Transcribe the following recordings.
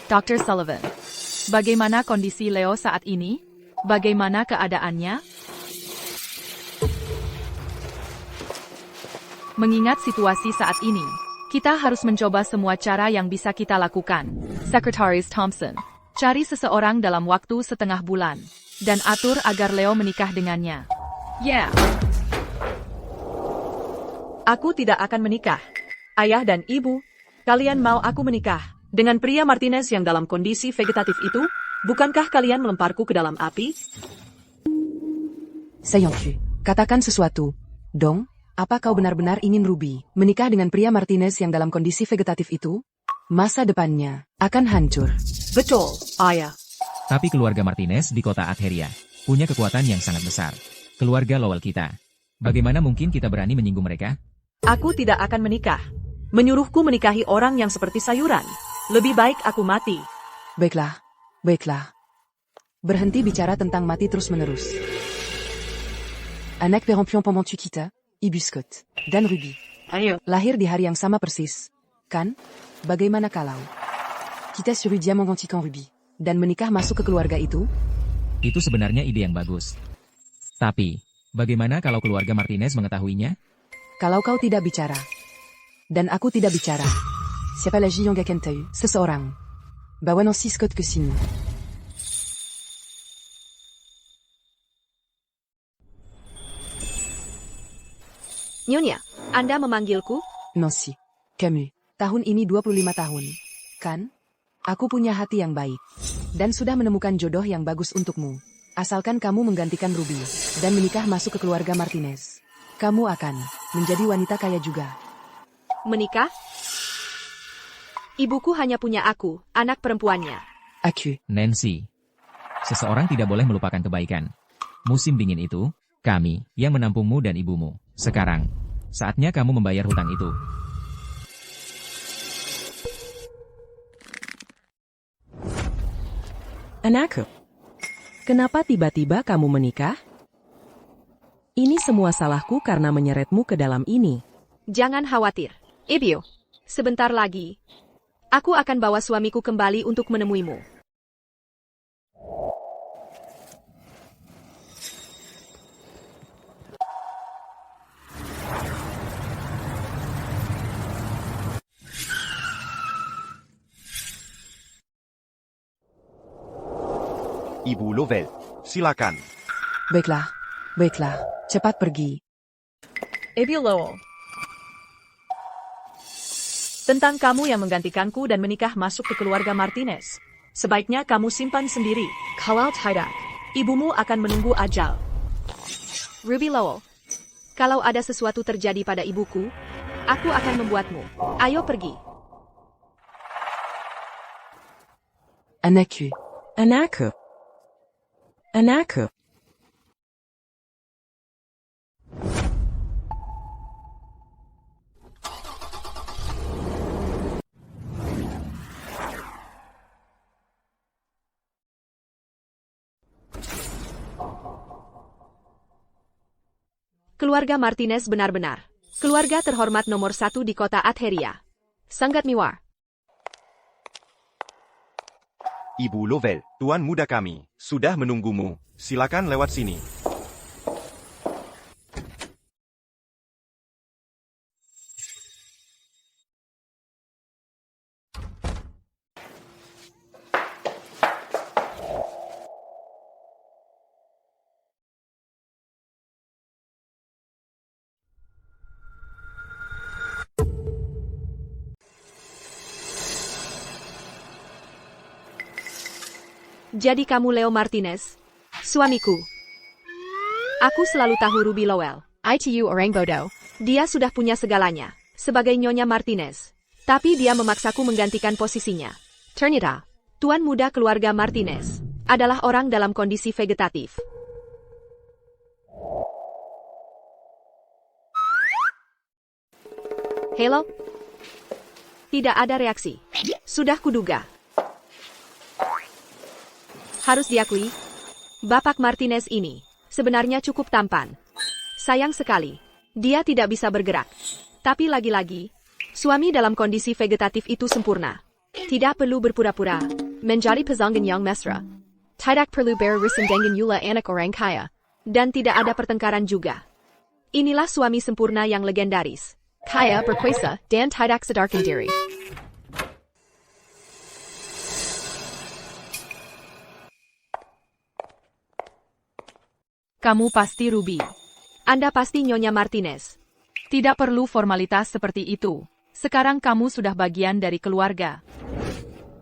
Dr. Sullivan. Bagaimana kondisi Leo saat ini? Bagaimana keadaannya? Mengingat situasi saat ini, kita harus mencoba semua cara yang bisa kita lakukan. Sekretaris Thompson, cari seseorang dalam waktu setengah bulan, dan atur agar Leo menikah dengannya. Ya. Aku tidak akan menikah. Ayah dan ibu, kalian mau aku menikah dengan pria Martinez yang dalam kondisi vegetatif itu? Bukankah kalian melemparku ke dalam api? Sayangku, katakan sesuatu. Dong, apa kau benar-benar ingin Ruby menikah dengan pria Martinez yang dalam kondisi vegetatif itu? Masa depannya akan hancur. Betul, ayah. Tapi keluarga Martinez di kota Adheria punya kekuatan yang sangat besar. Keluarga Lowell kita. Bagaimana mungkin kita berani menyinggung mereka? Aku tidak akan menikah. Menyuruhku menikahi orang yang seperti sayuran. Lebih baik aku mati. Baiklah, baiklah. Berhenti bicara tentang mati terus-menerus. Anak perempuan pembantu kita, Ibu Scott, dan Ruby. Ayo. Lahir di hari yang sama persis. Kan? Bagaimana kalau kita suruh dia menggantikan Ruby dan menikah masuk ke keluarga itu? Itu sebenarnya ide yang bagus. Tapi, bagaimana kalau keluarga Martinez mengetahuinya? Kalau kau tidak bicara, dan aku tidak bicara, siapa lagi yang akan tahu? Seseorang. Bawa Nancy Scott ke sini. Nyonya, Anda memanggilku? Nancy, kamu, tahun ini 25 tahun, kan? Aku punya hati yang baik, dan sudah menemukan jodoh yang bagus untukmu. Asalkan kamu menggantikan Ruby, dan menikah masuk ke keluarga Martinez. Kamu akan menjadi wanita kaya juga. Menikah? Ibuku hanya punya aku, anak perempuannya. Aku. Nancy. Seseorang tidak boleh melupakan kebaikan. Musim dingin itu, kami yang menampungmu dan ibumu. Sekarang, saatnya kamu membayar hutang itu. Anakku, kenapa tiba-tiba kamu menikah? Ini semua salahku karena menyeretmu ke dalam ini. Jangan khawatir, Ibu. Sebentar lagi, aku akan bawa suamiku kembali untuk menemuimu. Ibu Lowell, silakan. Baiklah, baiklah, cepat pergi. Ibu Lowell. Tentang kamu yang menggantikanku dan menikah masuk ke keluarga Martinez. Sebaiknya kamu simpan sendiri. Kalau tidak, ibumu akan menunggu ajal. Ruby Lowell, kalau ada sesuatu terjadi pada ibuku, aku akan membuatmu. Ayo pergi. Anakku. Anakku. Anakku. Keluarga Martinez benar-benar keluarga terhormat nomor 1 di kota Adheria. Sangat mewah. Ibu Lowell, tuan muda kami, sudah menunggumu. Silakan lewat sini. Jadi kamu Leo Martinez, suamiku. Aku selalu tahu Ruby Lowell. ITU orang bodoh. Dia sudah punya segalanya, sebagai Nyonya Martinez. Tapi dia memaksaku menggantikan posisinya. Ternyata, tuan muda keluarga Martinez adalah orang dalam kondisi vegetatif. Halo? Tidak ada reaksi. Sudah kuduga. Harus diakui, Bapak Martinez ini sebenarnya cukup tampan. Sayang sekali, dia tidak bisa bergerak. Tapi lagi-lagi, suami dalam kondisi vegetatif itu sempurna. Tidak perlu berpura-pura. Menjadi pasangan yang mesra. Tidak perlu berurusan dengan Yula anak orang kaya. Dan tidak ada pertengkaran juga. Inilah suami sempurna yang legendaris. Kaya, berkuasa, dan tidak sadarkan diri. Kamu pasti Ruby. Anda pasti Nyonya Martinez. Tidak perlu formalitas seperti itu. Sekarang kamu sudah bagian dari keluarga.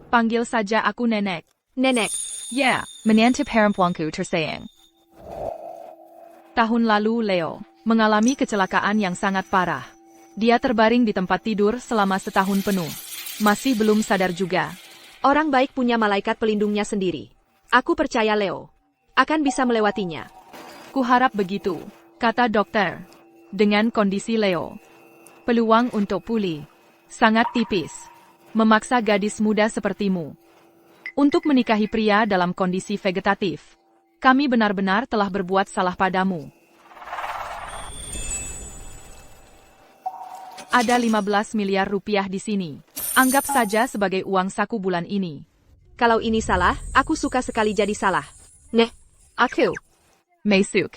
Panggil saja aku Nenek. Nenek, Ya, menantu perempuanku tersayang. Tahun lalu Leo mengalami kecelakaan yang sangat parah. Dia terbaring di tempat tidur selama setahun penuh. Masih belum sadar juga. orang baik punya malaikat pelindungnya sendiri. Aku percaya Leo akan bisa melewatinya. Kuharap begitu, kata dokter. Dengan kondisi Leo, peluang untuk pulih sangat tipis. Memaksa gadis muda sepertimu untuk menikahi pria dalam kondisi vegetatif. Kami benar-benar telah berbuat salah padamu. Ada 15 miliar rupiah di sini. Anggap saja sebagai uang saku bulan ini. Kalau ini salah, aku suka sekali jadi salah. Neh, aku. Meisuk.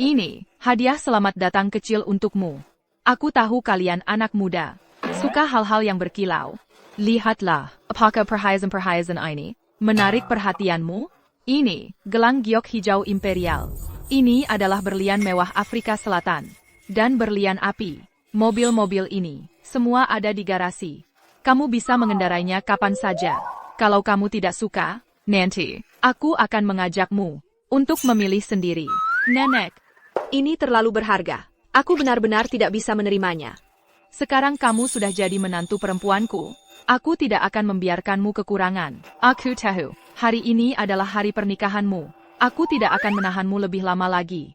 Ini, hadiah selamat datang kecil untukmu. Aku tahu kalian anak muda. Suka hal-hal yang berkilau. Lihatlah, apakah perhiasan ini menarik perhatianmu? Ini, gelang giok hijau imperial. Ini adalah berlian mewah Afrika Selatan. Dan berlian api. Mobil-mobil ini, semua ada di garasi. Kamu bisa mengendarainya kapan saja. Kalau kamu tidak suka, nanti, aku akan mengajakmu untuk memilih sendiri. Nenek. Ini terlalu berharga. Aku benar-benar tidak bisa menerimanya. Sekarang kamu sudah jadi menantu perempuanku. Aku tidak akan membiarkanmu kekurangan. Aku tahu, hari ini adalah hari pernikahanmu. Aku tidak akan menahanmu lebih lama lagi.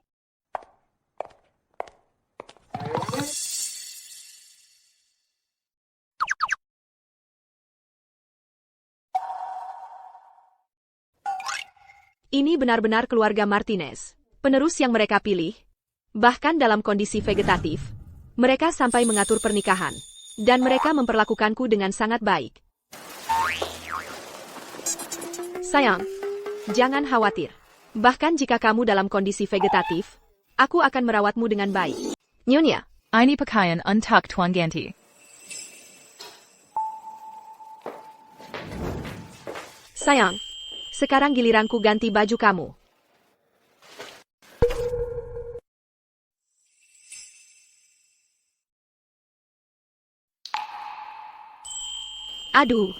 Ini benar-benar keluarga Martinez. Penerus yang mereka pilih, bahkan dalam kondisi vegetatif, mereka sampai mengatur pernikahan, dan mereka memperlakukanku dengan sangat baik. Sayang, jangan khawatir. Bahkan jika kamu dalam kondisi vegetatif, aku akan merawatmu dengan baik. Nyonya, Ini pakaian untuk tuan ganti. sayang, sekarang giliranku ganti baju kamu. Aduh,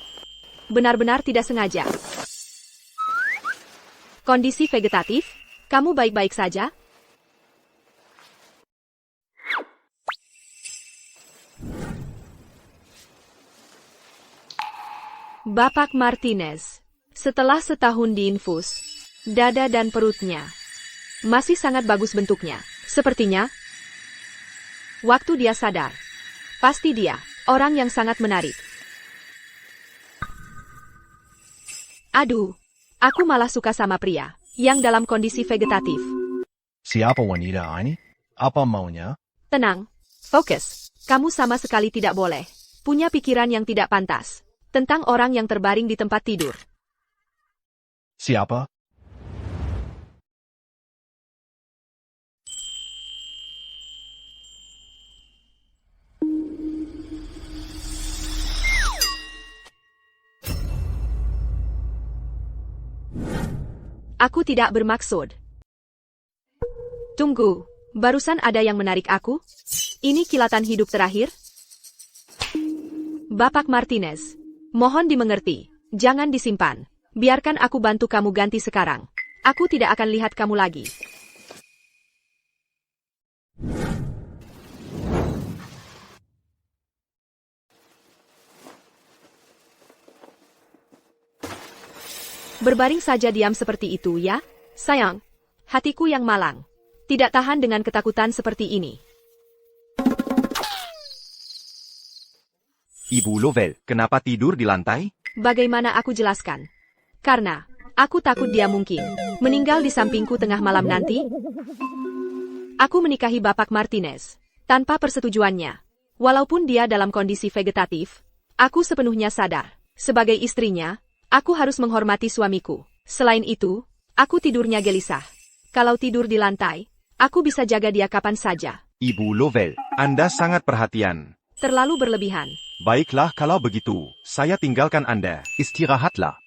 benar-benar tidak sengaja. Kondisi vegetatif, kamu baik-baik saja? Bapak Martinez, setelah setahun diinfus, dada dan perutnya masih sangat bagus bentuknya. Sepertinya, waktu dia sadar, pasti dia orang yang sangat menarik. Aduh, aku malah suka sama pria yang dalam kondisi vegetatif. Siapa wanita ini? Apa maunya? Tenang, fokus. Kamu sama sekali tidak boleh punya pikiran yang tidak pantas tentang orang yang terbaring di tempat tidur. Siapa? Aku tidak bermaksud. Tunggu, barusan ada yang menarik aku? Ini kilatan hidup terakhir? Bapak Martinez, mohon dimengerti, jangan disimpan. Biarkan aku bantu kamu ganti sekarang. Aku tidak akan lihat kamu lagi. Berbaring saja diam seperti itu ya, sayang. Hatiku yang malang tidak tahan dengan ketakutan seperti ini. Ibu Lovell, kenapa tidur di lantai? Bagaimana aku jelaskan? Karena Aku takut dia mungkin meninggal di sampingku tengah malam nanti. Aku menikahi Bapak Martinez tanpa persetujuannya. Walaupun dia dalam kondisi vegetatif, aku sepenuhnya sadar. Sebagai istrinya, aku harus menghormati suamiku. Selain itu, aku tidurnya gelisah. Kalau tidur di lantai, aku bisa jaga dia kapan saja. Ibu Lovell, Anda sangat perhatian. Terlalu berlebihan. Baiklah kalau begitu, saya tinggalkan Anda. Istirahatlah.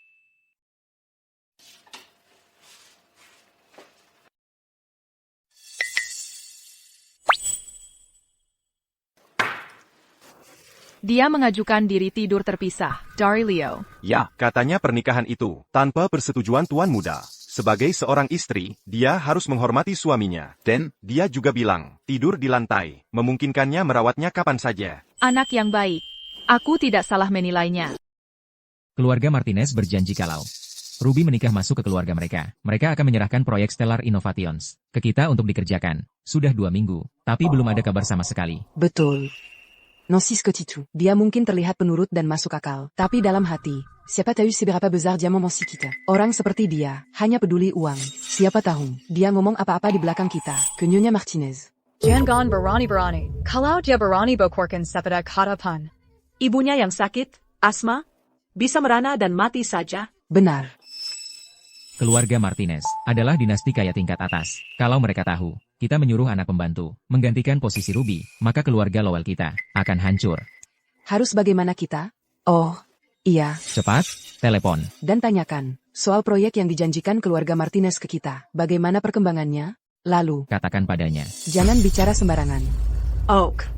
Dia mengajukan diri tidur terpisah. Dari Leo. Ya, katanya pernikahan itu tanpa persetujuan Tuan Muda. Sebagai seorang istri, dia harus menghormati suaminya. Dan dia juga bilang, tidur di lantai, memungkinkannya merawatnya kapan saja. Anak yang baik. Aku tidak salah menilainya. Keluarga Martinez berjanji kalau Ruby menikah masuk ke keluarga mereka, mereka akan menyerahkan proyek Stellar Innovations ke kita untuk dikerjakan. Sudah 2 minggu, tapi belum ada kabar sama sekali. Betul. Nancy Scottitu. Dia mungkin terlihat penurut dan masuk akal. Tapi dalam hati, siapa tahu seberapa besar dia memosisi kita. Orang seperti dia, hanya peduli uang. Siapa tahu, dia ngomong apa-apa di belakang kita. Ke Nyonya Martinez. Jangan berani-berani. Kalau dia berani bokorkan sepeda hadapan. Ibunya yang sakit, asma, bisa merana dan mati saja. Benar. Keluarga Martinez adalah dinasti kaya tingkat atas. Kalau mereka tahu, kita menyuruh anak pembantu menggantikan posisi Ruby, maka keluarga Lowell kita akan hancur. Harus bagaimana kita? Oh, iya. Cepat, telepon. Dan tanyakan, soal proyek yang dijanjikan keluarga Martinez ke kita. Bagaimana perkembangannya? Lalu, Katakan padanya. jangan bicara sembarangan. Oak.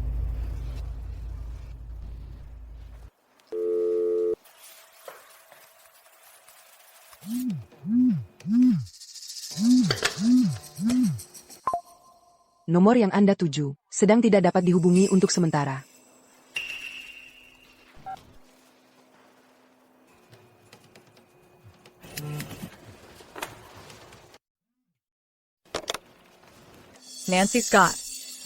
Nomor yang Anda tuju, sedang tidak dapat dihubungi untuk sementara. Nancy Scott.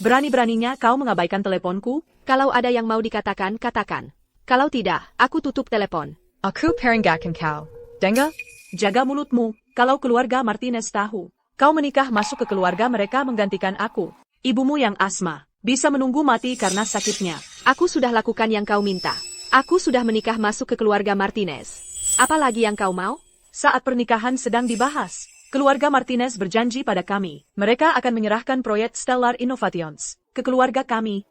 Berani-beraninya kau mengabaikan teleponku? Kalau ada yang mau dikatakan, katakan. Kalau tidak, aku tutup telepon. Aku peringatkan kau. Dengar? Jaga mulutmu. Kalau keluarga Martinez tahu kau menikah masuk ke keluarga mereka menggantikan aku. Ibumu yang asma bisa menunggu mati karena sakitnya. Aku sudah lakukan yang kau minta. Aku sudah menikah masuk ke keluarga Martinez. Apalagi yang kau mau? Saat pernikahan sedang dibahas, keluarga Martinez berjanji pada kami. Mereka akan menyerahkan proyek Stellar Innovations ke keluarga kami.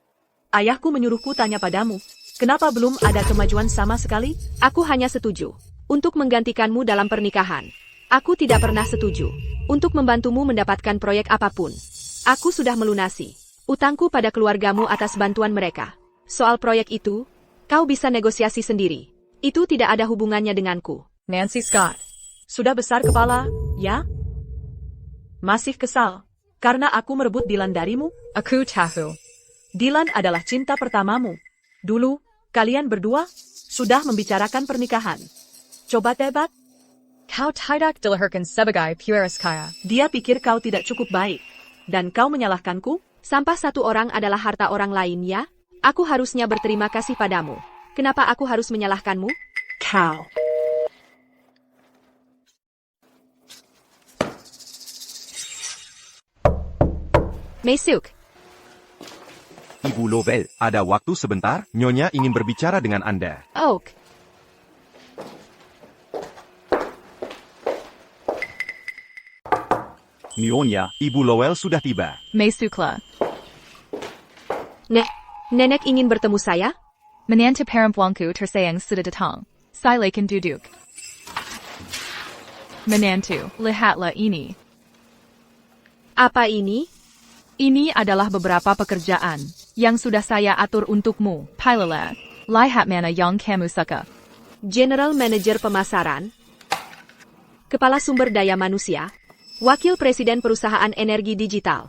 Ayahku menyuruhku tanya padamu, kenapa belum ada kemajuan sama sekali? Aku hanya setuju untuk menggantikanmu dalam pernikahan. Aku tidak pernah setuju untuk membantumu mendapatkan proyek apapun. Aku sudah melunasi utangku pada keluargamu atas bantuan mereka. Soal proyek itu, kau bisa negosiasi sendiri. Itu tidak ada hubungannya denganku. Nancy Scott. Sudah besar kepala, ya? Masih kesal karena aku merebut Dylan darimu? Aku tahu. Dylan adalah cinta pertamamu. Dulu, kalian berdua sudah membicarakan pernikahan. Coba tebak, Kau tidak dilahirkan sebagai Pieris kaya. dia pikir kau tidak cukup baik. Dan kau menyalahkanku? Sampah satu orang adalah harta orang lain, ya? Aku harusnya berterima kasih padamu. Kenapa aku harus menyalahkanmu? Kau. Maesuk. Ibu Lovell, ada waktu sebentar? Nyonya ingin berbicara dengan Anda. Oak. Nyonya, Ibu Lowell sudah tiba. Mesukla. Nenek ingin bertemu saya? Menantu perempuanku tersayang sudah datang. Silakan duduk. Menantu, lihatlah ini. Apa ini? Ini adalah beberapa pekerjaan yang sudah saya atur untukmu. Pilala, lihat mana yang kamu suka. General Manager Pemasaran, Kepala Sumber Daya Manusia, Wakil Presiden Perusahaan Energi Digital.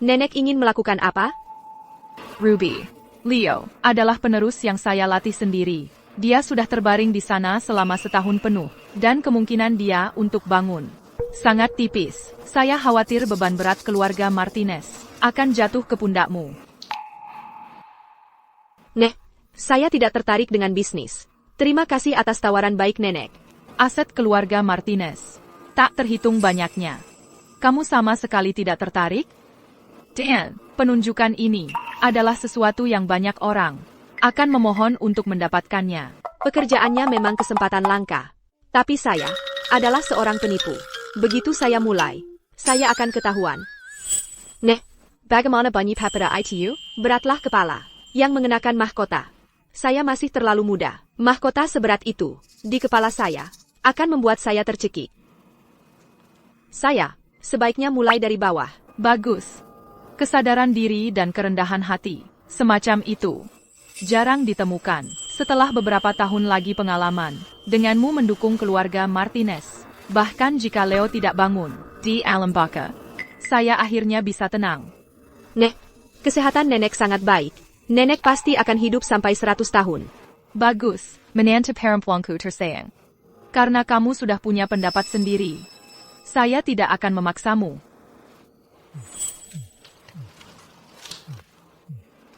Nenek ingin melakukan apa? Ruby, Leo, adalah penerus yang saya latih sendiri. Dia sudah terbaring di sana selama setahun penuh, dan kemungkinan dia untuk bangun sangat tipis. Saya khawatir beban berat keluarga Martinez akan jatuh ke pundakmu. Saya tidak tertarik dengan bisnis. Terima kasih atas tawaran baik nenek. Aset keluarga Martinez. Tak terhitung banyaknya. Kamu sama sekali tidak tertarik? Dan, penunjukan ini adalah sesuatu yang banyak orang akan memohon untuk mendapatkannya. Pekerjaannya memang kesempatan langka. Tapi saya adalah seorang penipu. Begitu saya mulai, saya akan ketahuan. Bagaimana bunyi pada ITU? Beratlah kepala yang mengenakan mahkota. Saya masih terlalu muda. Mahkota seberat itu di kepala saya akan membuat saya tercekik. Saya sebaiknya mulai dari bawah. Bagus. Kesadaran diri dan kerendahan hati semacam itu jarang ditemukan. Setelah beberapa tahun lagi pengalaman, denganmu mendukung keluarga Martinez. Bahkan jika Leo tidak bangun di Alambaka, saya akhirnya bisa tenang. Kesehatan nenek sangat baik. Nenek pasti akan hidup sampai 100 tahun. Bagus, menantu perempuanku tersayang. Karena kamu sudah punya pendapat sendiri, saya tidak akan memaksamu.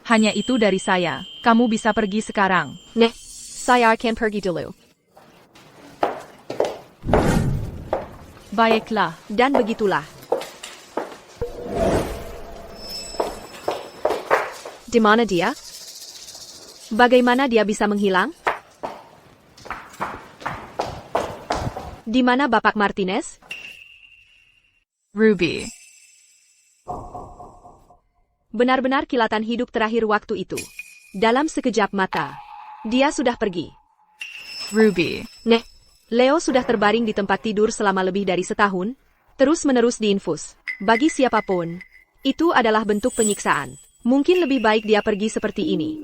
Hanya itu dari saya. Kamu bisa pergi sekarang. Saya akan pergi dulu. Baiklah. Dan begitulah. Di mana dia? Bagaimana dia bisa menghilang? Di mana Bapak Martinez? Ruby. Benar-benar kilatan hidup terakhir waktu itu. Dalam sekejap mata, dia sudah pergi. Ruby. Leo sudah terbaring di tempat tidur selama lebih dari setahun, terus-menerus diinfus. Bagi siapapun, itu adalah bentuk penyiksaan. Mungkin lebih baik dia pergi seperti ini.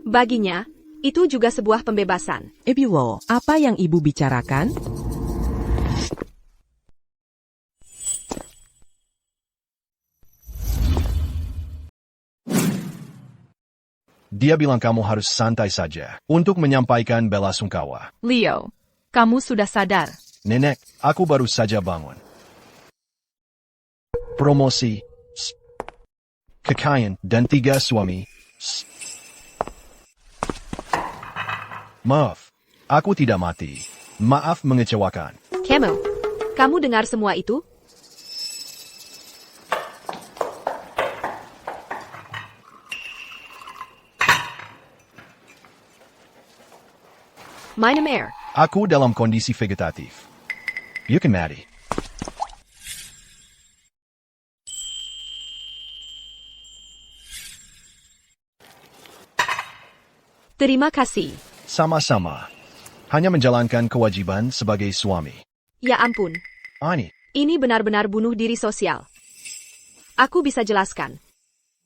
Baginya, itu juga sebuah pembebasan. Ibu Lo, apa yang ibu bicarakan? Dia bilang kamu harus santai saja untuk menyampaikan bela sungkawa. Leo, kamu sudah sadar. Nenek, aku baru saja bangun. Promosi, kekayaan, dan 3 suami. Maaf, aku tidak mati. Maaf mengecewakan. Kamu dengar semua itu? Minum air. Aku dalam kondisi vegetatif. You can mati. Terima kasih. Sama-sama. Hanya menjalankan kewajiban sebagai suami. Ya ampun. Ani, Ini benar-benar bunuh diri sosial. Aku bisa jelaskan.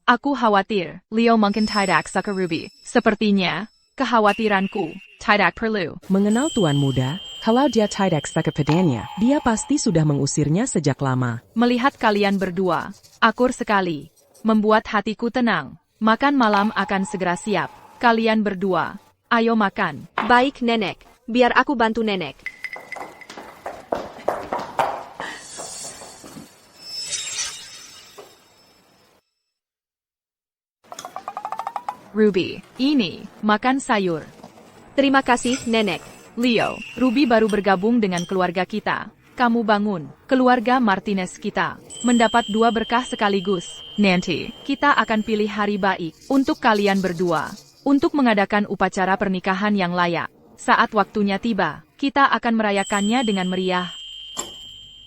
Aku khawatir, Leo mungkin tidak suka Ruby. Sepertinya, kekhawatiranku tidak perlu. Mengenal tuan muda, kalau dia tidak suka padanya, dia pasti sudah mengusirnya sejak lama. Melihat kalian berdua, akur sekali. Membuat hatiku tenang. Makan malam akan segera siap. Kalian berdua, ayo makan. Baik, Nenek. Biar aku bantu Nenek. Ruby, ini, makan sayur. Terima kasih, Nenek. Leo, Ruby baru bergabung dengan keluarga kita. Kamu bangun, keluarga Martinez kita, mendapat 2 berkah sekaligus. Nanti, kita akan pilih hari baik untuk kalian berdua, untuk mengadakan upacara pernikahan yang layak. Saat waktunya tiba, kita akan merayakannya dengan meriah.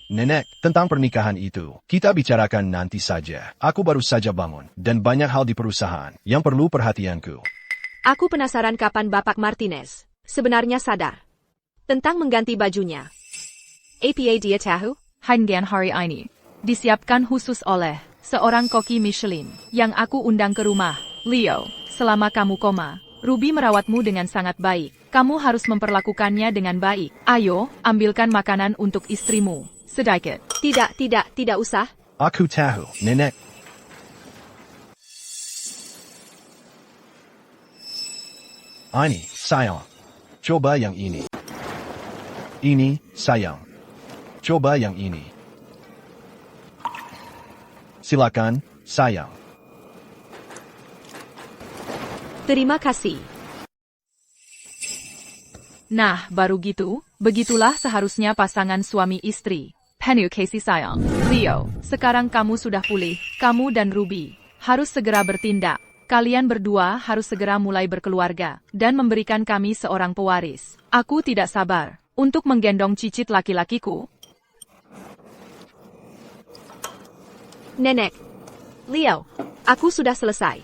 Nenek, tentang pernikahan itu, kita bicarakan nanti saja. Aku baru saja bangun, dan banyak hal di perusahaan yang perlu perhatianku. Aku penasaran kapan Bapak Martinez sebenarnya sadar tentang mengganti bajunya. Apa dia tahu? Hingga hari ini, disiapkan khusus oleh seorang koki Michelin yang aku undang ke rumah. Leo, selama kamu koma, Ruby merawatmu dengan sangat baik. Kamu harus memperlakukannya dengan baik. Ayo, ambilkan makanan untuk istrimu. Sedikit. Tidak usah. Aku tahu, Nenek. Ini, sayang. Coba yang ini. Ini, sayang. Coba yang ini. Silakan, sayang. Terima kasih. Nah, baru gitu, begitulah seharusnya pasangan suami istri. Penuh kasih sayang. Leo, sekarang kamu sudah pulih. Kamu dan Ruby harus segera bertindak. Kalian berdua harus segera mulai berkeluarga dan memberikan kami seorang pewaris. Aku tidak sabar untuk menggendong cicit laki-lakiku. Nenek. Leo, aku sudah selesai.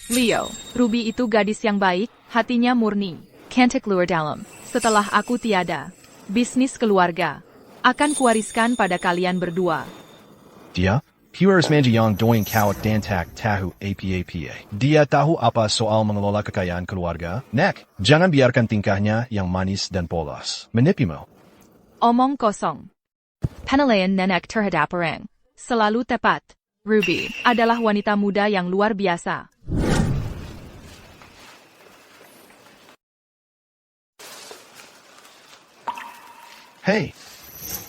Leo, Ruby itu gadis yang baik, hatinya murni. Cantik luar dalam. Setelah aku tiada, bisnis keluarga akan kuwariskan pada kalian berdua. Dia? Harus menjadi doing kawat dan tak tahu apa-apa. Dia tahu apa soal mengelola kekayaan keluarga? Nek, jangan biarkan tingkahnya yang manis dan polos menipumu. Omong kosong. Penilaian nenek terhadap orang selalu tepat. Ruby adalah wanita muda yang luar biasa. Hey,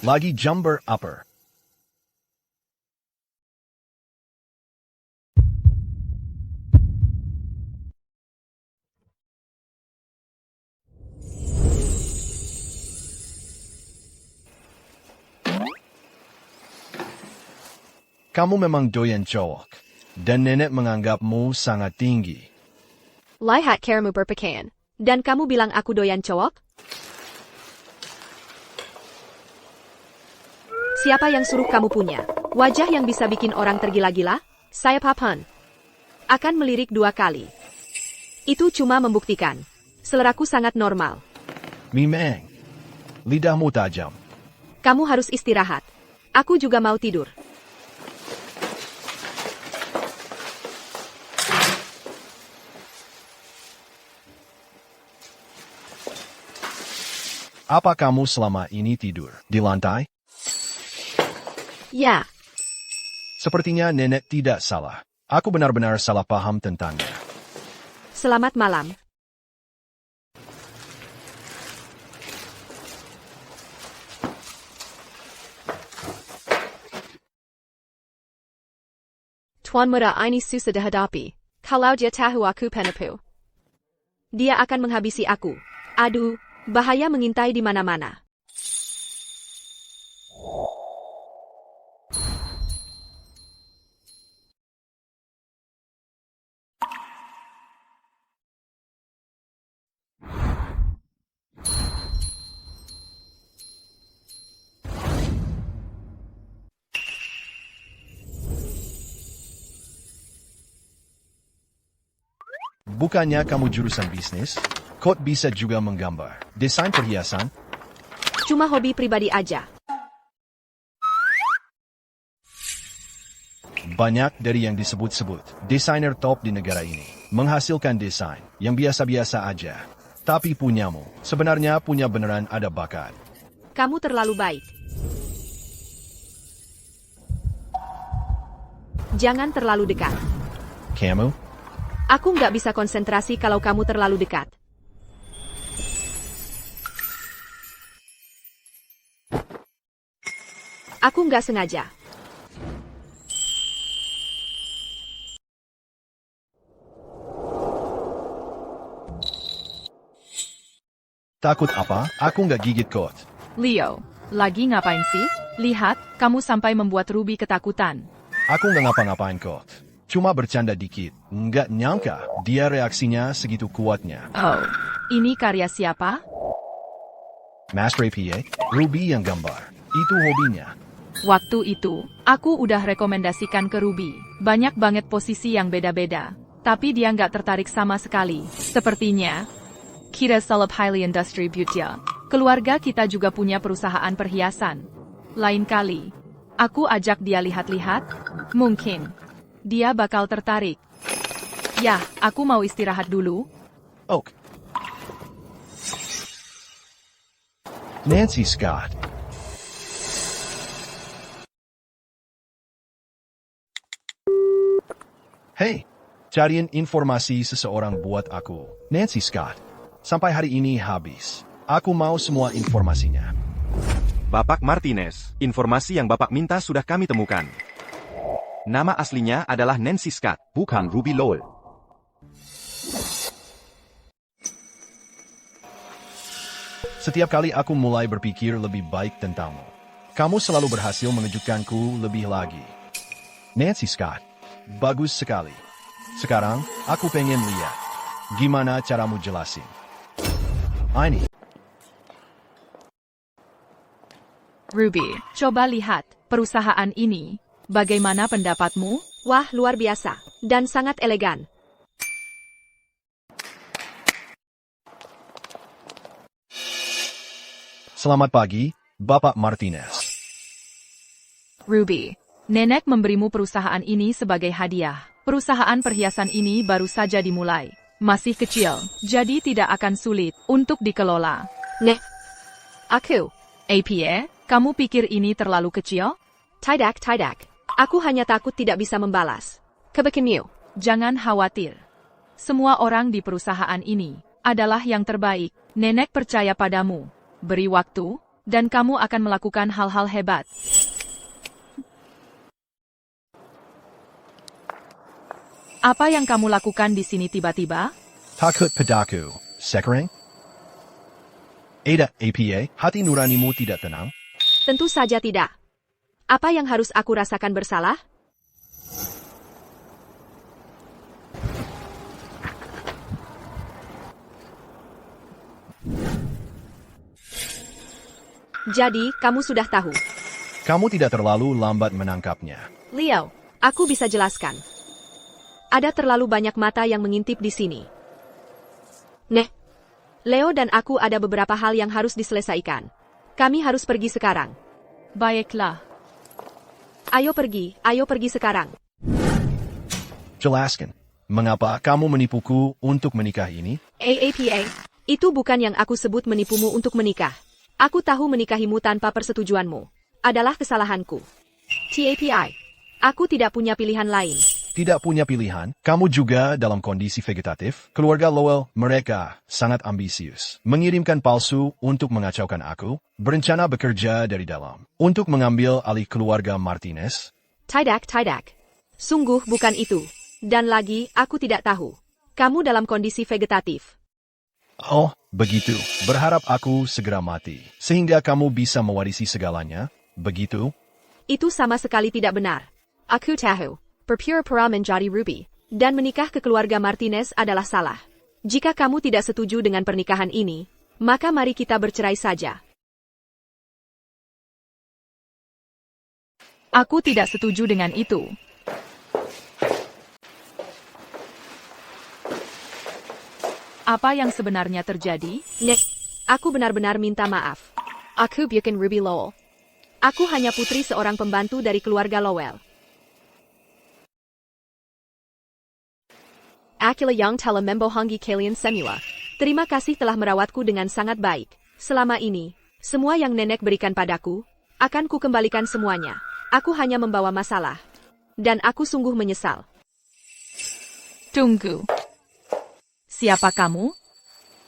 lagi jumper upper. Kamu memang doyan cowok, dan nenek menganggapmu sangat tinggi. Lihat caramu berpakaian. Dan kamu bilang aku doyan cowok? Siapa yang suruh kamu punya wajah yang bisa bikin orang tergila-gila? Saya Papan. Akan melirik 2 kali. Itu cuma membuktikan seleraku sangat normal. Mimeng, lidahmu tajam. Kamu harus istirahat. Aku juga mau tidur. Apa kamu selama ini tidur di lantai? Ya, Sepertinya nenek tidak salah. Aku benar-benar salah paham tentangnya. selamat malam. Tuan muda ini susah dihadapi. Kalau dia tahu aku penipu, dia akan menghabisi aku. Aduh, bahaya mengintai di mana-mana. Bukannya kamu jurusan bisnis? Kok bisa juga menggambar? Desain perhiasan? Cuma hobi pribadi aja. Banyak dari yang disebut-sebut desainer top di negara ini menghasilkan desain yang biasa-biasa aja. Tapi punyamu sebenarnya punya beneran ada bakat. Kamu terlalu baik. Jangan terlalu dekat. Kamu? Aku nggak bisa konsentrasi kalau kamu terlalu dekat. Aku nggak sengaja. Takut apa? Aku nggak gigit kok. Leo, lagi ngapain sih? Lihat, kamu sampai membuat Ruby ketakutan. Aku nggak ngapa-ngapain kok. Cuma bercanda dikit. Nggak nyangka dia reaksinya segitu kuatnya. Oh, ini karya siapa? Mas Rapie, Ruby yang gambar. Itu hobinya. Waktu itu, aku udah rekomendasikan ke Ruby. Banyak banget posisi yang beda-beda. Tapi dia nggak tertarik sama sekali. Sepertinya, kita Salab Highly Industry Beauty. Keluarga kita juga punya perusahaan perhiasan. Lain kali, aku ajak dia lihat-lihat. Mungkin dia bakal tertarik. Yah, aku mau istirahat dulu. Oak. Nancy Scott. Hey, cariin informasi seseorang buat aku. Nancy Scott. Sampai hari ini habis. Aku mau semua informasinya. Bapak Martinez, informasi yang Bapak minta sudah kami temukan. Nama aslinya adalah Nancy Scott, bukan Ruby Lowell. Setiap kali aku mulai berpikir lebih baik tentangmu, kamu selalu berhasil mengejutkanku lebih lagi. Nancy Scott, bagus sekali. Sekarang, aku pengen lihat. Gimana caramu jelasin? Ini. Ruby, coba lihat perusahaan ini. Bagaimana pendapatmu? Wah, luar biasa. Dan sangat elegan. Selamat pagi, Bapak Martinez. Ruby, nenek memberimu perusahaan ini sebagai hadiah. Perusahaan perhiasan ini baru saja dimulai. Masih kecil, jadi tidak akan sulit untuk dikelola. Aku. APA, kamu pikir ini terlalu kecil? Tidak. Aku hanya takut tidak bisa membalas kebaikanmu. Jangan khawatir. Semua orang di perusahaan ini adalah yang terbaik. Nenek percaya padamu. Beri waktu, dan kamu akan melakukan hal-hal hebat. Apa yang kamu lakukan di sini tiba-tiba? Takut padaku, sekarang? Ada APA, hati nuranimu tidak tenang? Tentu saja tidak. Apa yang harus aku rasakan bersalah? Jadi, kamu sudah tahu. Kamu tidak terlalu lambat menangkapnya. Leo, aku bisa jelaskan. Ada terlalu banyak mata yang mengintip di sini. Leo dan aku ada beberapa hal yang harus diselesaikan. Kami harus pergi sekarang. Baiklah. Ayo pergi sekarang. Jelaskan, mengapa kamu menipuku untuk menikah ini? AAPA, itu bukan yang aku sebut menipumu untuk menikah. Aku tahu menikahimu tanpa persetujuanmu adalah kesalahanku. TAPI, aku tidak punya pilihan lain. Tidak punya pilihan, kamu juga dalam kondisi vegetatif. Keluarga Lowell, mereka sangat ambisius. Mengirimkan palsu untuk mengacaukan aku, berencana bekerja dari dalam. Untuk mengambil alih keluarga Martinez. Tidak. Sungguh bukan itu. Dan lagi, aku tidak tahu. Kamu dalam kondisi vegetatif. Oh, begitu. Berharap aku segera mati. Sehingga kamu bisa mewarisi segalanya, begitu? Itu sama sekali tidak benar. Aku tahu. Berpura-pura menjadi Ruby dan menikah ke keluarga Martinez adalah salah. Jika kamu tidak setuju dengan pernikahan ini, maka mari kita bercerai saja. Aku tidak setuju dengan itu. Apa yang sebenarnya terjadi? Aku benar-benar minta maaf. Aku bukan Ruby Lowell. Aku hanya putri seorang pembantu dari keluarga Lowell. Akila yang telah membohongi kalian semua. Terima kasih telah merawatku dengan sangat baik. Selama ini, semua yang nenek berikan padaku, akan ku kembalikan semuanya. Aku hanya membawa masalah. Dan aku sungguh menyesal. Tunggu. Siapa kamu?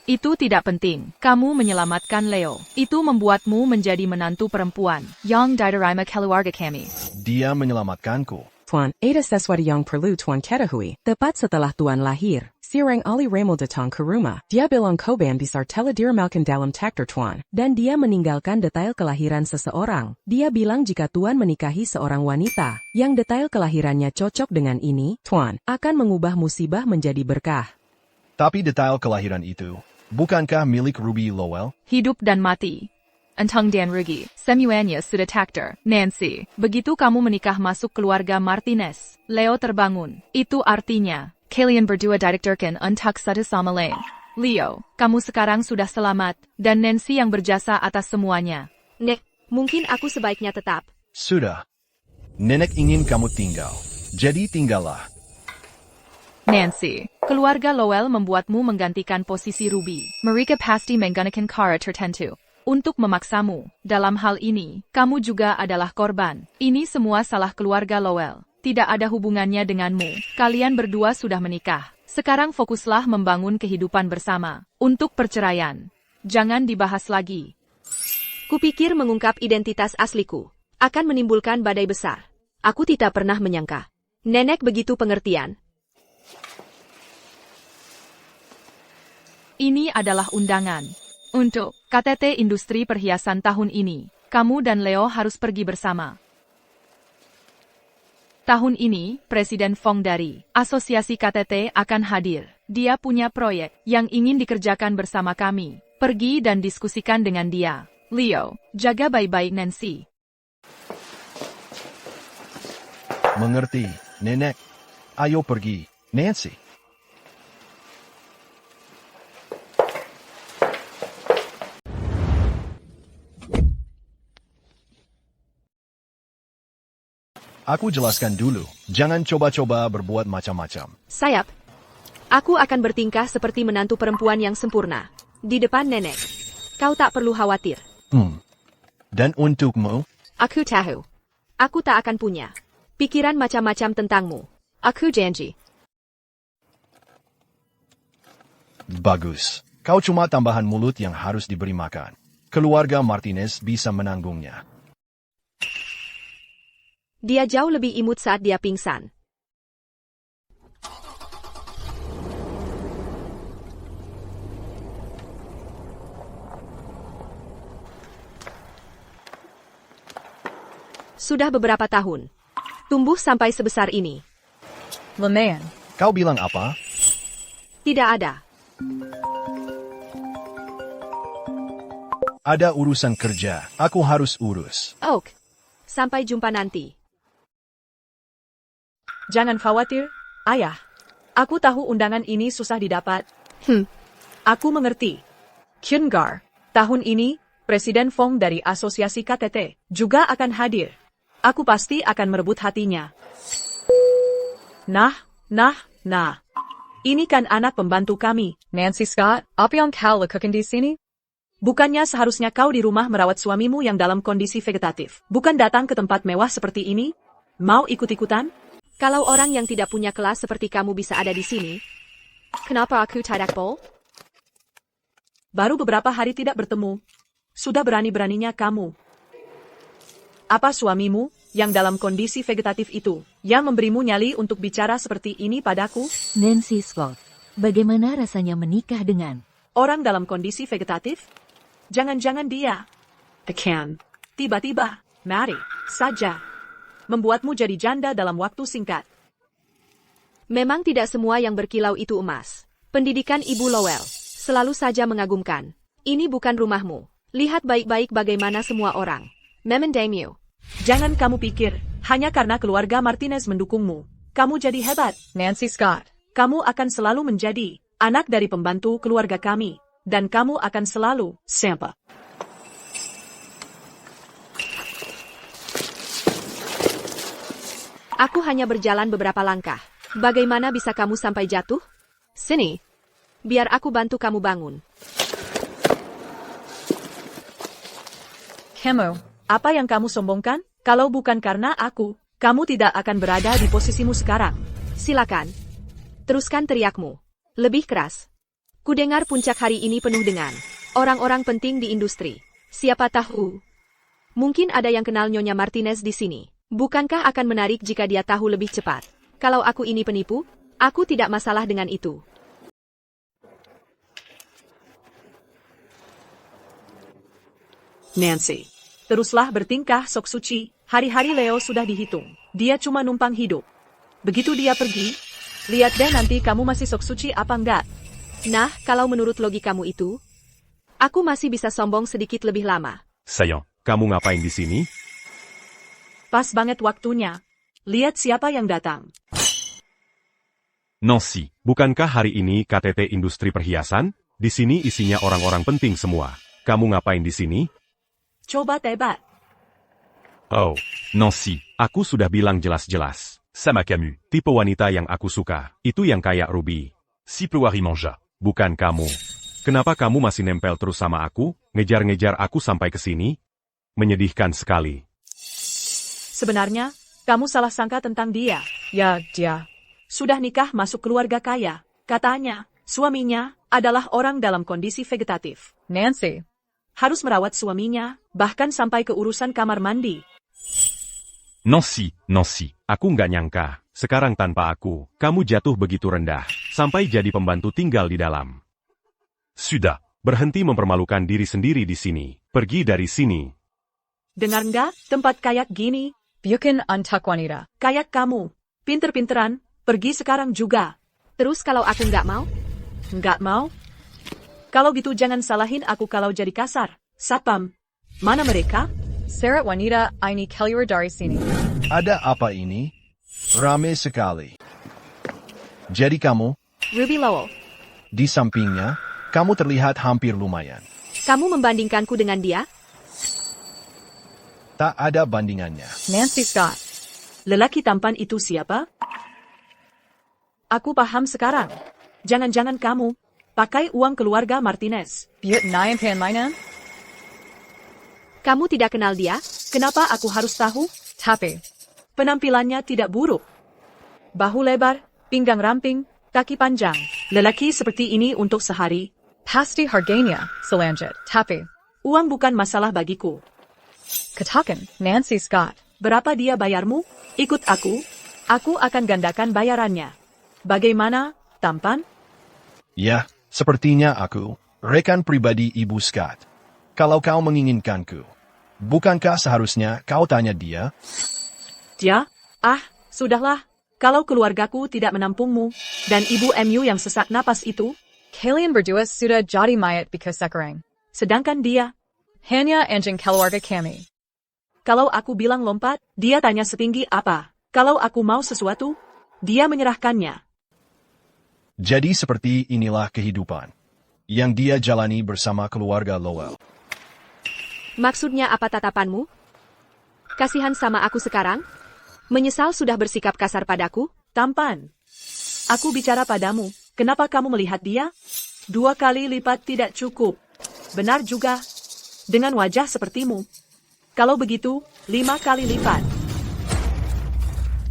Itu tidak penting. Kamu menyelamatkan Leo. Itu membuatmu menjadi menantu perempuan. Yang diterima keluarga kami. Dia menyelamatkanku. Tuan, ada sesuatu yang perlu Tuan ketahui. Tepat setelah Tuan lahir, Sirang Ali Ramel datang ke rumah. Dia bilang Koban besar telah diramalkan dalam takdir Tuan. Dan dia meninggalkan detail kelahiran seseorang. Dia bilang jika Tuan menikahi seorang wanita, yang detail kelahirannya cocok dengan ini, Tuan, akan mengubah musibah menjadi berkah. Tapi detail kelahiran itu, bukankah milik Ruby Lowell? Hidup dan mati. Entang dan rugi, semuanya sudah takdir. Nancy, begitu kamu menikah masuk keluarga Martinez, Leo terbangun. Itu artinya, kalian berdua didiktirkan untuk satu sama lain. Leo, kamu sekarang sudah selamat, dan Nancy yang berjasa atas semuanya. Mungkin aku sebaiknya tetap. Sudah. Nenek ingin kamu tinggal. Jadi tinggallah. Nancy, keluarga Lowell membuatmu menggantikan posisi Ruby. Mereka pasti menggunakan cara tertentu untuk memaksamu. Dalam hal ini, kamu juga adalah korban. Ini semua salah keluarga Lowell. Tidak ada hubungannya denganmu. Kalian berdua sudah menikah. Sekarang fokuslah membangun kehidupan bersama. Untuk perceraian, jangan dibahas lagi. Kupikir mengungkap identitas asliku akan menimbulkan badai besar. Aku tidak pernah menyangka Nenek begitu pengertian. Ini adalah undangan. Untuk KTT Industri Perhiasan tahun ini, kamu dan Leo harus pergi bersama. Tahun ini, Presiden Fong dari Asosiasi KTT akan hadir. Dia punya proyek yang ingin dikerjakan bersama kami. Pergi dan diskusikan dengan dia. Leo, jaga baik-baik Nancy. Mengerti, Nenek. Ayo pergi, Nancy. Aku jelaskan dulu, jangan coba-coba berbuat macam-macam. Sayap. Aku akan bertingkah seperti menantu perempuan yang sempurna. Di depan nenek. Kau tak perlu khawatir. Dan untukmu, Aku tahu. Aku tak akan punya pikiran macam-macam tentangmu. Aku janji. bagus. Kau cuma tambahan mulut yang harus diberi makan. Keluarga Martinez bisa menanggungnya. Dia jauh lebih imut saat dia pingsan. Sudah beberapa tahun. Tumbuh sampai sebesar ini. Limayan. Kau bilang apa? Tidak ada. Ada urusan kerja. Aku harus urus. Oak. Sampai jumpa nanti. Jangan khawatir, Ayah. Aku tahu undangan ini susah didapat. Aku mengerti. Kyungar, tahun ini, Presiden Fong dari Asosiasi KTT juga akan hadir. Aku pasti akan merebut hatinya. Nah. Ini kan anak pembantu kami. Nancy Scott, apa yang kau lakukan di sini? Bukannya seharusnya kau di rumah merawat suamimu yang dalam kondisi vegetatif. Bukan datang ke tempat mewah seperti ini? Mau ikut-ikutan? Kalau orang yang tidak punya kelas seperti kamu bisa ada di sini, kenapa aku tidak boleh? Baru beberapa hari tidak bertemu. Sudah berani-beraninya kamu. Apa suamimu, yang dalam kondisi vegetatif itu, yang memberimu nyali untuk bicara seperti ini padaku? Nancy Scott, bagaimana rasanya menikah dengan Orang dalam kondisi vegetatif? Jangan-jangan dia akan tiba-tiba, mari saja, membuatmu jadi janda dalam waktu singkat. Memang tidak semua yang berkilau itu emas. Pendidikan Ibu Lowell selalu saja mengagumkan. Ini bukan rumahmu. Lihat baik-baik bagaimana semua orang memendamiu. Jangan kamu pikir, hanya karena keluarga Martinez mendukungmu, kamu jadi hebat. Nancy Scott. Kamu akan selalu menjadi anak dari pembantu keluarga kami, dan kamu akan selalu sampai. Aku hanya berjalan beberapa langkah. Bagaimana bisa kamu sampai jatuh? Sini. Biar aku bantu kamu bangun. Kamu. Apa yang kamu sombongkan? Kalau bukan karena aku, kamu tidak akan berada di posisimu sekarang. Silakan. Teruskan teriakmu. Lebih keras. Kudengar puncak hari ini penuh dengan orang-orang penting di industri. Siapa tahu? Mungkin ada yang kenal Nyonya Martinez di sini. Bukankah akan menarik jika dia tahu lebih cepat? Kalau aku ini penipu, aku tidak masalah dengan itu. Nancy, teruslah bertingkah sok suci. Hari-hari Leo sudah dihitung. Dia cuma numpang hidup. Begitu dia pergi, lihat deh nanti kamu masih sok suci apa enggak. Nah, kalau menurut logikamu itu, aku masih bisa sombong sedikit lebih lama. Sayang, kamu ngapain di sini? Pas banget waktunya. Lihat siapa yang datang. Nancy, bukankah hari ini KTT Industri Perhiasan? Di sini isinya orang-orang penting semua. Kamu ngapain di sini? Coba tebak. Oh, Nancy, aku sudah bilang jelas-jelas. Sama kamu, tipe wanita yang aku suka, itu yang kayak Ruby. Si peluari manja, bukan kamu. Kenapa kamu masih nempel terus sama aku, ngejar-ngejar aku sampai ke sini? Menyedihkan sekali. Sebenarnya, kamu salah sangka tentang dia. Ya, dia. Sudah nikah masuk keluarga kaya. Katanya, suaminya adalah orang dalam kondisi vegetatif. Nancy. Harus merawat suaminya, bahkan sampai ke urusan kamar mandi. Nancy, Aku nggak nyangka, sekarang tanpa aku, kamu jatuh begitu rendah, sampai jadi pembantu tinggal di dalam. Sudah, berhenti mempermalukan diri sendiri di sini. Pergi dari sini. Dengar nggak, tempat kayak gini? Bukan untuk wanita. Kayak kamu. Pinter-pinteran, pergi sekarang juga. Terus kalau aku nggak mau? Nggak mau? Kalau gitu jangan salahin aku kalau jadi kasar. Satpam, mana mereka? Seret wanita, ini keluar dari sini. Ada apa ini? Rame sekali. Jadi kamu, Ruby Lowell, di sampingnya, kamu terlihat hampir lumayan. kamu membandingkanku dengan dia? Tak ada bandingannya. Nancy Scott. Lelaki tampan itu siapa? Aku paham sekarang. Jangan-jangan kamu pakai uang keluarga Martinez. Buat nayan mainan? Kamu tidak kenal dia? Kenapa aku harus tahu? Tapi, Penampilannya tidak buruk. Bahu lebar, pinggang ramping, kaki panjang. Lelaki seperti ini untuk sehari. pasti harganya selanjut. Tapi, Uang bukan masalah bagiku. katakan Nancy Scott. Berapa dia bayarmu? Ikut aku. Aku akan gandakan bayarannya. Bagaimana, tampan? Ya, sepertinya aku, rekan pribadi Ibu Scott. Kalau kau menginginkanku, bukankah seharusnya kau tanya dia? Dia? Sudahlah. Kalau keluargaku tidak menampungmu, dan ibu MU yang sesak napas itu, Kalian berdua sudah jadi mayat because sekarang. sedangkan dia, Hanya anjing keluarga kami. kalau aku bilang lompat, dia tanya setinggi apa. Kalau aku mau sesuatu, dia menyerahkannya. Jadi seperti inilah kehidupan yang dia jalani bersama keluarga Lowell. Maksudnya apa tatapanmu? Kasihan sama aku sekarang? Menyesal sudah bersikap kasar padaku? Tampan. Aku bicara padamu, kenapa kamu melihat dia? 2 kali lipat tidak cukup. Benar juga. Dengan wajah sepertimu. Kalau begitu, 5 kali lipat.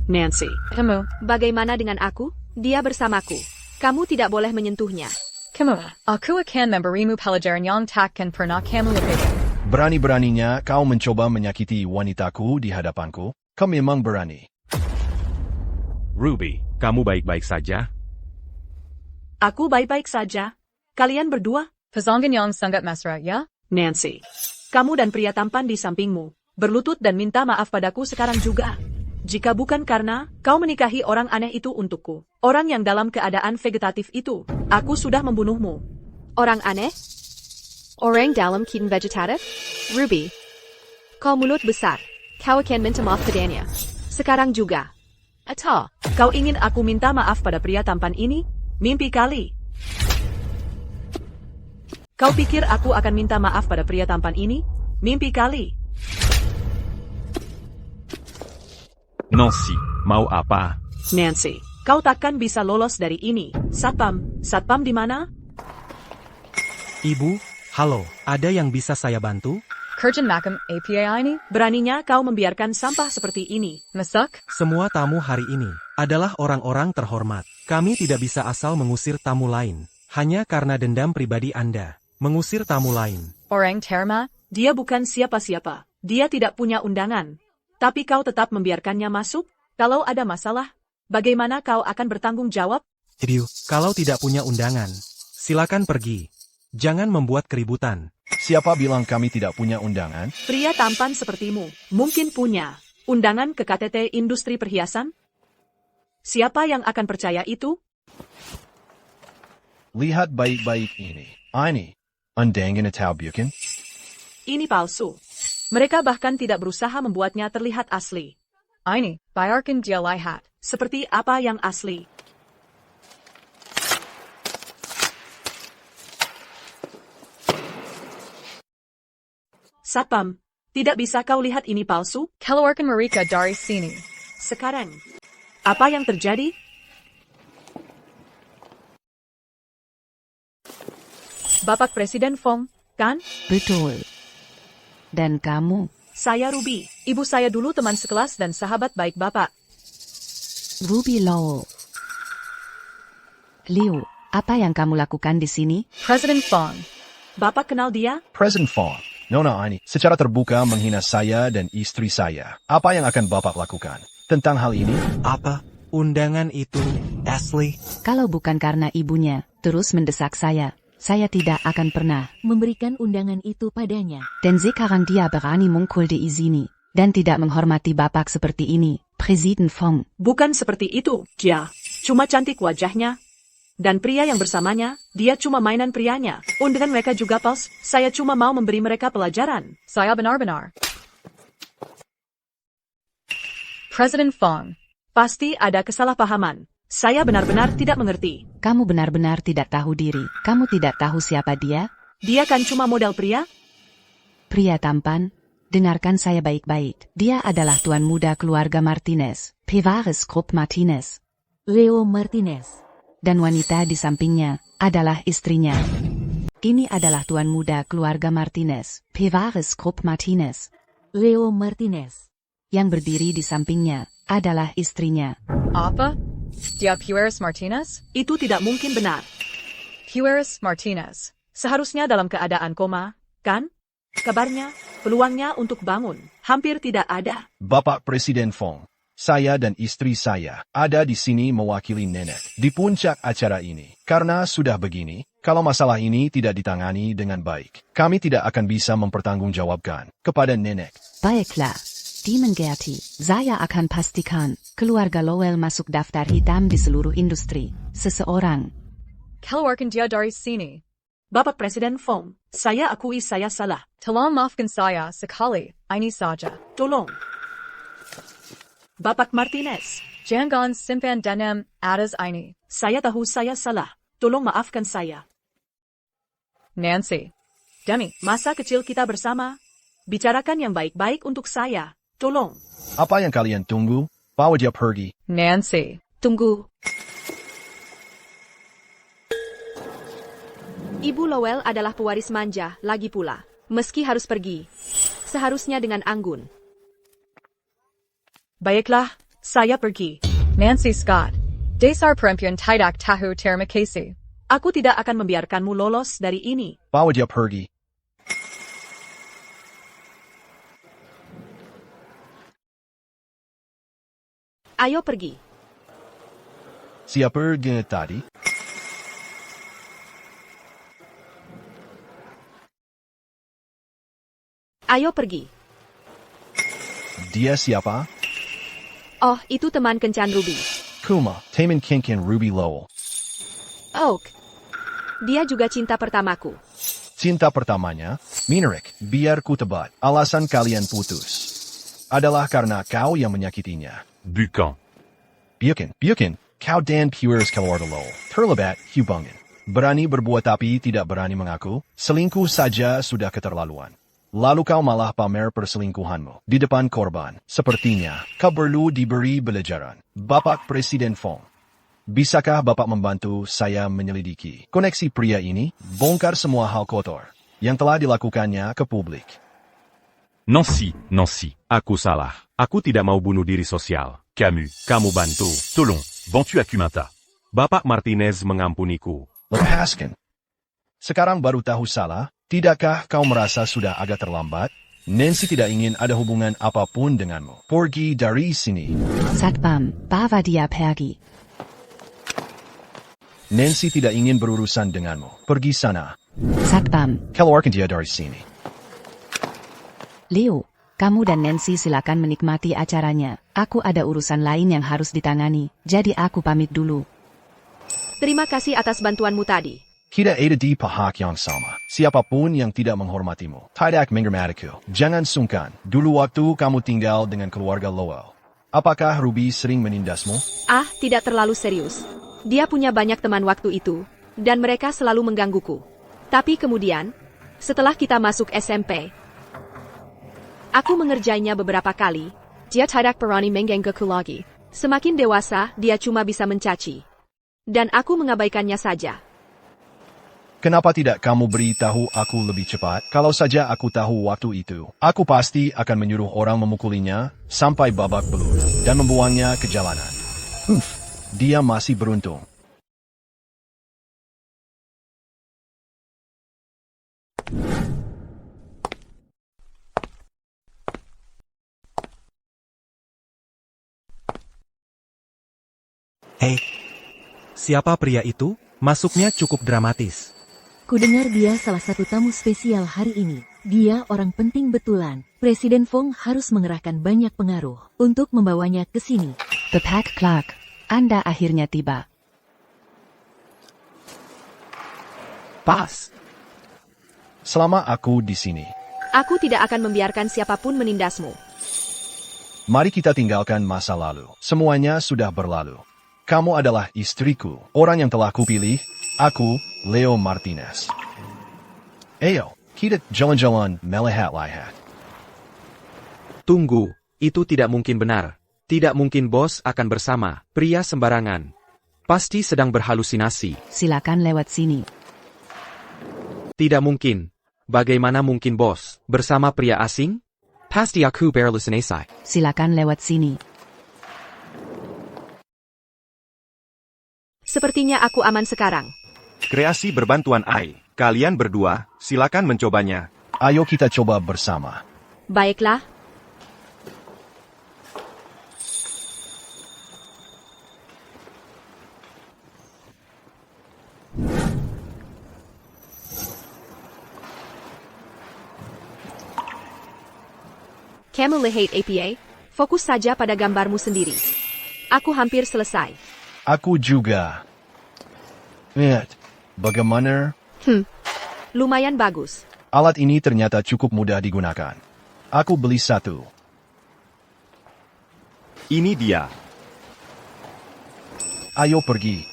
Nancy. Kamu, Bagaimana dengan aku? Dia bersamaku. Kamu tidak boleh menyentuhnya. kamu, aku akan memberimu pelajaran yang takkan pernah kamu lupakan. Berani-beraninya kau mencoba menyakiti wanitaku di hadapanku. Kau memang berani. Ruby, kamu baik-baik saja? Aku baik-baik saja. Kalian berdua? Pasangan yang sangat mesra, ya? Nancy. Kamu dan pria tampan di sampingmu. Berlutut dan minta maaf padaku sekarang juga. Jika bukan karena kau menikahi orang aneh itu untukku. Orang yang dalam keadaan vegetatif itu. Aku sudah membunuhmu. Orang aneh? Orang dalam keadaan vegetatif? Ruby. Kau mulut besar. Kau akan minta maaf padanya. Sekarang juga. Atau, Kau ingin aku minta maaf pada pria tampan ini? Mimpi kali. Kau pikir aku akan minta maaf pada pria tampan ini? Mimpi kali. Nancy, mau apa? Nancy, kau takkan bisa lolos dari ini. Satpam, Satpam di mana? Ibu, halo, ada yang bisa saya bantu? Kerjan makam APA ini? Beraninya kau membiarkan sampah seperti ini. Masak? Semua tamu hari ini adalah orang-orang terhormat. Kami tidak bisa asal mengusir tamu lain, hanya karena dendam pribadi Anda. Mengusir tamu lain. Orang terma? Dia bukan siapa-siapa. Dia tidak punya undangan. Tapi kau tetap membiarkannya masuk? Kalau ada masalah, bagaimana kau akan bertanggung jawab? Ibu, kalau tidak punya undangan, silakan pergi. Jangan membuat keributan. Siapa bilang kami tidak punya undangan? Pria tampan sepertimu, mungkin punya undangan ke KTT industri perhiasan? Siapa yang akan percaya itu? Lihat baik-baik ini. Ini, undangan atau bukan? Ini palsu. Mereka bahkan tidak berusaha membuatnya terlihat asli. Ini, bayarkan dia lihat. Seperti apa yang asli? Satpam, tidak bisa kau lihat ini palsu? Keluarkan mereka dari sini. Sekarang, apa yang terjadi? Bapak Presiden Fong, kan? Betul. Dan kamu, Saya Ruby. Ibu saya dulu teman sekelas dan sahabat baik Bapak. Ruby Lowell. Liu, apa yang kamu lakukan di sini? President Fong. Bapak kenal dia? President Fong, Nona ini secara terbuka menghina saya dan istri saya. Apa yang akan Bapak lakukan? tentang hal ini? Apa? Undangan itu, Ashley? Kalau bukan karena ibunya terus mendesak saya tidak akan pernah Memberikan undangan itu padanya. Dan sekarang dia berani mungkul di sini dan tidak menghormati bapak seperti ini, Presiden Fong. Bukan seperti itu, dia cuma cantik wajahnya. Dan pria yang bersamanya, dia cuma mainan prianya. Undangan mereka juga palsu, saya cuma mau memberi mereka pelajaran. Saya benar-benar. President Fong. Pasti ada kesalahpahaman. Saya benar-benar tidak mengerti. Kamu benar-benar tidak tahu diri. Kamu tidak tahu siapa dia? Dia kan cuma model pria? Pria tampan? Dengarkan saya baik-baik. Dia adalah tuan muda keluarga Martinez, Pevares Group Martinez. Leo Martinez. Dan wanita di sampingnya adalah istrinya. Ini adalah tuan muda keluarga Martinez, Pevares Group Martinez. Leo Martinez. Yang berdiri di sampingnya adalah istrinya. Apa? Dia Pueris Martinez? Itu tidak mungkin benar. Pueris Martinez. Seharusnya dalam keadaan koma, kan? Kabarnya, peluangnya untuk bangun hampir tidak ada. Bapak Presiden Fong, saya dan istri saya ada di sini mewakili nenek di puncak acara ini. Karena sudah begini, kalau masalah ini tidak ditangani dengan baik, kami tidak akan bisa mempertanggungjawabkan kepada nenek. Baiklah, dimengerti. Saya akan pastikan keluarga Lowell masuk daftar hitam di seluruh industri. Seseorang. Keluarkan dia dari sini. Bapak Presiden Fong, saya akui saya salah. Tolong maafkan saya sekali, ini saja. Tolong. Bapak Martinez, Jangan simpan dendam atas ini. saya tahu saya salah. Tolong maafkan saya. Nancy. Demi masa kecil kita bersama, bicarakan yang baik-baik untuk saya. Tolong. Apa yang kalian tunggu? Bawa dia pergi. Nancy. Tunggu. Ibu Lowell adalah pewaris manja, lagi pula. Meski harus pergi, seharusnya dengan anggun. Baiklah, saya pergi. Nancy Scott. Dasar perempuan tidak tahu terima kasih. Aku tidak akan membiarkanmu lolos dari ini. Bawa dia pergi. Ayo pergi. Siapa dia tadi? Ayo pergi. Dia siapa? Oh, itu teman kencan Ruby. Kuma, teman kinkin Ruby Lowell. Oak. Dia juga cinta pertamaku. Cinta pertamanya, Minarik, biar ku tebak, alasan kalian putus adalah karena kau yang menyakitinya. Bukan. Bukan, kau dan Pueris keluarga Lowell terlibat hubungan. Berani berbuat tapi tidak berani mengaku, selingkuh saja sudah keterlaluan. Lalu kau malah pamer perselingkuhanmu di depan korban. Sepertinya, kau perlu diberi pelajaran. Bapak Presiden Fong, bisakah Bapak membantu saya menyelidiki koneksi pria ini? Bongkar semua hal kotor yang telah dilakukannya ke publik. Nancy, aku salah. Aku tidak mau bunuh diri sosial. Camus, kamu bantu. Tolong, bantu aku minta. Bapak Martinez mengampuniku. Lepaskan. Sekarang baru tahu salah. Tidakkah kau merasa sudah agak terlambat? Nancy tidak ingin ada hubungan apapun denganmu. Pergi dari sini. Satpam, bawa dia pergi. Nancy tidak ingin berurusan denganmu. Pergi sana. Satpam, Keluarkan dia dari sini. Leo, kamu dan Nancy silakan menikmati acaranya. Aku ada urusan lain yang harus ditangani, jadi aku pamit dulu. Terima kasih atas bantuanmu tadi. Kita ada di pihak yang sama. Siapapun yang tidak menghormatimu, tidak menghormatiku. Jangan sungkan. Dulu waktu kamu tinggal dengan keluarga Lowell, apakah Ruby sering menindasmu? Ah, tidak terlalu serius. Dia punya banyak teman waktu itu, dan mereka selalu menggangguku. Tapi kemudian, setelah kita masuk SMP, aku mengerjainya beberapa kali. Dia tidak berani menggangguku lagi. Semakin dewasa, dia cuma bisa mencaci. Dan aku mengabaikannya saja. Kenapa tidak kamu beritahu aku lebih cepat? Kalau saja aku tahu waktu itu, aku pasti akan menyuruh orang memukulinya sampai babak belur dan membuangnya ke jalanan. Dia masih beruntung. Hei, siapa pria itu? Masuknya cukup dramatis. Kudengar dia salah satu tamu spesial hari ini. Dia orang penting betulan. Presiden Fong harus mengerahkan banyak pengaruh untuk membawanya ke sini. The Pack Clark, Anda akhirnya tiba. Pas. Selama aku di sini, Aku tidak akan membiarkan siapapun menindasmu. mari kita tinggalkan masa lalu. Semuanya sudah berlalu. Kamu adalah istriku, orang yang telah kupilih. Aku, Leo Martinez. Ayo, kita jalan-jalan melihat-lihat. Tunggu, itu tidak mungkin benar. Tidak mungkin bos akan bersama pria sembarangan. Pasti sedang berhalusinasi. Silakan lewat sini. Tidak mungkin. Bagaimana mungkin bos bersama pria asing? Pasti aku berhalusinasi. Silakan lewat sini. Sepertinya aku aman sekarang. Kreasi berbantuan AI. Kalian berdua, silakan mencobanya. Ayo kita coba bersama. Baiklah. Kamu lihat APA? Fokus saja pada gambarmu sendiri. Aku hampir selesai. Aku juga. Lihat, bagaimana? Lumayan bagus. Alat ini ternyata cukup mudah digunakan. Aku beli satu. Ini dia. Ayo pergi.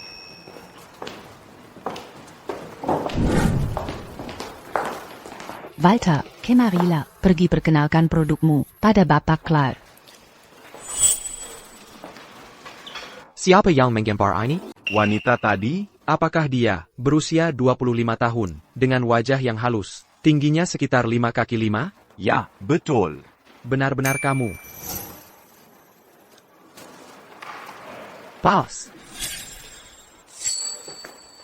Walter, Kemarila, pergi perkenalkan produkmu pada Bapak Clark. Siapa yang menggambar ini? Wanita tadi? Apakah dia berusia 25 tahun dengan wajah yang halus, tingginya sekitar 5 kaki 5? Ya, betul. Benar-benar kamu. Pas.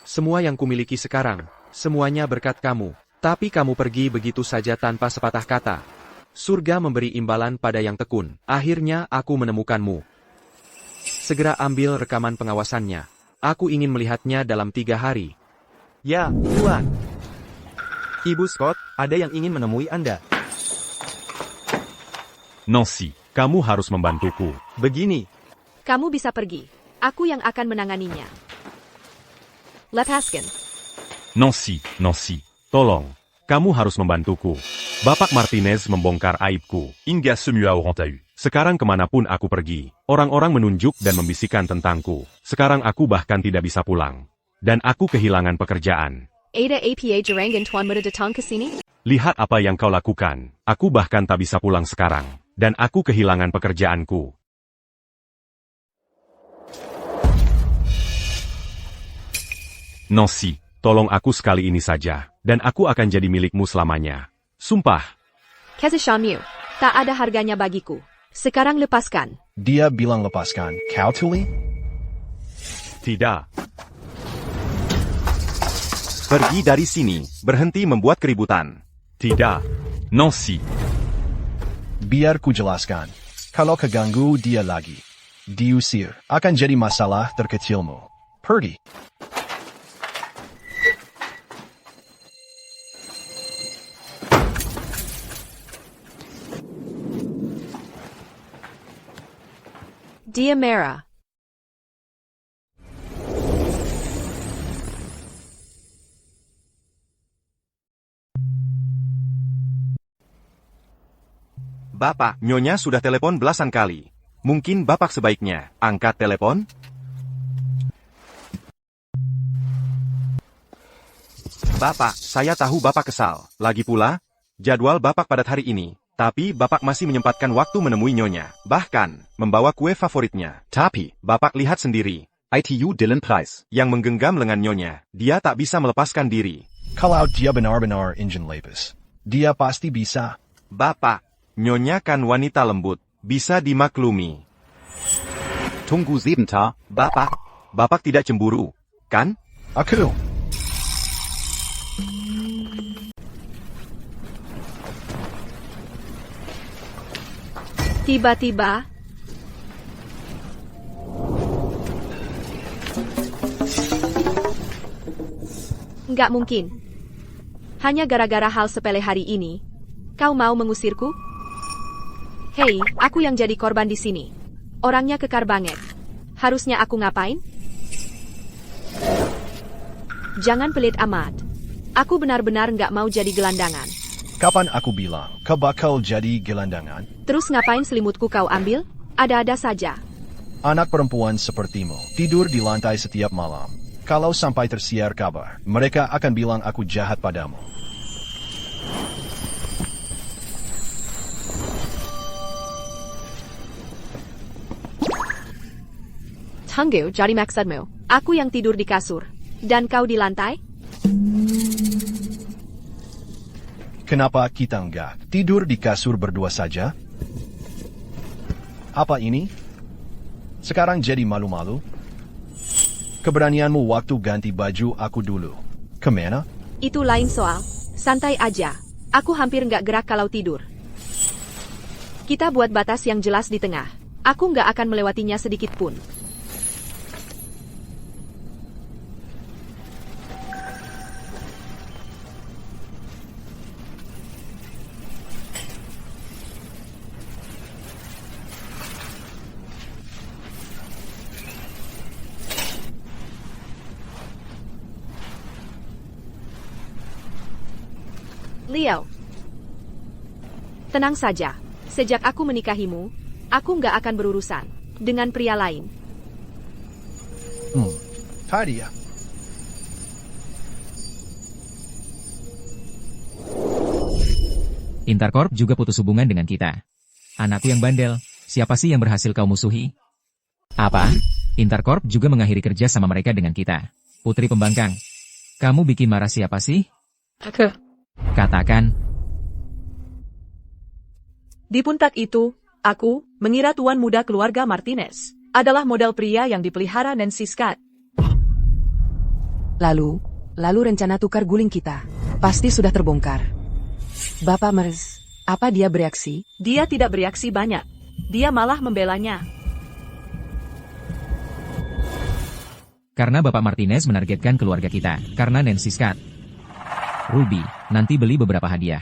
Semua yang kumiliki sekarang, semuanya berkat kamu. Tapi kamu pergi begitu saja tanpa sepatah kata. Surga memberi imbalan pada yang tekun. Akhirnya aku menemukanmu. Segera ambil rekaman pengawasannya. Aku ingin melihatnya dalam 3 hari. Ya, Tuan. Ibu Scott, ada yang ingin menemui Anda. Nancy, kamu harus membantuku. Begini. Kamu bisa pergi. Aku yang akan menanganinya. Lepaskan. Nancy, tolong. Kamu harus membantuku. Bapak Martinez membongkar aibku. Hingga semua orang tahu. Sekarang kemanapun aku pergi, orang-orang menunjuk dan membisikkan tentangku. Sekarang aku bahkan tidak bisa pulang. Dan aku kehilangan pekerjaan. Ada APA Jerangan Tuan muda datang ke sini? Lihat apa yang kau lakukan. Aku bahkan tak bisa pulang sekarang. Dan aku kehilangan pekerjaanku. Nancy, tolong aku sekali ini saja. Dan aku akan jadi milikmu selamanya. Sumpah. Keseshanmu, tak ada harganya bagiku. Sekarang lepaskan. Dia bilang lepaskan. Kau tuli? Tidak. Pergi dari sini. Berhenti membuat keributan. Tidak. Nancy. Biar ku jelaskan. Kalau keganggu dia lagi, diusir. Akan jadi masalah terkecilmu. Pergi. Dia merah. Bapak, Nyonya sudah telepon belasan kali. Mungkin Bapak sebaiknya angkat telepon? Bapak, saya tahu Bapak kesal. Lagi pula, jadwal Bapak padat hari ini. Tapi Bapak masih menyempatkan waktu menemui Nyonya. Bahkan, membawa kue favoritnya. Tapi, Bapak lihat sendiri. ITU Dylan Price yang menggenggam lengan Nyonya. Dia tak bisa melepaskan diri. Kalau dia benar-benar engine lapis, dia pasti bisa. Bapak, Nyonya kan wanita lembut. Bisa dimaklumi. Tunggu sebentar. Bapak tidak cemburu, kan? Aku. Tiba-tiba, Nggak mungkin. Hanya gara-gara hal sepele hari ini, kau mau mengusirku? Hei, aku yang jadi korban di sini. Orangnya kekar banget. Harusnya aku ngapain? Jangan pelit amat. Aku benar-benar nggak mau jadi gelandangan. Kapan aku bilang, kau bakal jadi gelandangan? Terus ngapain selimutku kau ambil? Ada-ada saja. Anak perempuan sepertimu, tidur di lantai setiap malam. Kalau sampai tersiar kabar, mereka akan bilang aku jahat padamu. Tunggu, jadi maksudmu, aku yang tidur di kasur, dan kau di lantai? Kenapa kita enggak tidur di kasur berdua saja? Apa ini? Sekarang jadi malu-malu? Keberanianmu waktu ganti baju aku dulu. Kemana? Itu lain soal. Santai aja. Aku hampir nggak gerak kalau tidur. Kita buat batas yang jelas di tengah. Aku nggak akan melewatinya sedikit pun. Leo. Tenang saja. Sejak aku menikahimu, aku nggak akan berurusan dengan pria lain. Tadi ya. Intercorp juga putus hubungan dengan kita. Anakku yang bandel, siapa sih yang berhasil kau musuhi? Apa? Intercorp juga mengakhiri kerja sama mereka dengan kita. Putri pembangkang. Kamu bikin marah siapa sih? Aku. Katakan. Di puncak itu, aku mengira tuan muda keluarga Martinez adalah model pria yang dipelihara Nancy Scott. Lalu rencana tukar guling kita pasti sudah terbongkar. Bapak Mers, apa dia bereaksi? Dia tidak bereaksi banyak. Dia malah membelanya. Karena Bapak Martinez menargetkan keluarga kita, karena Nancy Scott. Ruby, nanti beli beberapa hadiah.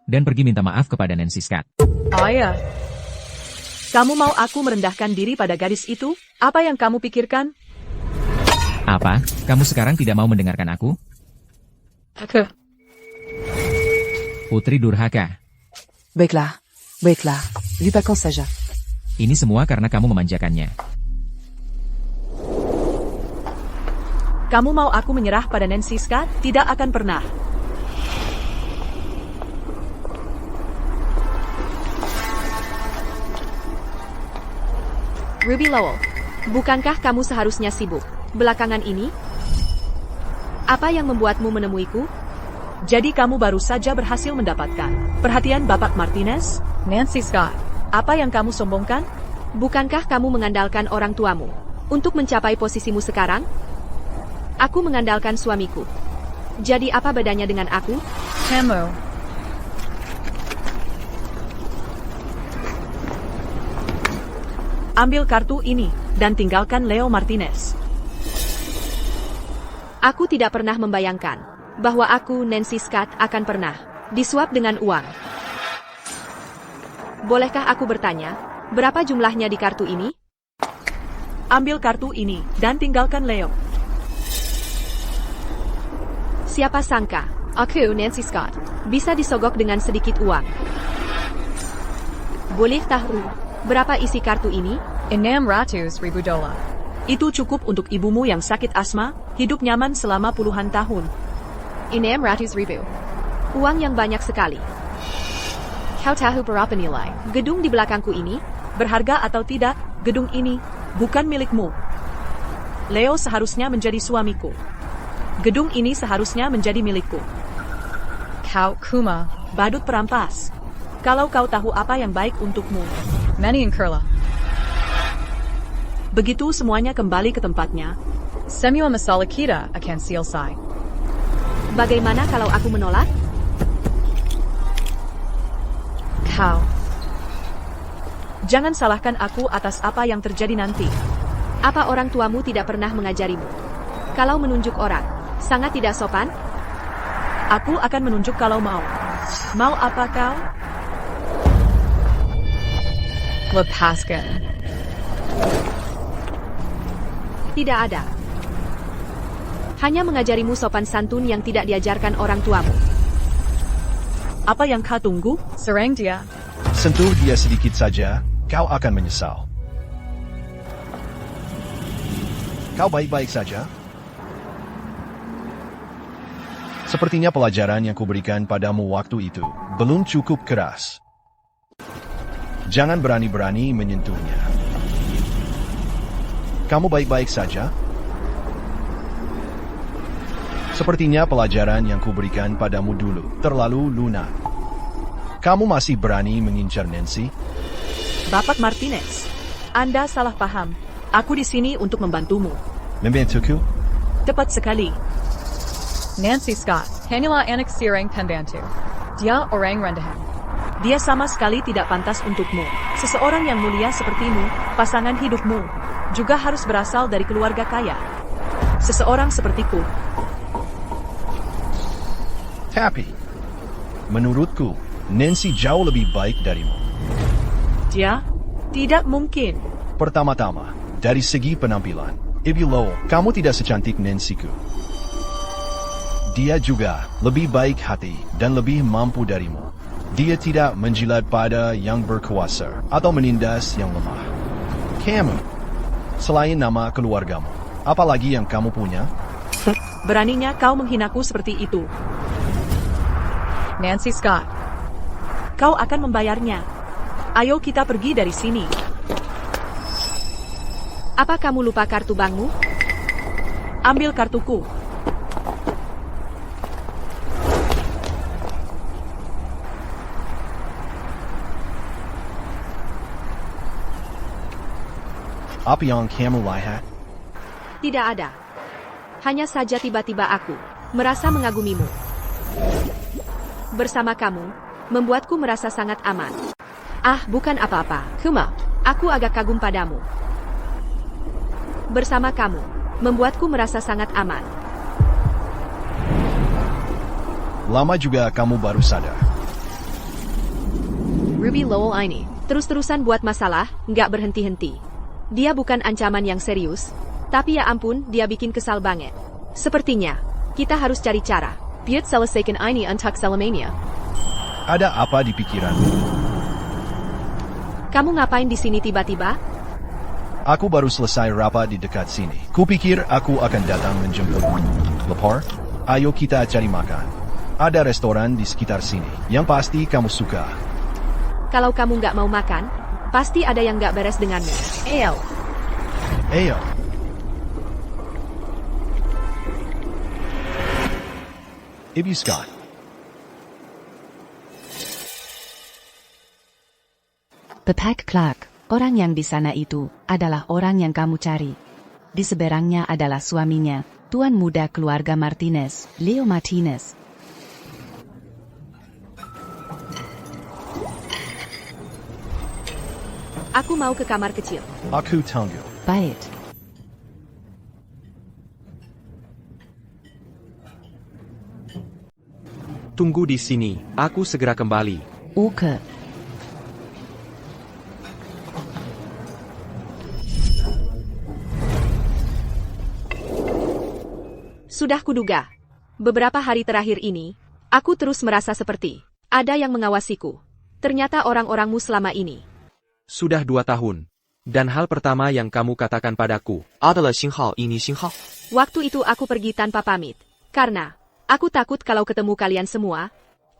Dan pergi minta maaf kepada Nancy Scott. Oh ya. Kamu mau aku merendahkan diri pada gadis itu? Apa yang kamu pikirkan? Apa? Kamu sekarang tidak mau mendengarkan aku? Aku. Putri durhaka. Baiklah. Lupakan saja. Ini semua karena kamu memanjakannya. Kamu mau aku menyerah pada Nancy Scott? Tidak akan pernah. Ruby Lowell, bukankah kamu seharusnya sibuk belakangan ini? Apa yang membuatmu menemuiku? Jadi kamu baru saja berhasil mendapatkan perhatian Bapak Martinez? Nancy Scott, apa yang kamu sombongkan? Bukankah kamu mengandalkan orang tuamu untuk mencapai posisimu sekarang? Aku mengandalkan suamiku. Jadi apa bedanya dengan aku? Kamu. Ambil kartu ini, dan tinggalkan Leo Martinez. Aku tidak pernah membayangkan bahwa aku, Nancy Scott, akan pernah disuap dengan uang. Bolehkah aku bertanya, berapa jumlahnya di kartu ini? Ambil kartu ini, dan tinggalkan Leo. Siapa sangka, aku, Nancy Scott, bisa disogok dengan sedikit uang. Boleh tahu berapa isi kartu ini? $600,000. Itu cukup untuk ibumu yang sakit asma, hidup nyaman selama puluhan tahun. $600,000. Uang yang banyak sekali. Kau tahu berapa nilai gedung di belakangku ini? Berharga atau tidak, gedung ini bukan milikmu. Leo seharusnya menjadi suamiku. Gedung ini seharusnya menjadi milikku. Kau kuma. Badut perampas. Kalau kau tahu apa yang baik untukmu. Manny and Kurla. Begitu semuanya kembali ke tempatnya. Semua masalah kita akan selesai. Bagaimana kalau aku menolak? Kau. Jangan salahkan aku atas apa yang terjadi nanti. Apa orang tuamu tidak pernah mengajarimu? Kalau menunjuk orang, sangat tidak sopan? Aku akan menunjuk kalau mau. Mau apa kau? Lepaskan. Tidak ada. Hanya mengajarimu sopan santun yang tidak diajarkan orang tuamu. Apa yang kau tunggu? Serang dia. Sentuh dia sedikit saja, kau akan menyesal. Kau baik-baik saja? Sepertinya pelajaran yang kuberikan padamu waktu itu belum cukup keras. Jangan berani-berani menyentuhnya. Kamu baik-baik saja? Sepertinya pelajaran yang kuberikan padamu dulu terlalu lunak. Kamu masih berani mengincar Nancy? Bapak Martinez, Anda salah paham. Aku di sini untuk membantumu. Membantuku? Tepat sekali. Nancy Scott, hanyalah anak sirang pembantu. Dia orang rendahan. Dia sama sekali tidak pantas untukmu. Seseorang yang mulia sepertimu, pasangan hidupmu, juga harus berasal dari keluarga kaya. Seseorang sepertiku. Tapi, menurutku, Nancy jauh lebih baik darimu. Dia? Tidak mungkin. Pertama-tama, dari segi penampilan, Ibu Lowell, kamu tidak secantik Nancy-ku. Dia juga lebih baik hati dan lebih mampu darimu. Dia tidak menjilat pada yang berkuasa atau menindas yang lemah. Kamu, selain nama keluargamu, apalagi yang kamu punya? Beraninya kau menghinaku seperti itu. Nancy Scott. Kau akan membayarnya. Ayo kita pergi dari sini. Apa kamu lupa kartu bankmu? Ambil kartuku. Apa yang kamu lihat? Tidak ada. Hanya saja tiba-tiba aku merasa mengagumimu. Bersama kamu, membuatku merasa sangat aman. Ah, bukan apa-apa. Kuma, aku agak kagum padamu. Bersama kamu, membuatku merasa sangat aman. Lama juga kamu baru sadar. Ruby Lowell ini, terus-terusan buat masalah, nggak berhenti-henti. Dia bukan ancaman yang serius, tapi ya ampun, dia bikin kesal banget. Sepertinya, kita harus cari cara. Biar selesaikan ini untuk selamanya. Ada apa di pikiranmu? Kamu ngapain di sini tiba-tiba? Aku baru selesai rapat di dekat sini. Kupikir aku akan datang menjemputmu. Lapar? Ayo kita cari makan. Ada restoran di sekitar sini yang pasti kamu suka. Kalau kamu nggak mau makan, pasti ada yang nggak beres denganmu. Ayo. Ayo. Ibu Scott. Bapak Clark, orang yang di sana itu adalah orang yang kamu cari. Di seberangnya adalah suaminya, tuan muda keluarga Martinez, Leo Martinez. Aku mau ke kamar kecil. Aku tunggu. Baik. Tunggu di sini, aku segera kembali. Oke. Sudah kuduga. Beberapa hari terakhir ini, aku terus merasa seperti ada yang mengawasiku. Ternyata orang-orangmu selama ini. Sudah 2 tahun. Dan hal pertama yang kamu katakan padaku adalah Xinghao ini Xinghao. Waktu itu aku pergi tanpa pamit. Karena aku takut kalau ketemu kalian semua,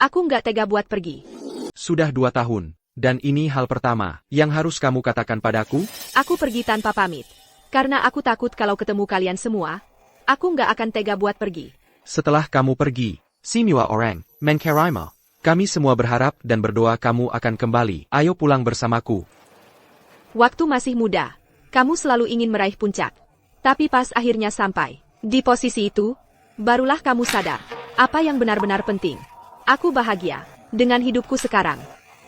aku nggak tega buat pergi. Sudah 2 tahun. Dan ini hal pertama yang harus kamu katakan padaku? Aku pergi tanpa pamit. Karena aku takut kalau ketemu kalian semua, aku nggak akan tega buat pergi. Setelah kamu pergi, Simiwa orang, Menkeraima, kami semua berharap dan berdoa kamu akan kembali. Ayo pulang bersamaku. Waktu masih muda, kamu selalu ingin meraih puncak. Tapi pas akhirnya sampai di posisi itu, barulah kamu sadar apa yang benar-benar penting. Aku bahagia dengan hidupku sekarang.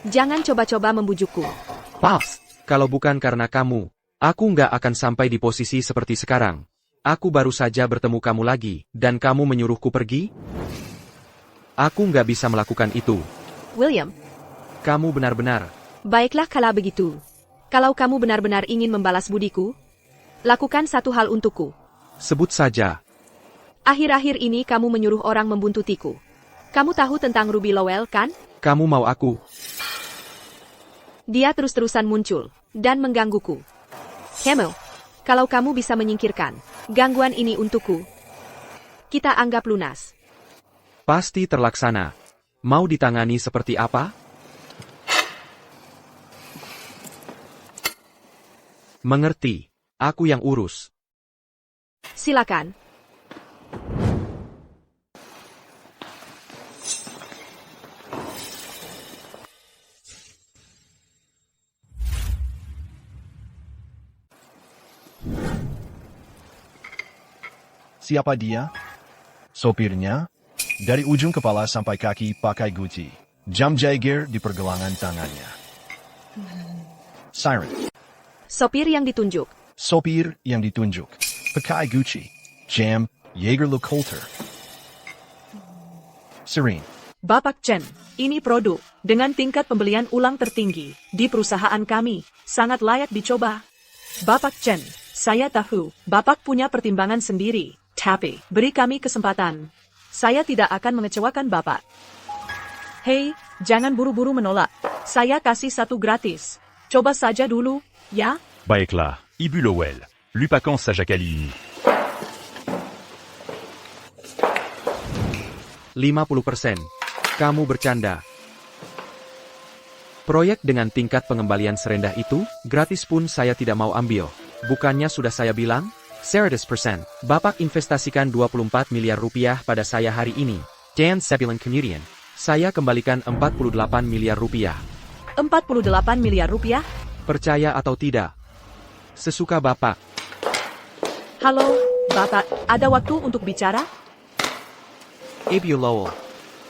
Jangan coba-coba membujukku. Pas, kalau bukan karena kamu, aku nggak akan sampai di posisi seperti sekarang. Aku baru saja bertemu kamu lagi, dan kamu menyuruhku pergi? Aku nggak bisa melakukan itu. William, Kamu benar-benar. baiklah kalau begitu. Kalau kamu benar-benar ingin membalas budiku, lakukan satu hal untukku. Sebut saja. Akhir-akhir ini kamu menyuruh orang membuntutiku. Kamu tahu tentang Ruby Lowell, kan? Kamu mau aku. Dia terus-terusan muncul dan menggangguku. Camel, kalau kamu bisa menyingkirkan gangguan ini untukku, kita anggap lunas. Pasti terlaksana. Mau ditangani seperti apa? Mengerti. Aku yang urus. Silakan. Siapa dia? Sopirnya? Dari ujung kepala sampai kaki pakai Gucci. Jam Jaeger di pergelangan tangannya. Siren. Sopir yang ditunjuk. Sopir yang ditunjuk. Pakai Gucci. Jam Jaeger Le Coulter. Serene. Bapak Chen, ini produk dengan tingkat pembelian ulang tertinggi di perusahaan kami, sangat layak dicoba. Bapak Chen, saya tahu Bapak punya pertimbangan sendiri, tapi beri kami kesempatan. Saya tidak akan mengecewakan Bapak. Hei, jangan buru-buru menolak. Saya kasih satu gratis. Coba saja dulu, ya? Baiklah, Ibu Lowell. Lupakan saja kali ini. 50%. Kamu bercanda. Proyek dengan tingkat pengembalian serendah itu, gratis pun saya tidak mau ambil. Bukannya sudah saya bilang? 100%. Bapak investasikan 24 miliar rupiah pada saya hari ini. Dan sebulan kemudian, saya kembalikan 48 miliar rupiah. 48 miliar rupiah? Percaya atau tidak? Sesuka Bapak. Halo, Bapak, ada waktu untuk bicara? Ibu Lowell,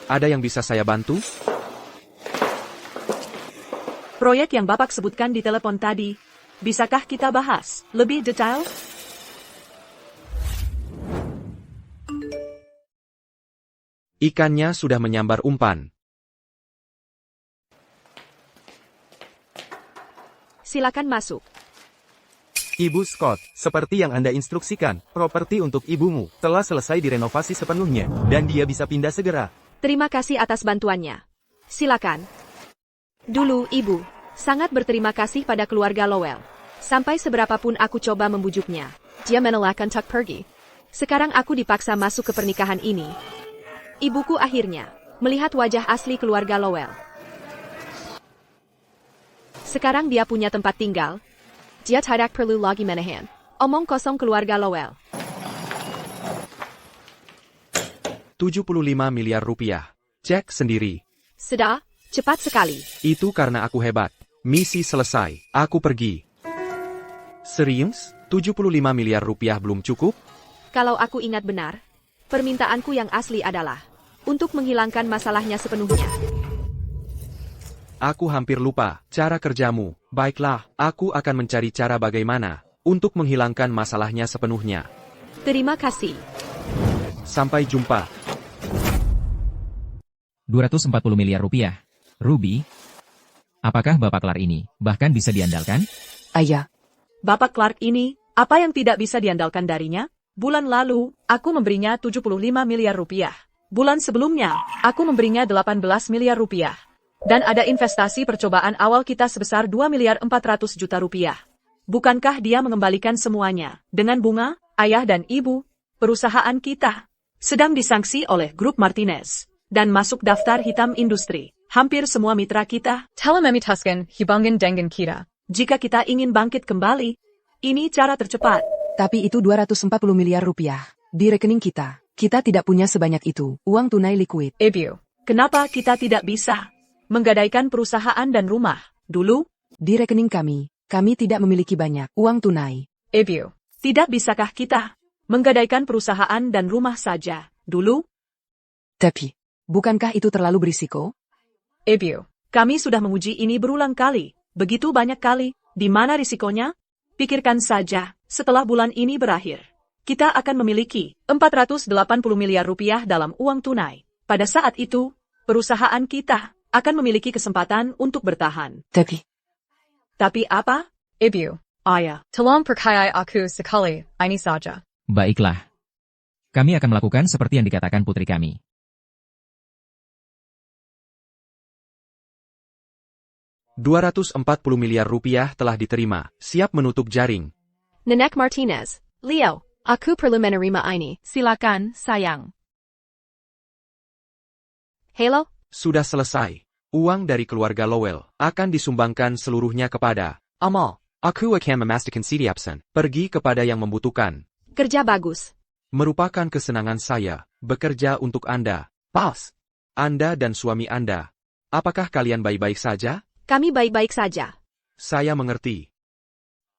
ada yang bisa saya bantu? Proyek yang Bapak sebutkan di telepon tadi, bisakah kita bahas lebih detail? Ikannya sudah menyambar umpan. Silakan masuk. Ibu Scott, seperti yang Anda instruksikan, properti untuk ibumu telah selesai direnovasi sepenuhnya, dan dia bisa pindah segera. Terima kasih atas bantuannya. Silakan. Dulu, Ibu, sangat berterima kasih pada keluarga Lowell. Sampai seberapapun aku coba membujuknya, dia menolak untuk pergi. Sekarang aku dipaksa masuk ke pernikahan ini. Ibuku akhirnya melihat wajah asli keluarga Lowell. Sekarang dia punya tempat tinggal. Dia tidak perlu lagi menahan omong kosong keluarga Lowell. 75 miliar rupiah. Cek sendiri. Sudah, cepat sekali. Itu karena aku hebat. Misi selesai. Aku pergi. Serius? 75 miliar rupiah belum cukup? Kalau aku ingat benar, permintaanku yang asli adalah untuk menghilangkan masalahnya sepenuhnya. Aku hampir lupa cara kerjamu. Baiklah, aku akan mencari cara bagaimana untuk menghilangkan masalahnya sepenuhnya. Terima kasih. Sampai jumpa. 240 miliar rupiah. Ruby, apakah Bapak Clark ini bahkan bisa diandalkan? Ayah. Bapak Clark ini, apa yang tidak bisa diandalkan darinya? Bulan lalu, aku memberinya 75 miliar rupiah. Bulan sebelumnya, aku memberinya 18 miliar rupiah. Dan ada investasi percobaan awal kita sebesar 2 miliar 400 juta rupiah. Bukankah dia mengembalikan semuanya dengan bunga? Ayah dan ibu, perusahaan kita sedang disanksi oleh grup Martinez dan masuk daftar hitam industri. Hampir semua mitra kita Telememitaskan hibangan dengan kita. Jika kita ingin bangkit kembali, ini cara tercepat. Tapi itu 240 miliar rupiah. Di rekening kita, kita tidak punya sebanyak itu. Uang tunai liquid. Ibu, kenapa kita tidak bisa menggadaikan perusahaan dan rumah dulu? Di rekening kami tidak memiliki banyak uang tunai. Ibu, tidak bisakah kita menggadaikan perusahaan dan rumah saja dulu? Tapi, bukankah itu terlalu berisiko? Ibu, kami sudah menguji ini berulang kali, begitu banyak kali. Di mana risikonya? Pikirkan saja, setelah bulan ini berakhir, kita akan memiliki 480 miliar rupiah dalam uang tunai. pada saat itu, perusahaan kita akan memiliki kesempatan untuk bertahan. Tapi apa? Ibu, Ayah. tolong percayai aku sekali, ini saja. Baiklah. Kami akan melakukan seperti yang dikatakan putri kami. $240 miliar telah diterima, siap menutup jaring. Nenek Martinez, Leo, aku perlu menerima ini. Silakan, sayang. Halo? Sudah selesai. Uang dari keluarga Lowell akan disumbangkan seluruhnya kepada Amal. Aku akan memastikan Sidiapson pergi kepada yang membutuhkan. Kerja bagus. Merupakan kesenangan saya bekerja untuk Anda, Bos. Anda dan suami Anda. Apakah kalian baik-baik saja? Kami baik-baik saja. Saya mengerti.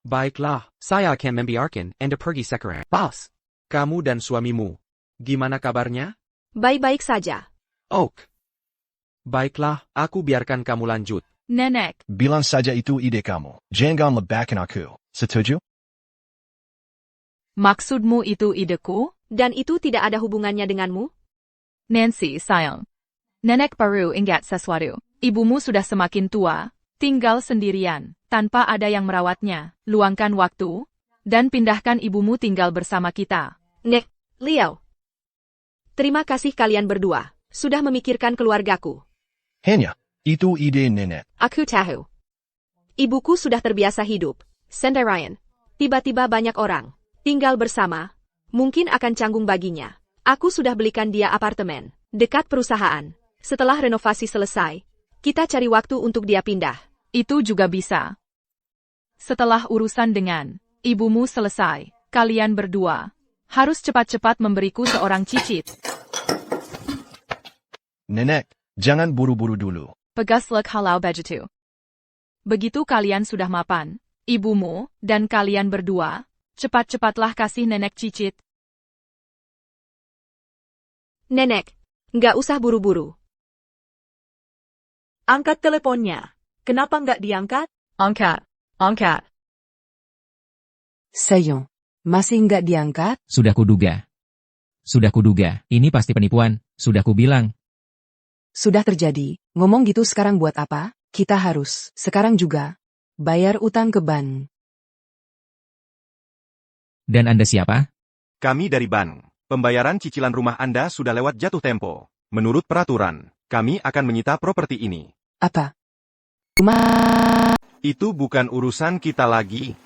Baiklah, saya akan membiarkan Anda pergi sekarang. Bos, kamu dan suamimu, gimana kabarnya? Baik-baik saja. Oak. Baiklah, aku biarkan kamu lanjut. Nenek. Bilang saja itu ide kamu. Jangan lebakan aku. Setuju? Maksudmu itu ideku? Dan itu tidak ada hubungannya denganmu? Nancy, sayang. Nenek baru ingat sesuatu. Ibumu sudah semakin tua, tinggal sendirian, tanpa ada yang merawatnya. Luangkan waktu, dan pindahkan ibumu tinggal bersama kita. Nek, Leo. Terima kasih kalian berdua, sudah memikirkan keluargaku. Hanya, itu ide nenek. Aku tahu. Ibuku sudah terbiasa hidup sendirian. Tiba-tiba banyak orang tinggal bersama, mungkin akan canggung baginya. Aku sudah belikan dia apartemen dekat perusahaan. Setelah renovasi selesai, kita cari waktu untuk dia pindah. Itu juga bisa. Setelah urusan dengan ibumu selesai, kalian berdua harus cepat-cepat memberiku seorang cicit. Nenek, jangan buru-buru dulu. Pegaslah kalau begitu. Begitu kalian sudah mapan, ibumu dan kalian berdua, cepat-cepatlah kasih nenek cicit. Nenek, nggak usah buru-buru. Angkat teleponnya. Kenapa nggak diangkat? Angkat. Sayang, masih nggak diangkat? Sudah kuduga. Ini pasti penipuan, sudah kubilang. Sudah terjadi, ngomong gitu sekarang buat apa? Kita harus, sekarang juga, bayar utang ke bank. Dan Anda siapa? Kami dari bank. Pembayaran cicilan rumah Anda sudah lewat jatuh tempo. Menurut peraturan, kami akan menyita properti ini. Apa? Itu bukan urusan kita lagi.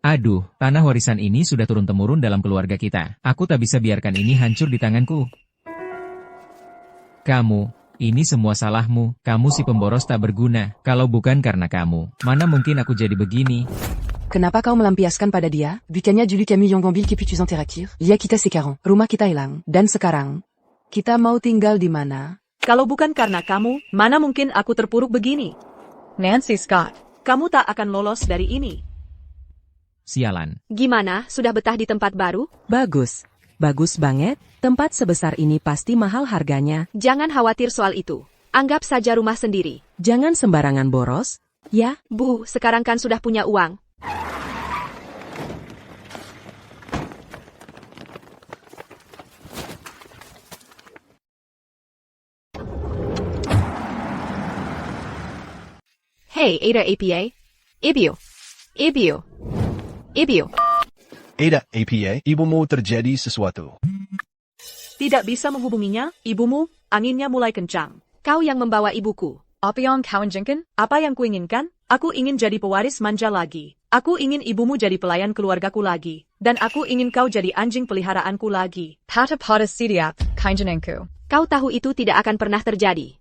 Aduh, tanah warisan ini sudah turun-temurun dalam keluarga kita. Aku tak bisa biarkan ini hancur di tanganku. Kamu, ini semua salahmu. Kamu si pemboros tak berguna. Kalau bukan karena kamu, mana mungkin aku jadi begini? Kenapa kau melampiaskan pada dia? Bukannya Julie Camille Yongambil qui puisse interactive? Ya kita sekarang, rumah kita hilang. Dan sekarang, kita mau tinggal di mana? Kalau bukan karena kamu, mana mungkin aku terpuruk begini? Nancy Scott. Kamu tak akan lolos dari ini. Sialan. Gimana, sudah betah di tempat baru? Bagus. Bagus banget. Tempat sebesar ini pasti mahal harganya. Jangan khawatir soal itu. Anggap saja rumah sendiri. Jangan sembarangan boros. Ya? Bu, sekarang kan sudah punya uang. Hey, Ada APA. Ibu. Ada APA, ibumu terjadi sesuatu. Tidak bisa menghubunginya, ibumu, anginnya mulai kencang. Kau yang membawa ibuku. Apa yang kau inginkan? Apa yang kuinginkan? Aku ingin jadi pewaris manja lagi. Aku ingin ibumu jadi pelayan keluargaku lagi. Dan aku ingin kau jadi anjing peliharaanku lagi. Pada sidiap, kainjanenku. Kau tahu itu tidak akan pernah terjadi.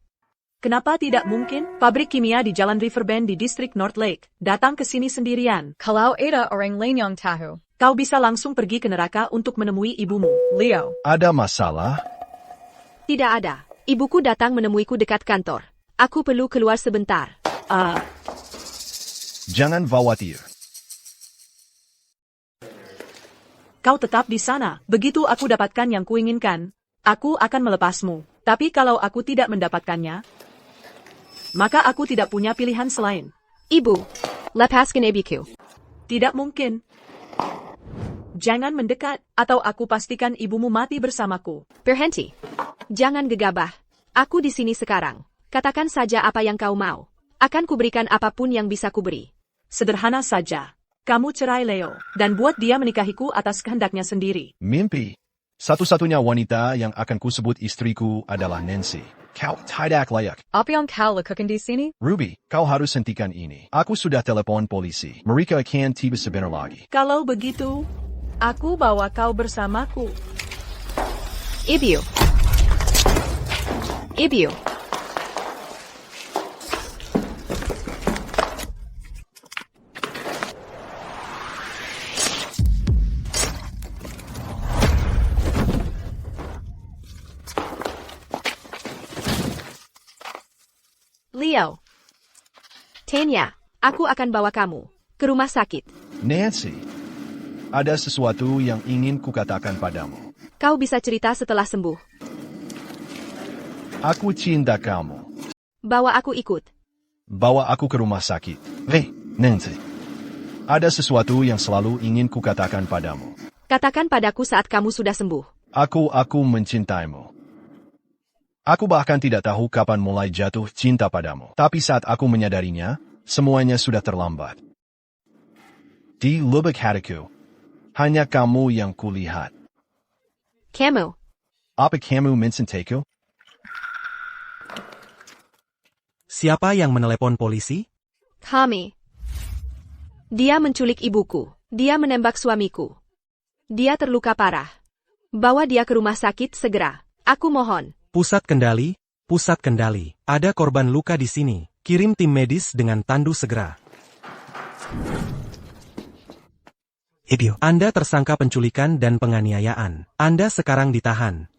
Kenapa tidak mungkin? Pabrik kimia di Jalan Riverbend di distrik North Lake datang ke sini sendirian. Kalau ada orang lain yang tahu, kau bisa langsung pergi ke neraka untuk menemui ibumu. Leo. Ada masalah? Tidak ada. Ibuku datang menemuiku dekat kantor. Aku perlu keluar sebentar. Jangan khawatir. Kau tetap di sana. Begitu aku dapatkan yang kuinginkan, aku akan melepasmu. Tapi kalau aku tidak mendapatkannya, maka aku tidak punya pilihan selain. Ibu, lepaskan ibuku. Tidak mungkin. Jangan mendekat, atau aku pastikan ibumu mati bersamaku. Berhenti. Jangan gegabah. Aku di sini sekarang. Katakan saja apa yang kau mau. Akan kuberikan apapun yang bisa kuberi. Sederhana saja. Kamu cerai Leo, dan buat dia menikahiku atas kehendaknya sendiri. Mimpi. Satu-satunya wanita yang akan kusebut istriku adalah Nancy. Kau tidak layak. Apa yang kau lakukan di sini? Ruby, kau harus hentikan ini. Aku sudah telepon polisi. Mereka akan tiba sebentar lagi. Kalau begitu, aku bawa kau bersamaku. Ibu. Ibu. Leo. Tanya, aku akan bawa kamu ke rumah sakit. Nancy, ada sesuatu yang ingin kukatakan padamu. Kau bisa cerita setelah sembuh. Aku cinta kamu. Bawa aku ikut. Bawa aku ke rumah sakit. Nancy. Ada sesuatu yang selalu ingin kukatakan padamu. Katakan padaku saat kamu sudah sembuh. Aku mencintaimu. Aku bahkan tidak tahu kapan mulai jatuh cinta padamu. Tapi saat aku menyadarinya, semuanya sudah terlambat. Di lubuk hatiku, hanya kamu yang kulihat. Kamu. Apa kamu mencintaiku? Siapa yang menelepon polisi? Kami. Dia menculik ibuku. Dia menembak suamiku. Dia terluka parah. Bawa dia ke rumah sakit segera. Aku mohon. Pusat kendali. Ada korban luka di sini. Kirim tim medis dengan tandu segera. Ibu, Anda tersangka penculikan dan penganiayaan. Anda sekarang ditahan.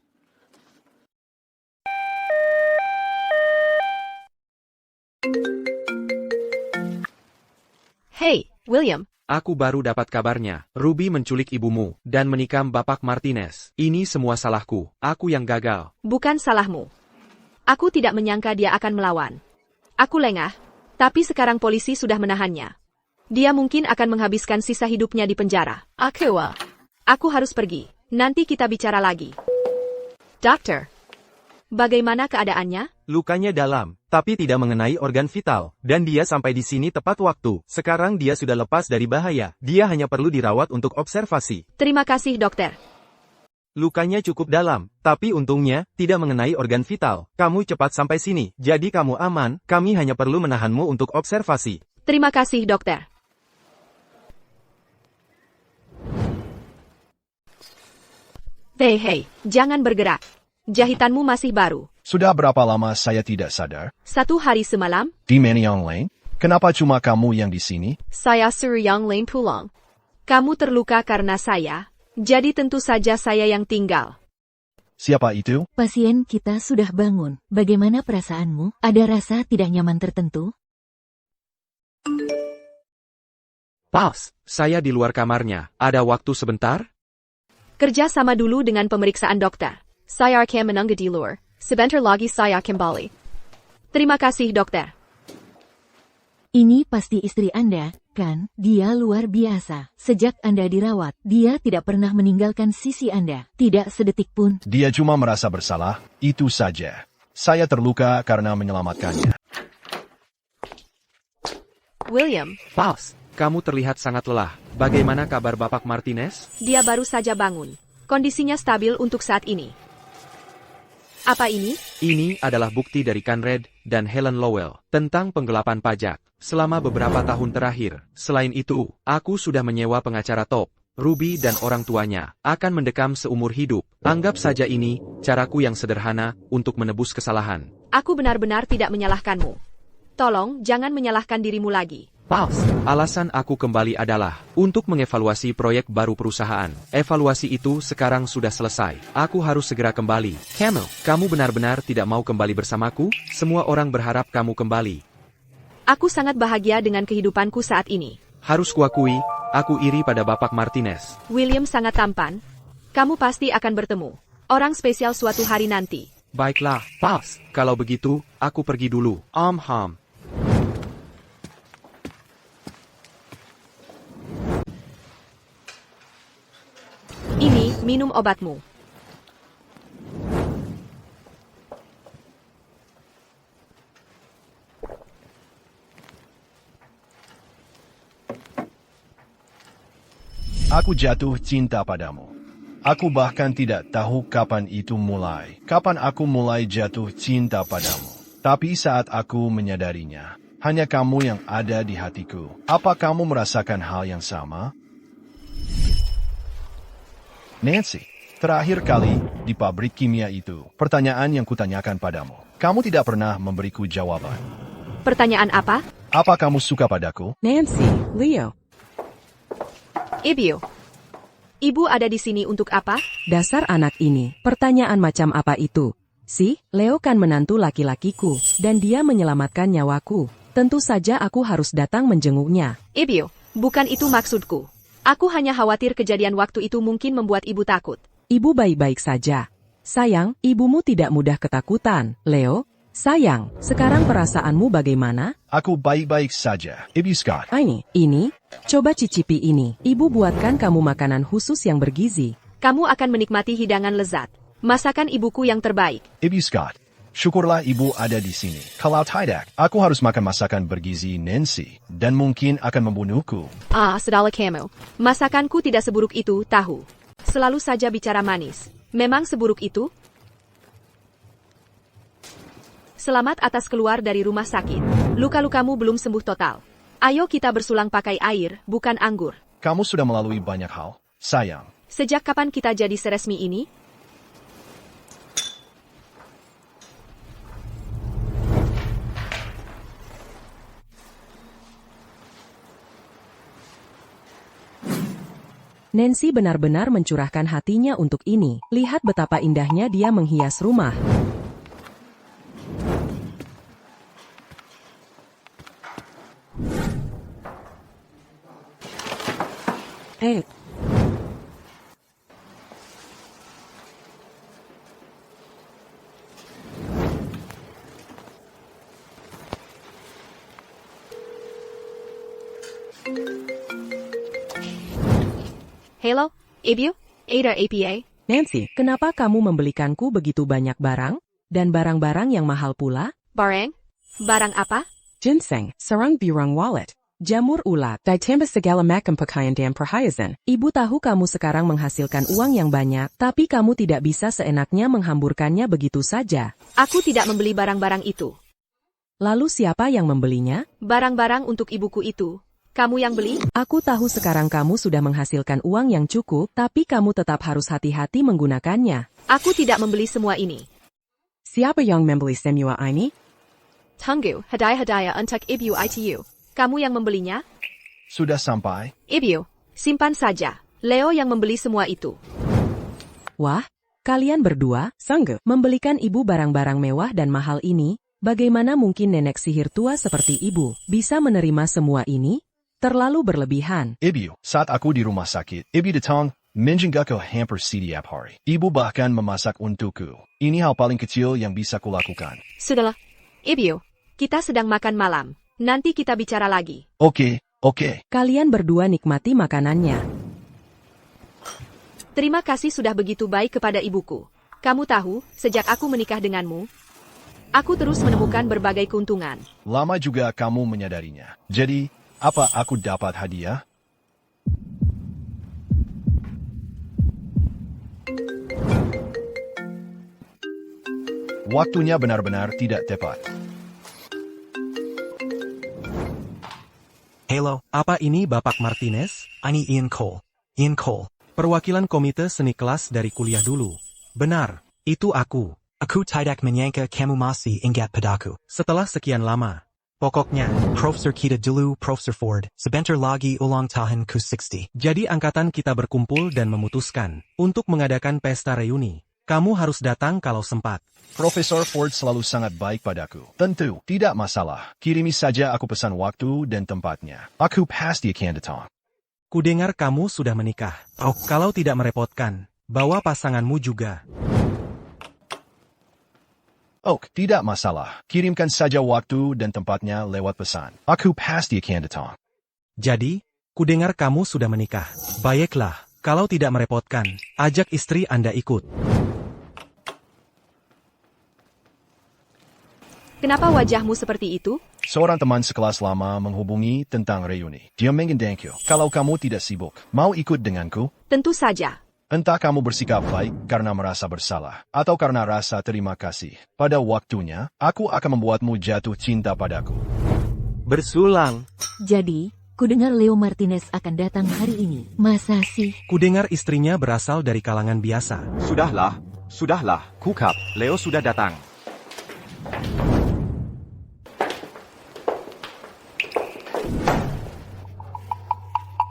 Hey, William. Aku baru dapat kabarnya. Ruby menculik ibumu dan menikam Bapak Martinez. Ini semua salahku. Aku yang gagal. Bukan salahmu. Aku tidak menyangka dia akan melawan. Aku lengah, tapi sekarang polisi sudah menahannya. Dia mungkin akan menghabiskan sisa hidupnya di penjara. Aku harus pergi. Nanti kita bicara lagi. Dokter, bagaimana keadaannya? Lukanya dalam, tapi tidak mengenai organ vital. Dan dia sampai di sini tepat waktu. Sekarang dia sudah lepas dari bahaya. Dia hanya perlu dirawat untuk observasi. Terima kasih, dokter. Lukanya cukup dalam, tapi untungnya, tidak mengenai organ vital. Kamu cepat sampai sini, jadi kamu aman. Kami hanya perlu menahanmu untuk observasi. Terima kasih, dokter. Hei, jangan bergerak. Jahitanmu masih baru. Sudah berapa lama saya tidak sadar? 1 hari semalam. Di mana yang lain? Kenapa cuma kamu yang di sini? Saya suruh yang lain pulang. Kamu terluka karena saya, jadi tentu saja saya yang tinggal. Siapa itu? Pasien kita sudah bangun. Bagaimana perasaanmu? Ada rasa tidak nyaman tertentu? Pause. Saya di luar kamarnya. Ada waktu sebentar? Kerja sama dulu dengan pemeriksaan dokter. Saya akan menunggu di luar. Sebentar lagi saya kembali. Terima kasih, dokter. Ini pasti istri Anda, kan? Dia luar biasa. Sejak Anda dirawat, dia tidak pernah meninggalkan sisi Anda. Tidak sedetik pun. Dia cuma merasa bersalah, itu saja. Saya terluka karena menyelamatkannya. William. Pause. Kamu terlihat sangat lelah. Bagaimana kabar Bapak Martinez? Dia baru saja bangun. Kondisinya stabil untuk saat ini. Apa ini? Ini adalah bukti dari Conrad dan Helen Lowell tentang penggelapan pajak selama beberapa tahun terakhir. Selain itu, aku sudah menyewa pengacara top. Ruby dan orang tuanya akan mendekam seumur hidup. Anggap saja ini caraku yang sederhana untuk menebus kesalahan. Aku benar-benar tidak menyalahkanmu. Tolong jangan menyalahkan dirimu lagi. Pause. Alasan aku kembali adalah untuk mengevaluasi proyek baru perusahaan. Evaluasi itu sekarang sudah selesai. Aku harus segera kembali. Camel, kamu benar-benar tidak mau kembali bersamaku? Semua orang berharap kamu kembali. Aku sangat bahagia dengan kehidupanku saat ini. Harus kuakui, aku iri pada Bapak Martinez. William sangat tampan. Kamu pasti akan bertemu orang spesial suatu hari nanti. Baiklah, pause. Kalau begitu, aku pergi dulu. Ini, minum obatmu. Aku jatuh cinta padamu. Aku bahkan tidak tahu kapan itu mulai. Kapan aku mulai jatuh cinta padamu. Tapi saat aku menyadarinya, hanya kamu yang ada di hatiku. Apa kamu merasakan hal yang sama? Nancy, terakhir kali di pabrik kimia itu, pertanyaan yang kutanyakan padamu. Kamu tidak pernah memberiku jawaban. Pertanyaan apa? Apa kamu suka padaku? Nancy, Leo. Ibu. Ibu ada di sini untuk apa? Dasar anak ini, pertanyaan macam apa itu? Si, Leo kan menantu laki-lakiku, dan dia menyelamatkan nyawaku. Tentu saja aku harus datang menjenguknya. Ibu, bukan itu maksudku. Aku hanya khawatir kejadian waktu itu mungkin membuat ibu takut. Ibu baik-baik saja. Sayang, ibumu tidak mudah ketakutan. Leo, sayang, sekarang perasaanmu bagaimana? Aku baik-baik saja, Ibu Scott. Ini, coba cicipi ini. Ibu buatkan kamu makanan khusus yang bergizi. Kamu akan menikmati hidangan lezat. Masakan ibuku yang terbaik. Ibu Scott, syukurlah ibu ada di sini. Kalau tidak, aku harus makan masakan bergizi Nancy, dan mungkin akan membunuhku. Sedala kamu. Masakanku tidak seburuk itu, tahu. Selalu saja bicara manis. Memang seburuk itu? Selamat atas keluar dari rumah sakit. Luka-lukamu belum sembuh total. Ayo kita bersulang pakai air, bukan anggur. Kamu sudah melalui banyak hal, sayang. Sejak kapan kita jadi seresmi ini? Nancy benar-benar mencurahkan hatinya untuk ini. Lihat betapa indahnya dia menghias rumah. Halo, Ibu? Ada APA? Nancy, kenapa kamu membelikanku begitu banyak barang? Dan barang-barang yang mahal pula? Barang? Barang apa? Ginseng, sarang burung wallet, jamur ulat, ditambah segala macam pakaian dan perhiasan. Ibu tahu kamu sekarang menghasilkan uang yang banyak, tapi kamu tidak bisa seenaknya menghamburkannya begitu saja. Aku tidak membeli barang-barang itu. Lalu siapa yang membelinya? Barang-barang untuk ibuku itu. Kamu yang beli? Aku tahu sekarang kamu sudah menghasilkan uang yang cukup, tapi kamu tetap harus hati-hati menggunakannya. Aku tidak membeli semua ini. Siapa yang membeli semua ini? Tunggu, hadiah-hadiah untuk ibu itu. Kamu yang membelinya? Sudah sampai? Ibu, simpan saja. Leo yang membeli semua itu. Wah, kalian berdua, sanggup membelikan ibu barang-barang mewah dan mahal ini? Bagaimana mungkin nenek sihir tua seperti ibu bisa menerima semua ini? Terlalu berlebihan. Ibu, saat aku di rumah sakit, ibu datang menjengukku hampir setiap hari. Ibu bahkan memasak untukku. Ini hal paling kecil yang bisa kulakukan. Sudahlah. Ibu, kita sedang makan malam. Nanti kita bicara lagi. Oke. Kalian berdua nikmati makanannya. Terima kasih sudah begitu baik kepada ibuku. Kamu tahu, sejak aku menikah denganmu, aku terus menemukan berbagai keuntungan. Lama juga kamu menyadarinya. Jadi, apa aku dapat hadiah? Waktunya benar-benar tidak tepat. Halo, apa ini Bapak Martinez? Ini Ian Cole. Ian Cole, perwakilan komite seni kelas dari kuliah dulu. Benar, itu aku. Aku tidak menyangka kamu masih ingat padaku. Setelah sekian lama. Pokoknya, Profesor kita dulu, Profesor Ford, sebentar lagi ulang tahun ke-60. Jadi angkatan kita berkumpul dan memutuskan untuk mengadakan pesta reuni. Kamu harus datang kalau sempat. Profesor Ford selalu sangat baik padaku. Tentu, tidak masalah. Kirimi saja aku pesan waktu dan tempatnya. Aku pasti akan datang. Kudengar kamu sudah menikah. Kalau tidak merepotkan, bawa pasanganmu juga. Tidak masalah. Kirimkan saja waktu dan tempatnya lewat pesan. Aku pasti akan datang. Jadi, kudengar kamu sudah menikah. Baiklah, Kalau tidak merepotkan, ajak istri Anda ikut. Kenapa wajahmu seperti itu? Seorang teman sekelas lama menghubungi tentang reuni. Dia mengundangku. Kalau kamu tidak sibuk, mau ikut denganku? Tentu saja. Entah kamu bersikap baik karena merasa bersalah, atau karena rasa terima kasih. Pada waktunya, aku akan membuatmu jatuh cinta padaku. Bersulang. Jadi, kudengar Leo Martinez akan datang hari ini. Masa sih? Kudengar istrinya berasal dari kalangan biasa. Sudahlah, Kukap, Leo sudah datang.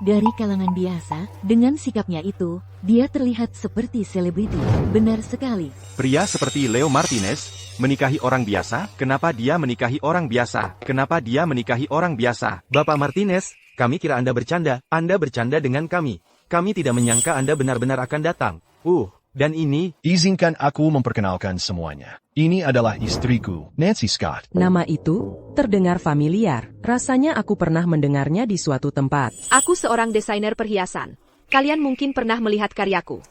Dari kalangan biasa, dengan sikapnya itu, dia terlihat seperti selebriti. Benar sekali. Pria seperti Leo Martinez, menikahi orang biasa? Kenapa dia menikahi orang biasa? Kenapa dia menikahi orang biasa? Bapak Martinez, kami kira Anda bercanda. Anda bercanda dengan kami. Kami tidak menyangka Anda benar-benar akan datang. Dan ini... Izinkan aku memperkenalkan semuanya. Ini adalah istriku, Nancy Scott. Nama itu terdengar familiar. Rasanya aku pernah mendengarnya di suatu tempat. Aku seorang desainer perhiasan. Kalian mungkin pernah melihat karyaku.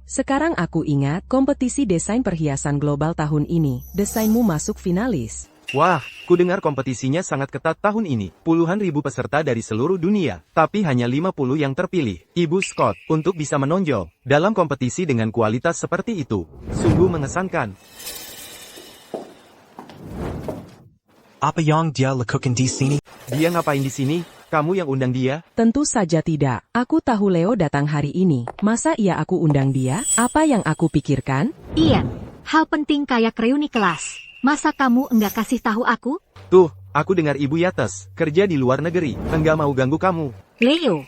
Sekarang aku ingat kompetisi desain perhiasan global tahun ini. Desainmu masuk finalis. Wah, kudengar kompetisinya sangat ketat tahun ini. Puluhan ribu peserta dari seluruh dunia, tapi hanya 50 yang terpilih. Ibu Scott, untuk bisa menonjol dalam kompetisi dengan kualitas seperti itu, sungguh mengesankan. Apa yang dia lakukan di sini? Dia ngapain di sini? Kamu yang undang dia? Tentu saja tidak. Aku tahu Leo datang hari ini. Masa iya aku undang dia? Apa yang aku pikirkan? Ian, hal penting kayak reuni kelas. Masa kamu enggak kasih tahu aku? Tuh, aku dengar Ibu Yates, kerja di luar negeri, enggak mau ganggu kamu. Leo,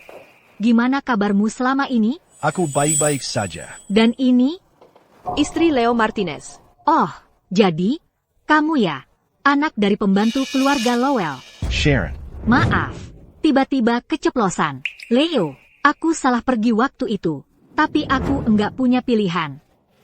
gimana kabarmu selama ini? Aku baik-baik saja. Dan ini? Istri Leo Martinez. Oh, jadi, kamu ya? Anak dari pembantu keluarga Lowell. Sharon. Maaf, tiba-tiba keceplosan. Leo, aku salah pergi waktu itu. Tapi aku enggak punya pilihan.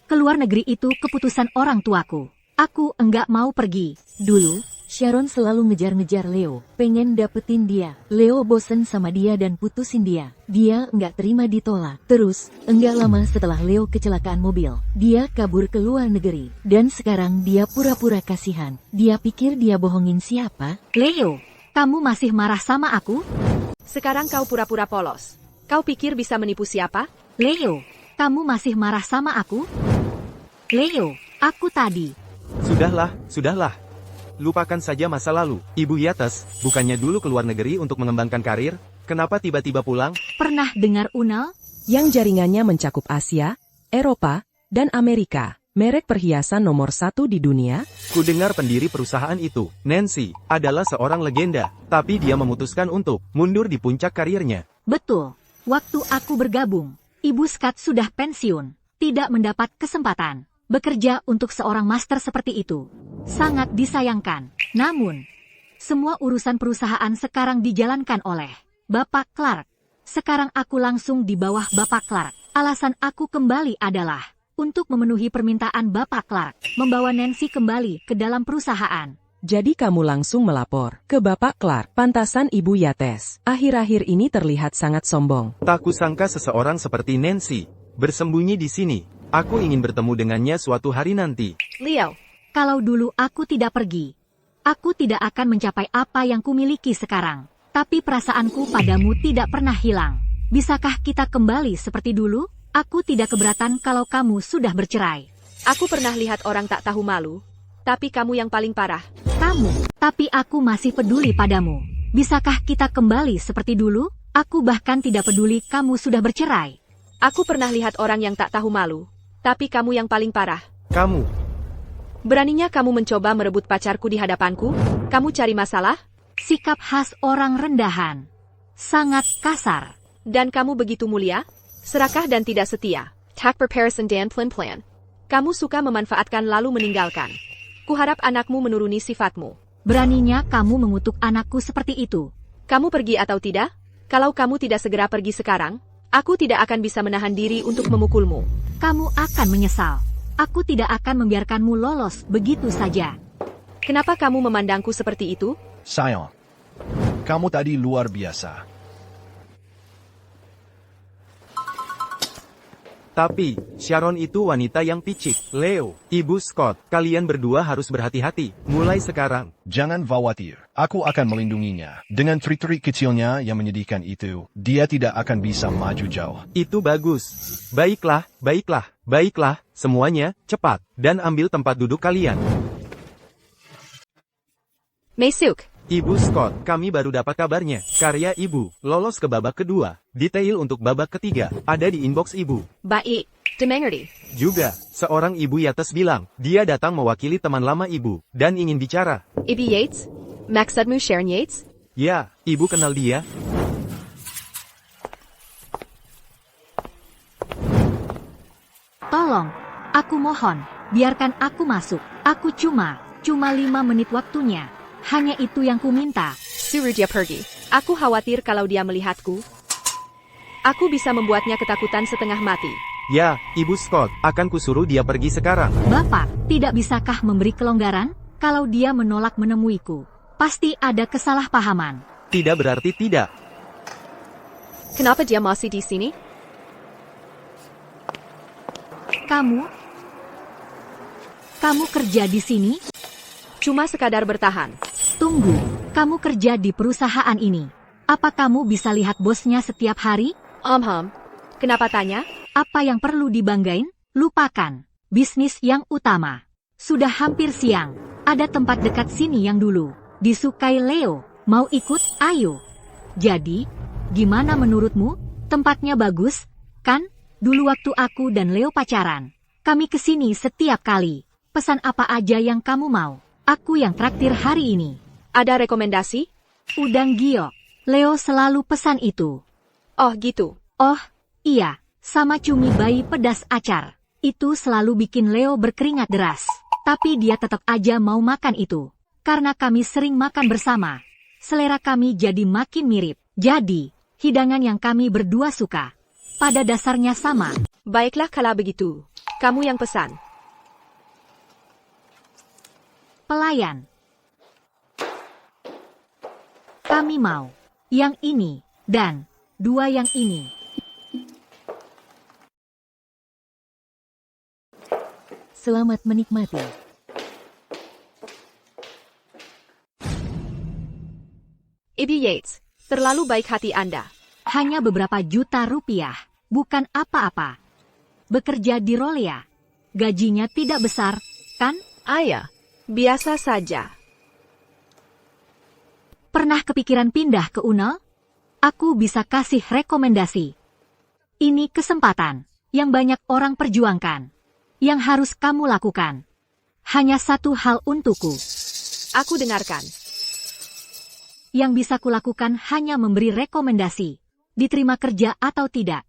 Keluar negeri itu keputusan orang tuaku. Aku enggak mau pergi. Dulu, Sharon selalu ngejar-ngejar Leo, pengen dapetin dia. Leo bosen sama dia dan putusin dia. Dia enggak terima ditolak. Terus, enggak lama setelah Leo kecelakaan mobil, dia kabur ke luar negeri. Dan sekarang dia pura-pura kasihan. Dia pikir dia bohongin siapa? Leo, kamu masih marah sama aku? Sekarang kau pura-pura polos. Kau pikir bisa menipu siapa? Leo, kamu masih marah sama aku? Leo, aku tadi... Sudahlah. Lupakan saja masa lalu. Ibu Yates, bukannya dulu ke luar negeri untuk mengembangkan karir? Kenapa tiba-tiba pulang? Pernah dengar Unal? Yang jaringannya mencakup Asia, Eropa, dan Amerika. Merek perhiasan nomor 1 di dunia? Kudengar pendiri perusahaan itu, Nancy, adalah seorang legenda. Tapi dia memutuskan untuk mundur di puncak karirnya. Betul. Waktu aku bergabung, Ibu Scott sudah pensiun. Tidak mendapat kesempatan bekerja untuk seorang master seperti itu. Sangat disayangkan. Namun, semua urusan perusahaan sekarang dijalankan oleh Bapak Clark. Sekarang aku langsung di bawah Bapak Clark. Alasan aku kembali adalah untuk memenuhi permintaan Bapak Clark, membawa Nancy kembali ke dalam perusahaan. Jadi kamu langsung melapor ke Bapak Clark. Pantasan Ibu Yates. Akhir-akhir ini terlihat sangat sombong. Tak kusangka seseorang seperti Nancy bersembunyi di sini. Aku ingin bertemu dengannya suatu hari nanti. Leo, kalau dulu aku tidak pergi, aku tidak akan mencapai apa yang kumiliki sekarang. Tapi perasaanku padamu tidak pernah hilang. Bisakah kita kembali seperti dulu? Aku tidak keberatan kalau kamu sudah bercerai. Aku pernah lihat orang tak tahu malu, tapi kamu yang paling parah. Kamu, tapi aku masih peduli padamu. Bisakah kita kembali seperti dulu? Aku bahkan tidak peduli kamu sudah bercerai. Aku pernah lihat orang yang tak tahu malu, tapi kamu yang paling parah. Kamu. Beraninya kamu mencoba merebut pacarku di hadapanku? Kamu cari masalah? Sikap khas orang rendahan. Sangat kasar. Dan kamu begitu mulia? Serakah dan tidak setia. Tak preparison dan plan-plan. Kamu suka memanfaatkan lalu meninggalkan. Kuharap anakmu menuruni sifatmu. Beraninya kamu mengutuk anakku seperti itu. Kamu pergi atau tidak? Kalau kamu tidak segera pergi sekarang, aku tidak akan bisa menahan diri untuk memukulmu. Kamu akan menyesal. Aku tidak akan membiarkanmu lolos begitu saja. Kenapa kamu memandangku seperti itu? Sayang, kamu tadi luar biasa. Tapi, Sharon itu wanita yang picik. Leo, Ibu Scott, kalian berdua harus berhati-hati. Mulai sekarang. Jangan khawatir, aku akan melindunginya. Dengan trik-trik kecilnya yang menyedihkan itu, dia tidak akan bisa maju jauh. Itu bagus. Baiklah, baiklah, baiklah, semuanya, cepat, dan ambil tempat duduk kalian. Maesuk, Ibu Scott, kami baru dapat kabarnya. Karya Ibu, lolos ke babak kedua. Detail untuk babak ketiga, ada di inbox Ibu. baik, dimengerti. Juga, seorang Ibu Yates bilang, dia datang mewakili teman lama Ibu, dan ingin bicara. Ibu Yates? Maksudmu Sharon Yates? Ya, Ibu kenal dia? Tolong, aku mohon, biarkan aku masuk. Aku cuma 5 menit waktunya. Hanya itu yang ku minta. Suruh dia pergi. Aku khawatir kalau dia melihatku. Aku bisa membuatnya ketakutan setengah mati. Ya, Ibu Scott, akan kusuruh dia pergi sekarang. Bapak, tidak bisakah memberi kelonggaran? Kalau dia menolak menemuiku, pasti ada kesalahpahaman. Tidak berarti tidak. Kenapa dia masih di sini? Kamu kerja di sini? Cuma sekadar bertahan. Tunggu, kamu kerja di perusahaan ini. Apa kamu bisa lihat bosnya setiap hari? Kenapa tanya? Apa yang perlu dibanggain? Lupakan. Bisnis yang utama. Sudah hampir siang. Ada tempat dekat sini yang dulu disukai Leo. Mau ikut? Ayo. Jadi, gimana menurutmu? Tempatnya bagus, kan? Dulu waktu aku dan Leo pacaran, kami kesini setiap kali. Pesan apa aja yang kamu mau. Aku yang traktir hari ini. Ada rekomendasi? Udang giok. Leo selalu pesan itu. Oh gitu. Oh, iya. Sama cumi bayi pedas acar. Itu selalu bikin Leo berkeringat deras. Tapi dia tetap aja mau makan itu. Karena kami sering makan bersama. Selera kami jadi makin mirip. Jadi, hidangan yang kami berdua suka, pada dasarnya sama. Baiklah kalau begitu. Kamu yang pesan. Pelayan. Kami mau yang ini, dan 2 yang ini. Selamat menikmati. Ibu Yates, terlalu baik hati Anda. Hanya beberapa juta rupiah, bukan apa-apa. Bekerja di Rolea. Gajinya tidak besar, kan? Ayah, biasa saja. Pernah kepikiran pindah ke Unel? Aku bisa kasih rekomendasi. Ini kesempatan yang banyak orang perjuangkan. Yang harus kamu lakukan. Hanya satu hal untukku. Aku dengarkan. Yang bisa kulakukan hanya memberi rekomendasi. Diterima kerja atau tidak.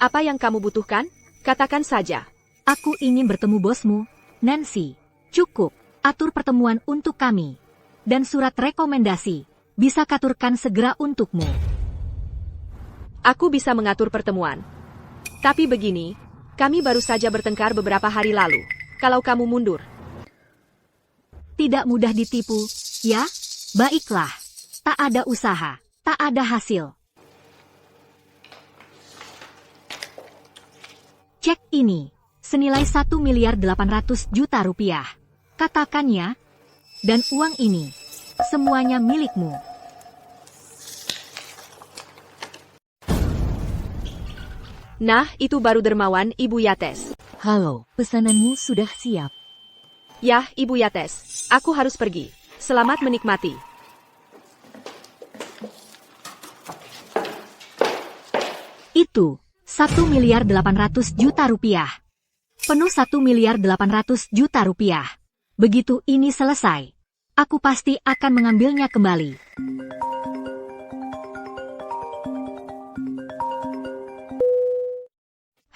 Apa yang kamu butuhkan? Katakan saja. Aku ingin bertemu bosmu, Nancy. Cukup, atur pertemuan untuk kami. Dan surat rekomendasi, bisa katurkan segera untukmu. Aku bisa mengatur pertemuan. Tapi begini, kami baru saja bertengkar beberapa hari lalu. Kalau kamu mundur. Tidak mudah ditipu, ya? Baiklah. Tak ada usaha, tak ada hasil. Cek ini, senilai 1.800.000.000 rupiah. Katakannya, dan uang ini, semuanya milikmu. Nah, itu baru dermawan Ibu Yates. Halo, pesananmu sudah siap. Yah, Ibu Yates, aku harus pergi. Selamat menikmati. Itu, 1.800.000.000 rupiah. Penuh 1.800.000.000 rupiah. Begitu ini selesai, aku pasti akan mengambilnya kembali.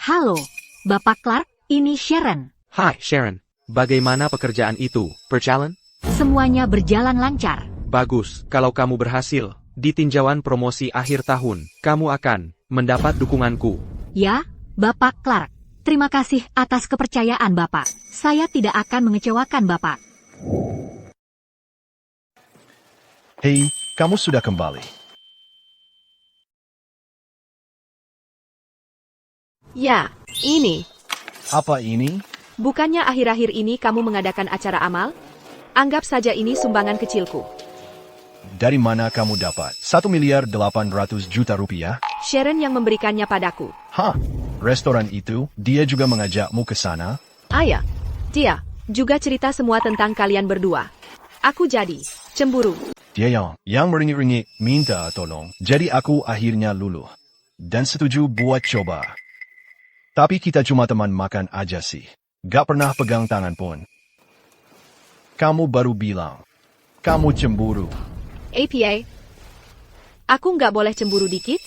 Halo, Bapak Clark, ini Sharon. Hai Sharon, bagaimana pekerjaan itu? Berjalan? Semuanya berjalan lancar. Bagus, kalau kamu berhasil, di tinjauan promosi akhir tahun, kamu akan mendapat dukunganku. Ya, Bapak Clark. Terima kasih atas kepercayaan Bapak. Saya tidak akan mengecewakan Bapak. Hei, kamu sudah kembali. Ya, ini. Apa ini? Bukannya akhir-akhir ini kamu mengadakan acara amal? Anggap saja ini sumbangan kecilku. Dari mana kamu dapat 1.800.000.000 rupiah? Sharon yang memberikannya padaku. Hah? Restoran itu, dia juga mengajakmu ke sana? Ayah, dia juga cerita semua tentang kalian berdua. Aku jadi cemburu. Dia yang meringit-ringit minta tolong. Jadi aku akhirnya luluh. Dan setuju buat coba. Tapi kita cuma teman makan aja sih. Gak pernah pegang tangan pun. Kamu baru bilang. Kamu cemburu. APA, aku nggak boleh cemburu dikit?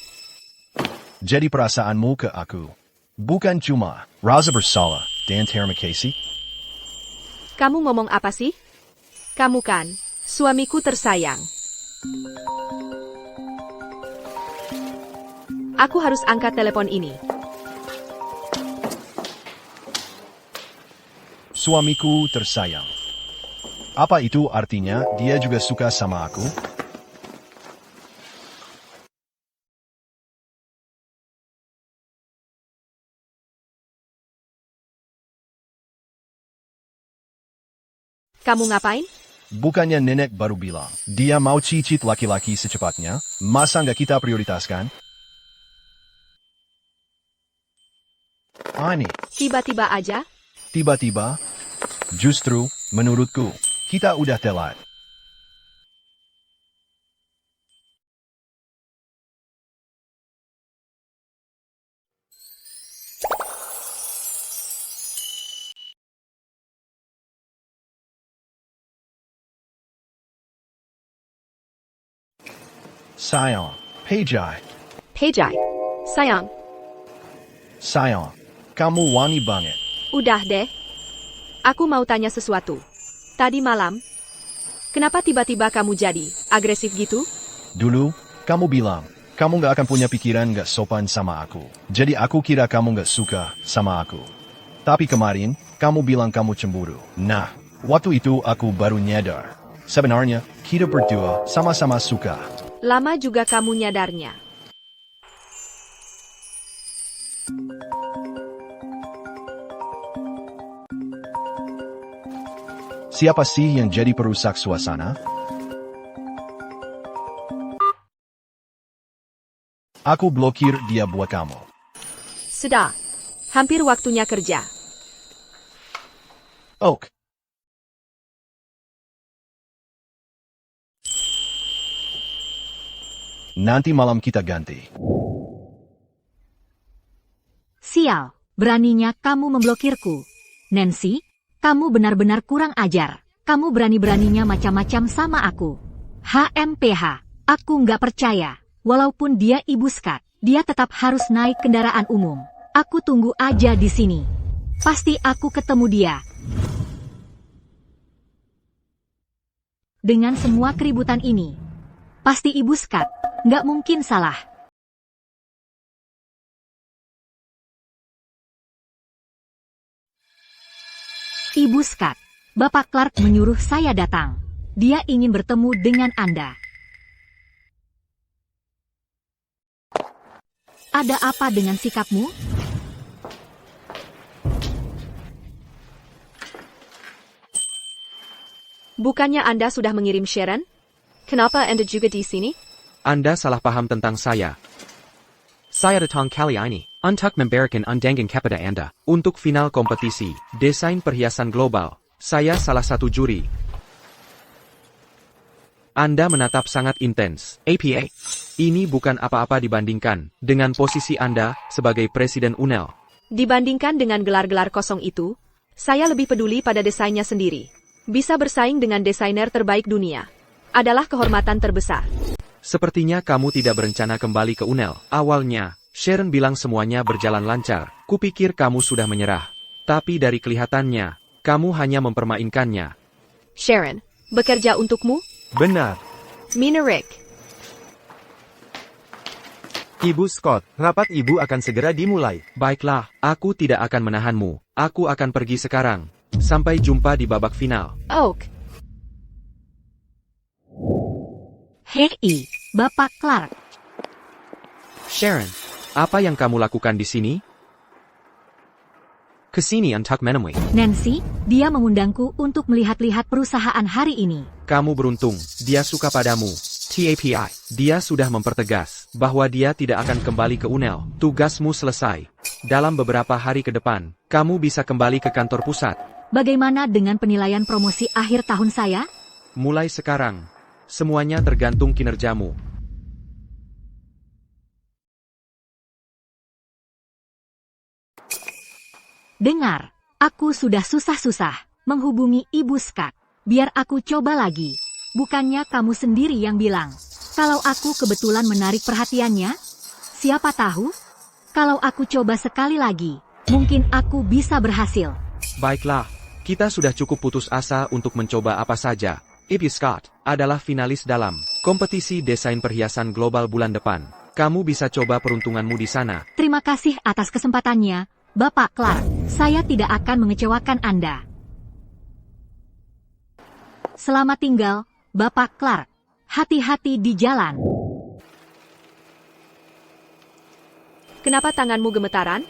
Jadi perasaanmu ke aku. Bukan cuma rasa bersalah dan terima kasih. Kamu ngomong apa sih? Kamu kan suamiku tersayang. Aku harus angkat telepon ini. Suamiku tersayang. Apa itu artinya dia juga suka sama aku? Kamu ngapain? Bukannya nenek baru bilang, dia mau cicit laki-laki secepatnya? Masa nggak kita prioritaskan? Aneh. Tiba-tiba aja? Tiba-tiba? Justru, menurutku, kita udah telat. Sayang, Pejai. Pejai. Sayang, Sayang, kamu wangi banget. udah deh. Aku mau tanya sesuatu. Tadi malam, kenapa tiba-tiba kamu jadi agresif gitu? Dulu, kamu bilang, kamu nggak akan punya pikiran nggak sopan sama aku. Jadi aku kira kamu nggak suka sama aku. Tapi kemarin, kamu bilang kamu cemburu. Nah, waktu itu aku baru nyadar. Sebenarnya, kita berdua sama-sama suka. Lama juga kamu nyadarnya. Siapa sih yang jadi perusak suasana? Aku blokir dia buat kamu. Sudah. Hampir waktunya kerja. Oak. Nanti malam kita ganti. Sial, beraninya kamu memblokirku. Nancy, kamu benar-benar kurang ajar. Kamu berani-beraninya macam-macam sama aku. HMPH, aku nggak percaya. Walaupun dia ibu Scott, dia tetap harus naik kendaraan umum. Aku tunggu aja di sini. Pasti aku ketemu dia. Dengan semua keributan ini, pasti ibu Scott nggak mungkin salah. Ibu Scott, Bapak Clark menyuruh saya datang. Dia ingin bertemu dengan Anda. Ada apa dengan sikapmu? Bukannya Anda sudah mengirim Sharon? Kenapa Anda juga di sini? Anda salah paham tentang saya. Saya datang kali ini untuk memberikan undangan kepada Anda untuk final kompetisi desain perhiasan global. Saya salah satu juri. Anda menatap sangat intens. APA, ini bukan apa-apa dibandingkan dengan posisi Anda sebagai Presiden UNEL. Dibandingkan dengan gelar-gelar kosong itu, saya lebih peduli pada desainnya sendiri. Bisa bersaing dengan desainer terbaik dunia adalah kehormatan terbesar. Sepertinya kamu tidak berencana kembali ke UNEL. Awalnya, Sharon bilang semuanya berjalan lancar. Kupikir kamu sudah menyerah. Tapi dari kelihatannya, kamu hanya mempermainkannya. Sharon, bekerja untukmu? Benar. Mina Rick. Ibu Scott, rapat ibu akan segera dimulai. Baiklah, aku tidak akan menahanmu. Aku akan pergi sekarang. Sampai jumpa di babak final. Oak. Hei, Bapak Clark. Sharon, apa yang kamu lakukan di sini? Kesini untuk menemui. Nancy, dia mengundangku untuk melihat-lihat perusahaan hari ini. Kamu beruntung, dia suka padamu. TAPI, dia sudah mempertegas bahwa dia tidak akan kembali ke UNEL. Tugasmu selesai. Dalam beberapa hari ke depan, kamu bisa kembali ke kantor pusat. Bagaimana dengan penilaian promosi akhir tahun saya? Mulai sekarang, semuanya tergantung kinerjamu. Dengar, aku sudah susah-susah menghubungi Ibu Scott. Biar aku coba lagi. Bukannya kamu sendiri yang bilang, kalau aku kebetulan menarik perhatiannya? Siapa tahu? Kalau aku coba sekali lagi, mungkin aku bisa berhasil. Baiklah, kita sudah cukup putus asa untuk mencoba apa saja. Ibu Scott adalah finalis dalam kompetisi desain perhiasan global bulan depan. Kamu bisa coba peruntunganmu di sana. Terima kasih atas kesempatannya, Bapak Clark. Saya tidak akan mengecewakan Anda. Selamat tinggal, Bapak Clark. Hati-hati di jalan. Kenapa tanganmu gemetaran?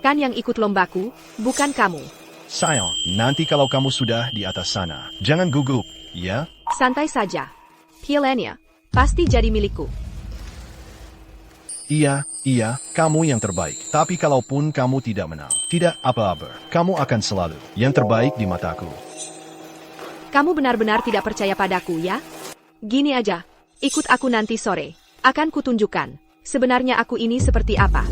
Kan yang ikut lombaku, bukan kamu. Sayang, nanti kalau kamu sudah di atas sana, jangan gugup, ya? Santai saja. Pialannya pasti jadi milikku. Iya, kamu yang terbaik. Tapi kalaupun kamu tidak menang, tidak apa-apa. Kamu akan selalu yang terbaik di mataku. Kamu benar-benar tidak percaya padaku, ya? Gini aja, ikut aku nanti sore. Akan kutunjukkan, sebenarnya aku ini seperti apa.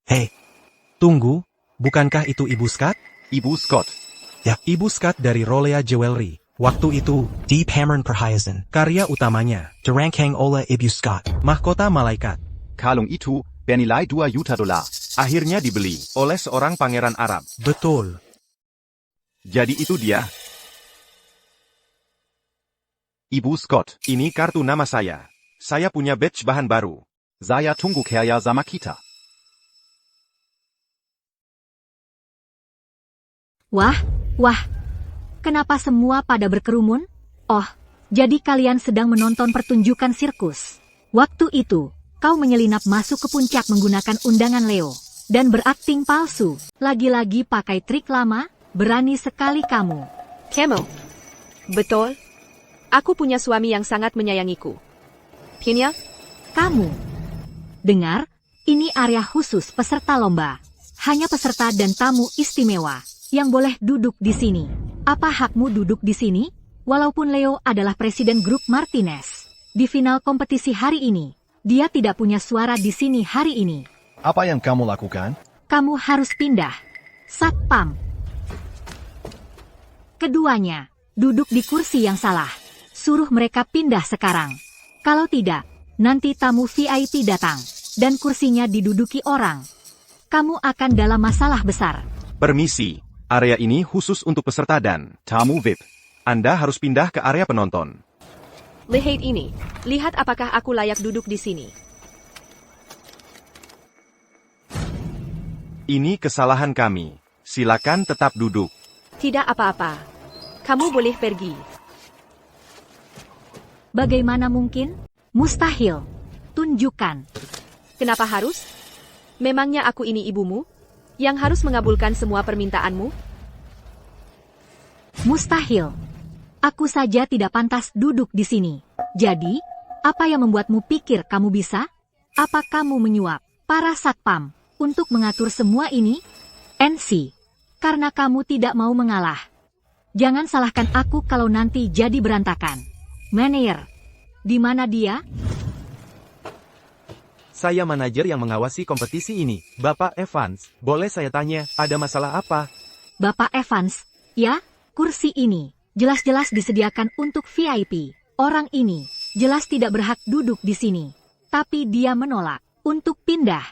Hei, tunggu, bukankah itu Ibu Scott? Ibu Scott. Ya, Ibu Scott dari Rolea Jewelry. Waktu itu, Deep Hammered Perhiasan. karya utamanya, Derankang Ola Ibu Scott. Mahkota Malaikat. Kalung itu bernilai $2 juta. Akhirnya dibeli oleh seorang pangeran Arab. Betul. Jadi itu dia. Ibu Scott, ini kartu nama saya. Saya punya badge bahan baru. Saya tunggu kerja sama kita. Wah, kenapa semua pada berkerumun? Oh, jadi kalian sedang menonton pertunjukan sirkus. Waktu itu, kau menyelinap masuk ke puncak menggunakan undangan Leo, dan berakting palsu. Lagi-lagi pakai trik lama, berani sekali kamu. Kamu? Betul. Aku punya suami yang sangat menyayangiku. Pinya? Kamu. Dengar, ini area khusus peserta lomba. Hanya peserta dan tamu istimewa yang boleh duduk di sini. Apa hakmu duduk di sini? Walaupun Leo adalah presiden grup Martinez. Di final kompetisi hari ini, dia tidak punya suara di sini hari ini. Apa yang kamu lakukan? Kamu harus pindah. Satpam. Keduanya, duduk di kursi yang salah. Suruh mereka pindah sekarang. Kalau tidak, nanti tamu VIP datang, dan kursinya diduduki orang. Kamu akan dalam masalah besar. Permisi, area ini khusus untuk peserta dan tamu VIP. Anda harus pindah ke area penonton. Lihat ini. Lihat apakah aku layak duduk di sini. Ini kesalahan kami. Silakan tetap duduk. Tidak apa-apa. Kamu boleh pergi. Bagaimana mungkin? Mustahil. Tunjukkan. Kenapa harus? Memangnya aku ini ibumu? Yang harus mengabulkan semua permintaanmu? Mustahil. Aku saja tidak pantas duduk di sini. Jadi, apa yang membuatmu pikir kamu bisa? Apa kamu menyuap para satpam untuk mengatur semua ini? NC, karena kamu tidak mau mengalah. Jangan salahkan aku kalau nanti jadi berantakan. Manajer, di mana dia? Saya manajer yang mengawasi kompetisi ini, Bapak Evans. Boleh saya tanya, ada masalah apa? Bapak Evans, ya, kursi ini jelas-jelas disediakan untuk VIP. Orang ini jelas tidak berhak duduk di sini. Tapi dia menolak untuk pindah.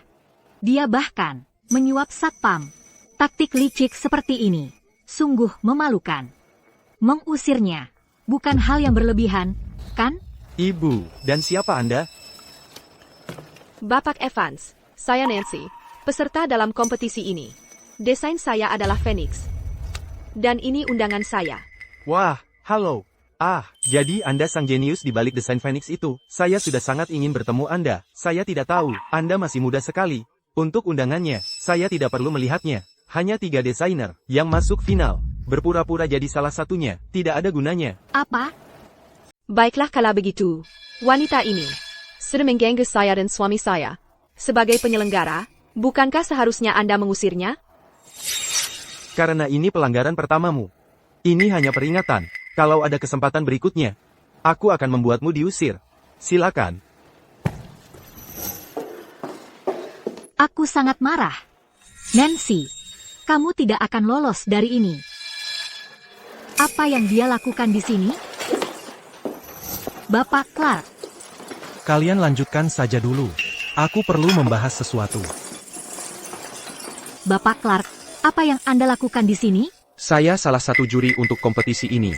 Dia bahkan menyuap satpam. Taktik licik seperti ini sungguh memalukan. Mengusirnya bukan hal yang berlebihan, kan? Ibu, dan siapa Anda? Bapak Evans, saya Nancy, peserta dalam kompetisi ini. Desain saya adalah Phoenix. Dan ini undangan saya. Wah, halo. Jadi Anda sang jenius di balik desain Phoenix itu. Saya sudah sangat ingin bertemu Anda. Saya tidak tahu, Anda masih muda sekali. Untuk undangannya, saya tidak perlu melihatnya. Hanya 3 desainer yang masuk final. Berpura-pura jadi salah satunya, tidak ada gunanya. Apa? Baiklah kalau begitu. Wanita ini sudah mengganggu saya dan suami saya. Sebagai penyelenggara, bukankah seharusnya Anda mengusirnya? Karena ini pelanggaran pertamamu. Ini hanya peringatan. Kalau ada kesempatan berikutnya, aku akan membuatmu diusir. Silakan. Aku sangat marah. Nancy, kamu tidak akan lolos dari ini. Apa yang dia lakukan di sini? Bapak Clark. Kalian lanjutkan saja dulu. Aku perlu membahas sesuatu. Bapak Clark, apa yang Anda lakukan di sini? Saya salah satu juri untuk kompetisi ini.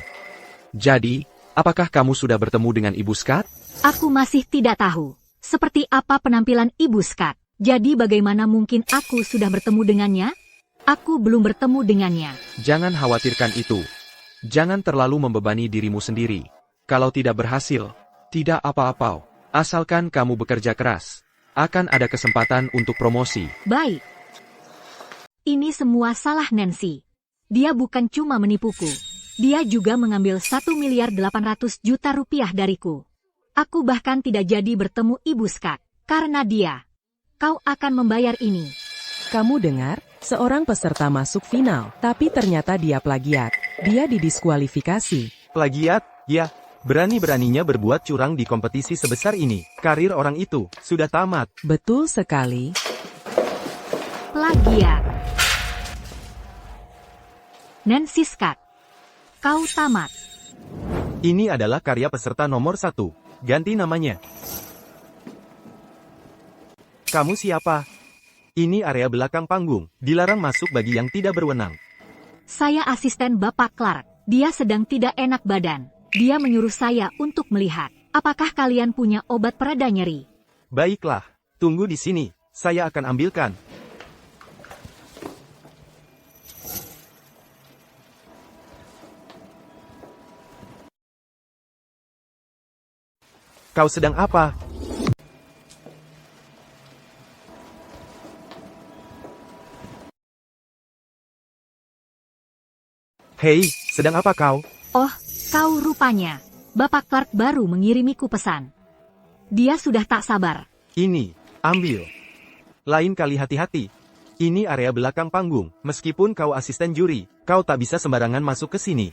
Jadi, apakah kamu sudah bertemu dengan Ibu Scott? Aku masih tidak tahu. Seperti apa penampilan Ibu Scott. Jadi bagaimana mungkin aku sudah bertemu dengannya? Aku belum bertemu dengannya. Jangan khawatirkan itu. Jangan terlalu membebani dirimu sendiri. Kalau tidak berhasil, tidak apa-apa. Asalkan kamu bekerja keras, akan ada kesempatan untuk promosi. Baik. Ini semua salah Nancy. Dia bukan cuma menipuku. Dia juga mengambil 1.800.000.000 rupiah dariku. Aku bahkan tidak jadi bertemu Ibu Scott. Karena dia. Kau akan membayar ini. Kamu dengar? Seorang peserta masuk final, tapi ternyata dia plagiat. Dia didiskualifikasi. Plagiat? Ya, berani-beraninya berbuat curang di kompetisi sebesar ini. Karir orang itu sudah tamat. Betul sekali. Plagiat. Nancy Scott. Kau tamat. Ini adalah karya peserta nomor 1. Ganti namanya. Kamu siapa? Ini area belakang panggung. Dilarang masuk bagi yang tidak berwenang. Saya asisten Bapak Clark. Dia sedang tidak enak badan. Dia menyuruh saya untuk melihat. Apakah kalian punya obat pereda nyeri? Baiklah. Tunggu di sini. Saya akan ambilkan. Kau sedang apa? Hei, sedang apa kau? Oh, kau rupanya. Bapak Clark baru mengirimiku pesan. Dia sudah tak sabar. Ini, ambil. Lain kali hati-hati. Ini area belakang panggung. Meskipun kau asisten juri, kau tak bisa sembarangan masuk ke sini.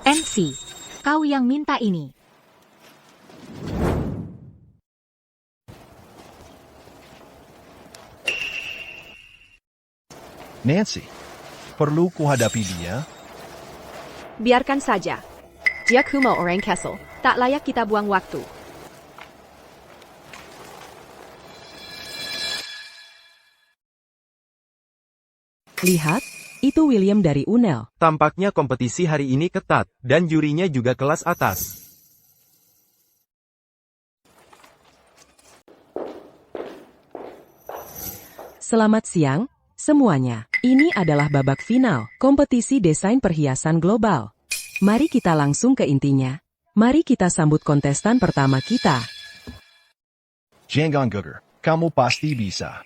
Nancy, kau yang minta ini. Nancy, perlu kuhadapi dia? Biarkan saja. Dia kumo orang Kessel. Tak layak kita buang waktu. Lihat, itu William dari UNEL. Tampaknya kompetisi hari ini ketat, dan jurinya juga kelas atas. Selamat siang, semuanya. Ini adalah babak final, kompetisi desain perhiasan global. Mari kita langsung ke intinya. Mari kita sambut kontestan pertama kita. Jangan gugur, kamu pasti bisa.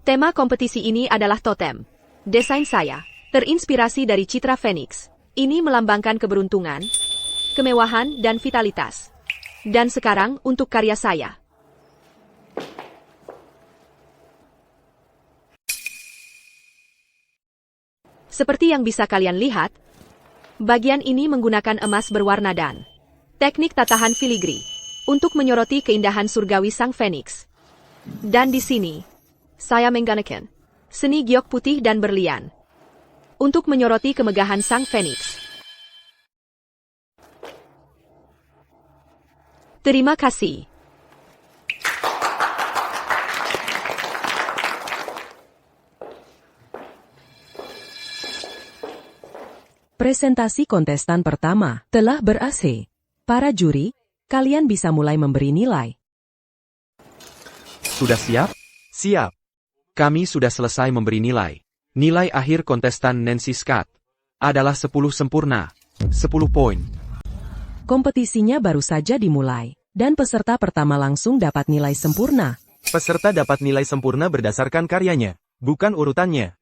Tema kompetisi ini adalah totem. Desain saya terinspirasi dari citra Phoenix. Ini melambangkan keberuntungan, kemewahan, dan vitalitas. Dan sekarang untuk karya saya. Seperti yang bisa kalian lihat, bagian ini menggunakan emas berwarna dan teknik tatahan filigri untuk menyoroti keindahan surgawi sang Phoenix. Dan di sini, saya menggunakan seni giok putih dan berlian untuk menyoroti kemegahan sang Phoenix. Terima kasih. Presentasi kontestan pertama telah berakhir. Para juri, kalian bisa mulai memberi nilai. Sudah siap? Siap. Kami sudah selesai memberi nilai. Nilai akhir kontestan Nancy Scott adalah 10 sempurna. 10 poin. Kompetisinya baru saja dimulai, dan peserta pertama langsung dapat nilai sempurna. Peserta dapat nilai sempurna berdasarkan karyanya, bukan urutannya.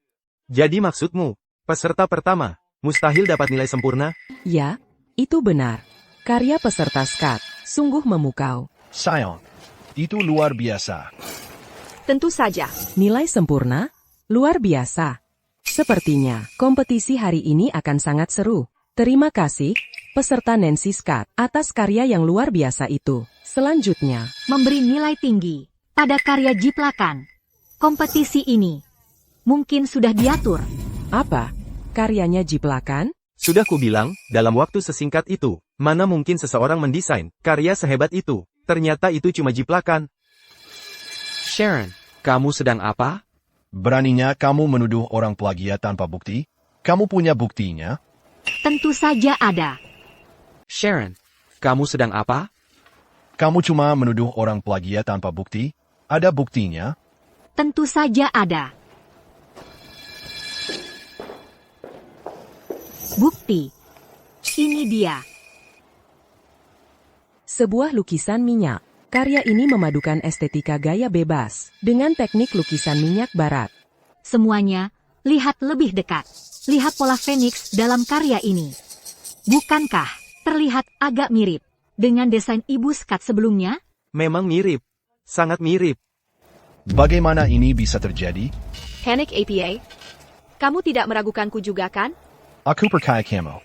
Jadi maksudmu, peserta pertama mustahil dapat nilai sempurna? Ya, itu benar. Karya peserta Scott sungguh memukau. Sayang, itu luar biasa. Tentu saja. Nilai sempurna? Luar biasa. Sepertinya, kompetisi hari ini akan sangat seru. Terima kasih, peserta Nancy Scott, atas karya yang luar biasa itu. Selanjutnya, memberi nilai tinggi pada karya jiplakan. Kompetisi ini mungkin sudah diatur. Apa? Karyanya jiplakan? Sudah kubilang, dalam waktu sesingkat itu, mana mungkin seseorang mendesain karya sehebat itu. Ternyata itu cuma jiplakan. Sharon, kamu sedang apa? Beraninya kamu menuduh orang plagiat tanpa bukti? Kamu punya buktinya? Tentu saja ada. Sharon, kamu sedang apa? Kamu cuma menuduh orang plagiat tanpa bukti? Ada buktinya? Tentu saja ada. Bukti. Ini dia. Sebuah lukisan minyak. Karya ini memadukan estetika gaya bebas dengan teknik lukisan minyak barat. Semuanya, lihat lebih dekat. Lihat pola Phoenix dalam karya ini. Bukankah terlihat agak mirip dengan desain Ibu Scott sebelumnya? Memang mirip. Sangat mirip. Bagaimana ini bisa terjadi? Panic APA? Kamu tidak meragukanku juga kan? Aku percaya kamu.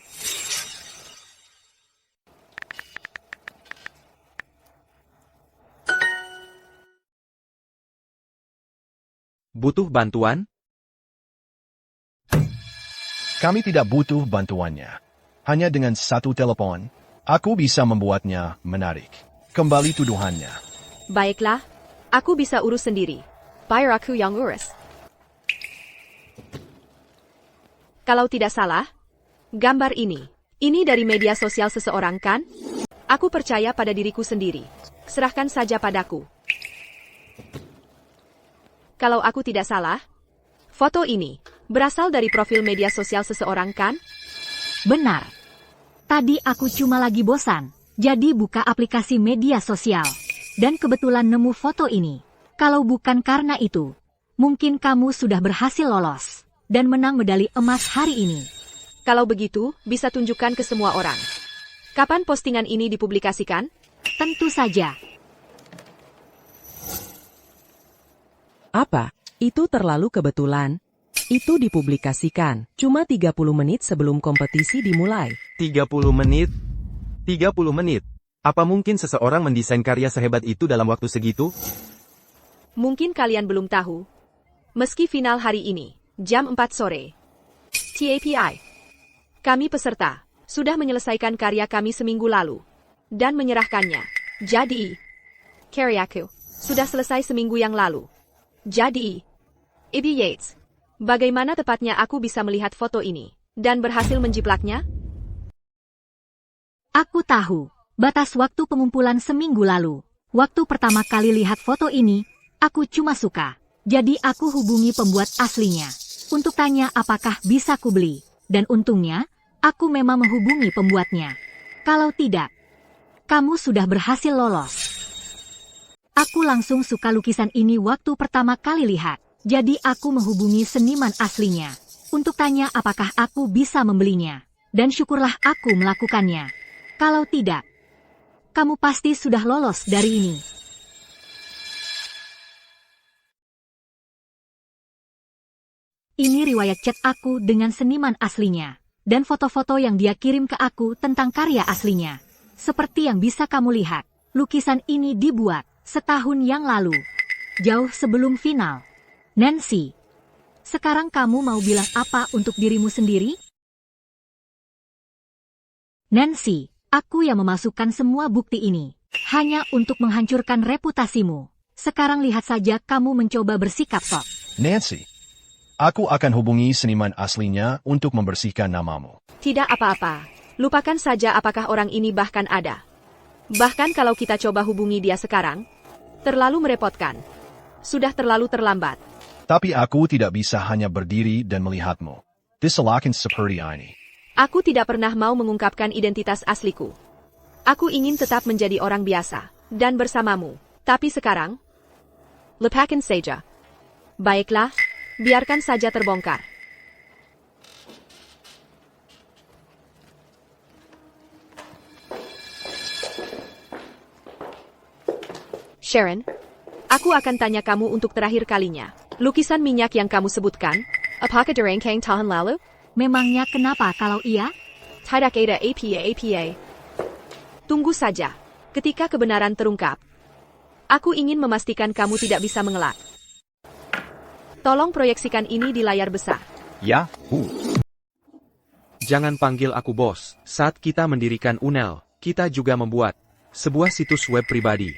Butuh bantuan? Kami tidak butuh bantuannya. Hanya dengan satu telepon, aku bisa membuatnya menarik. Kembali tuduhannya. Baiklah, aku bisa urus sendiri. Biar aku yang urus. Kalau tidak salah, gambar ini dari media sosial seseorang kan? Aku percaya pada diriku sendiri. Serahkan saja padaku. Kalau aku tidak salah, foto ini berasal dari profil media sosial seseorang kan? Benar. Tadi aku cuma lagi bosan, jadi buka aplikasi media sosial. Dan kebetulan nemu foto ini. Kalau bukan karena itu, mungkin kamu sudah berhasil lolos dan menang medali emas hari ini. Kalau begitu, bisa tunjukkan ke semua orang. Kapan postingan ini dipublikasikan? Tentu saja. Apa? Itu terlalu kebetulan. Itu dipublikasikan cuma 30 menit sebelum kompetisi dimulai. 30 menit? 30 menit? Apa mungkin seseorang mendesain karya sehebat itu dalam waktu segitu? Mungkin kalian belum tahu. Meski final hari ini, jam 4 sore. TAPI. Kami peserta sudah menyelesaikan karya kami seminggu lalu dan menyerahkannya. Jadi, karyaku sudah selesai seminggu yang lalu. Jadi, Ibu Yates, bagaimana tepatnya aku bisa melihat foto ini dan berhasil menjiplaknya? Aku tahu, batas waktu pengumpulan seminggu lalu. Waktu pertama kali lihat foto ini, aku cuma suka. Jadi aku hubungi pembuat aslinya untuk tanya apakah bisa kubeli. Dan untungnya, aku memang menghubungi pembuatnya. Kalau tidak, kamu sudah berhasil lolos. Aku langsung suka lukisan ini waktu pertama kali lihat. Jadi aku menghubungi seniman aslinya untuk tanya apakah aku bisa membelinya. Dan syukurlah aku melakukannya. Kalau tidak, kamu pasti sudah lolos dari ini. Ini riwayat chat aku dengan seniman aslinya. Dan foto-foto yang dia kirim ke aku tentang karya aslinya. Seperti yang bisa kamu lihat, lukisan ini dibuat setahun yang lalu, jauh sebelum final. Nancy, sekarang kamu mau bilang apa untuk dirimu sendiri? Nancy, aku yang memasukkan semua bukti ini, hanya untuk menghancurkan reputasimu. Sekarang lihat saja kamu mencoba bersikap sok. Nancy, Aku akan hubungi seniman aslinya untuk membersihkan namamu. Tidak apa-apa. Lupakan saja apakah orang ini bahkan ada. Bahkan kalau kita coba hubungi dia sekarang, terlalu merepotkan. Sudah terlalu terlambat. Tapi aku tidak bisa hanya berdiri dan melihatmu. Disalakan seperti ini. Aku tidak pernah mau mengungkapkan identitas asliku. Aku ingin tetap menjadi orang biasa, dan bersamamu. Tapi sekarang, lupakan saja. Baiklah, biarkan saja terbongkar. Sharon, aku akan tanya kamu untuk terakhir kalinya. Lukisan minyak yang kamu sebutkan, apakah derangkang tahun lalu? Memangnya kenapa kalau iya? Tidak ada apa-apa. Tunggu saja. Ketika kebenaran terungkap, aku ingin memastikan kamu tidak bisa mengelak. Tolong proyeksikan ini di layar besar. Ya, Jangan panggil aku bos. Saat kita mendirikan UNEL, kita juga membuat sebuah situs web pribadi.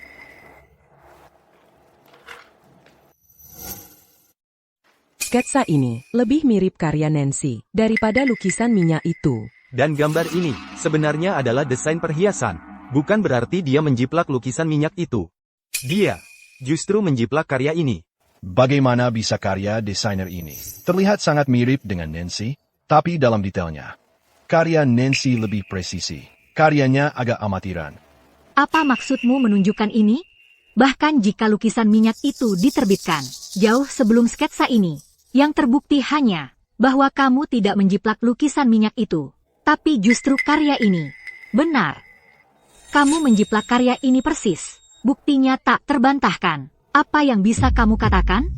Sketsa ini lebih mirip karya Nancy daripada lukisan minyak itu. Dan gambar ini sebenarnya adalah desain perhiasan. Bukan berarti dia menjiplak lukisan minyak itu. Dia justru menjiplak karya ini. Bagaimana bisa karya desainer ini terlihat sangat mirip dengan Nancy, tapi dalam detailnya, karya Nancy lebih presisi. Karyanya agak amatiran. Apa maksudmu menunjukkan ini? Bahkan jika lukisan minyak itu diterbitkan jauh sebelum sketsa ini, yang terbukti hanya bahwa kamu tidak menjiplak lukisan minyak itu, tapi justru karya ini. Benar. Kamu menjiplak karya ini persis. Buktinya tak terbantahkan. Apa yang bisa kamu katakan?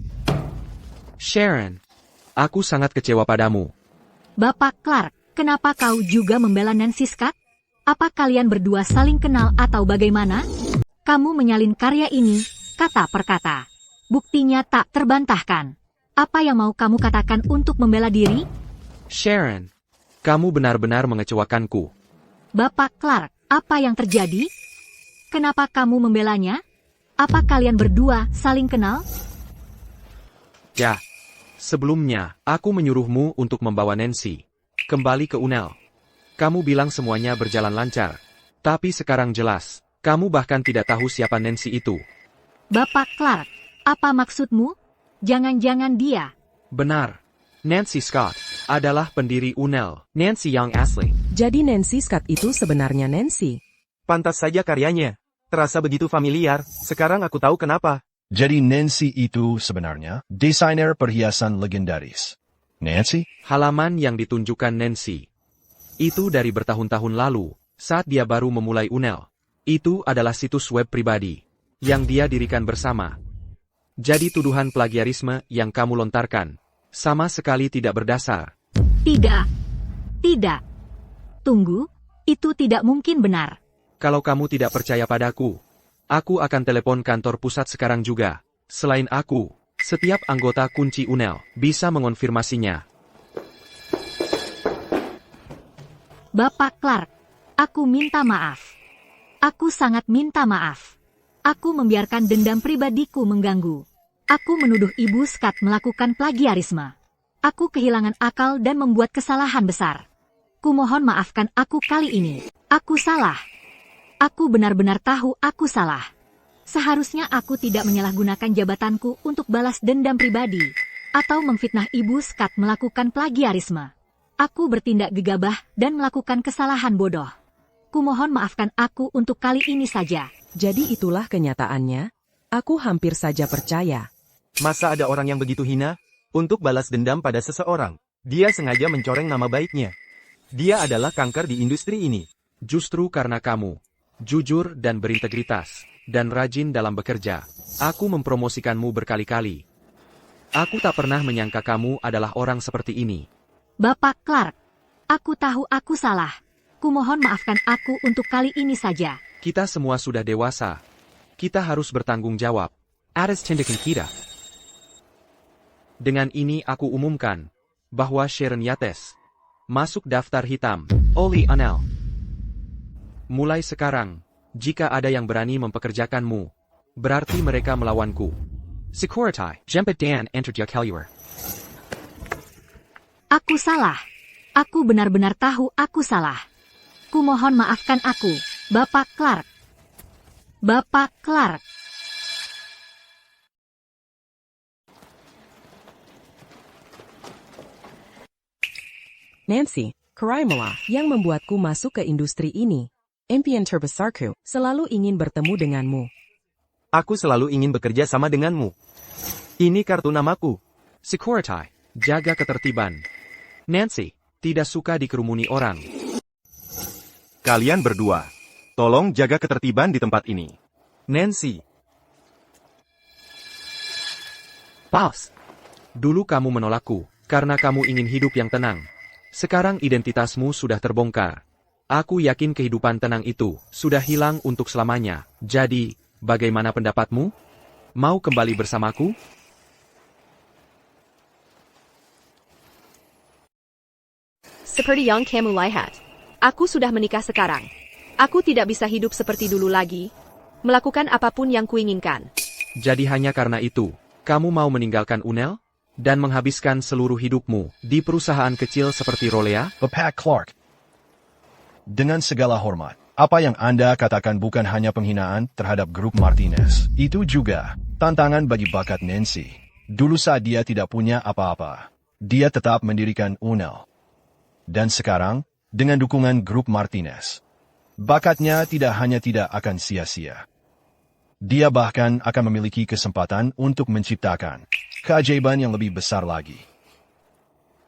Sharon, aku sangat kecewa padamu. Bapak Clark, kenapa kau juga membela Nancy Scott? Apa kalian berdua saling kenal atau bagaimana? Kamu menyalin karya ini, kata per kata. Buktinya tak terbantahkan. Apa yang mau kamu katakan untuk membela diri? Sharon, kamu benar-benar mengecewakanku. Bapak Clark, apa yang terjadi? Kenapa kamu membelanya? Apa kalian berdua saling kenal? Ya, sebelumnya, aku menyuruhmu untuk membawa Nancy kembali ke UNEL. Kamu bilang semuanya berjalan lancar. Tapi sekarang jelas, kamu bahkan tidak tahu siapa Nancy itu. Bapak Clark, apa maksudmu? Jangan-jangan dia. Benar. Nancy Scott adalah pendiri UNEL. Nancy yang asli. Jadi Nancy Scott itu sebenarnya Nancy. Pantas saja karyanya. Terasa begitu familiar. Sekarang aku tahu kenapa. Jadi Nancy itu sebenarnya desainer perhiasan legendaris. Nancy? Halaman yang ditunjukkan Nancy itu dari bertahun-tahun lalu, saat dia baru memulai UNEL. Itu adalah situs web pribadi yang dia dirikan bersama. Jadi tuduhan plagiarisme yang kamu lontarkan sama sekali tidak berdasar. Tidak. Tidak. Tunggu, itu tidak mungkin benar. Kalau kamu tidak percaya padaku, aku akan telepon kantor pusat sekarang juga. Selain aku, setiap anggota kunci UNEL bisa mengonfirmasinya. Bapak Clark, aku minta maaf. Aku sangat minta maaf. Aku membiarkan dendam pribadiku mengganggu. Aku menuduh Ibu Scott melakukan plagiarisme. Aku kehilangan akal dan membuat kesalahan besar. Kumohon maafkan aku kali ini. Aku salah. Aku benar-benar tahu aku salah. Seharusnya aku tidak menyalahgunakan jabatanku untuk balas dendam pribadi, atau memfitnah Ibu Scott melakukan plagiarisme. Aku bertindak gegabah dan melakukan kesalahan bodoh. Kumohon maafkan aku untuk kali ini saja. Jadi itulah kenyataannya. Aku hampir saja percaya. Masa ada orang yang begitu hina? Untuk balas dendam pada seseorang, dia sengaja mencoreng nama baiknya. Dia adalah kanker di industri ini. Justru karena kamu jujur dan berintegritas, dan rajin dalam bekerja, aku mempromosikanmu berkali-kali. Aku tak pernah menyangka kamu adalah orang seperti ini. Bapak Clark, aku tahu aku salah. Kumohon maafkan aku untuk kali ini saja. Kita semua sudah dewasa. Kita harus bertanggung jawab atas tindakan kita. Dengan ini aku umumkan bahwa Sharon Yates masuk daftar hitam oleh UNEL. Mulai sekarang, jika ada yang berani mempekerjakanmu, berarti mereka melawanku. Security, jemput dan enter dia keluar. Aku salah. Aku benar-benar tahu aku salah. Kumohon maafkan aku, Bapak Clark. Bapak Clark. Nancy, Karaimalah yang membuatku masuk ke industri ini. Impian terbesarku selalu ingin bertemu denganmu. Aku selalu ingin bekerja sama denganmu. Ini kartu namaku. Security, jaga ketertiban. Nancy, tidak suka dikerumuni orang. Kalian berdua, tolong jaga ketertiban di tempat ini. Nancy. Pause. Dulu kamu menolakku, karena kamu ingin hidup yang tenang. Sekarang identitasmu sudah terbongkar. Aku yakin kehidupan tenang itu sudah hilang untuk selamanya. Jadi, bagaimana pendapatmu? Mau kembali bersamaku? Seperti yang kamu lihat, aku sudah menikah sekarang. Aku tidak bisa hidup seperti dulu lagi, melakukan apapun yang kuinginkan. Jadi hanya karena itu, kamu mau meninggalkan Unel? Dan menghabiskan seluruh hidupmu di perusahaan kecil seperti Rolea? Bapak Clark, dengan segala hormat, apa yang Anda katakan bukan hanya penghinaan terhadap grup Martinez. Itu juga tantangan bagi bakat Nancy. Dulu saat dia tidak punya apa-apa, dia tetap mendirikan Unel. Dan sekarang, dengan dukungan grup Martinez, bakatnya tidak hanya tidak akan sia-sia. Dia bahkan akan memiliki kesempatan untuk menciptakan keajaiban yang lebih besar lagi.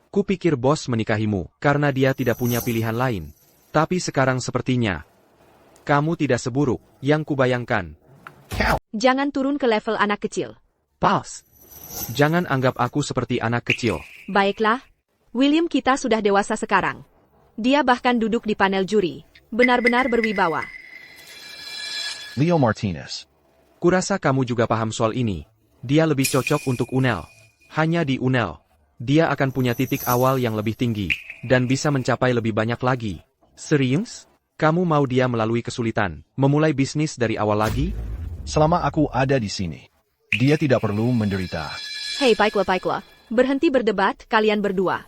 Kupikir bos menikahimu karena dia tidak punya pilihan lain. Tapi sekarang sepertinya kamu tidak seburuk yang kubayangkan. Jangan turun ke level anak kecil. Pause. Jangan anggap aku seperti anak kecil. Baiklah, William kita sudah dewasa sekarang. Dia bahkan duduk di panel juri. Benar-benar berwibawa. Leo Martinez. Kurasa kamu juga paham soal ini. Dia lebih cocok untuk Unel. Hanya di Unel, dia akan punya titik awal yang lebih tinggi, dan bisa mencapai lebih banyak lagi. Serius? Kamu mau dia melalui kesulitan, memulai bisnis dari awal lagi? Selama aku ada di sini, dia tidak perlu menderita. Hei, baiklah. Berhenti berdebat, kalian berdua.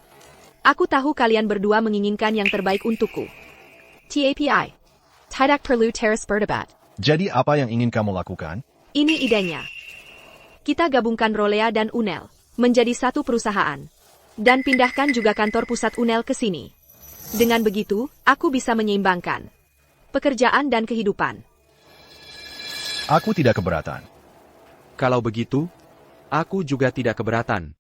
Aku tahu kalian berdua menginginkan yang terbaik untukku. TAPI. Tidak perlu terus berdebat. Jadi apa yang ingin kamu lakukan? Ini idenya. Kita gabungkan Rolea dan Unel menjadi satu perusahaan. Dan pindahkan juga kantor pusat Unel ke sini. Dengan begitu, aku bisa menyeimbangkan pekerjaan dan kehidupan. Aku tidak keberatan. Kalau begitu, aku juga tidak keberatan.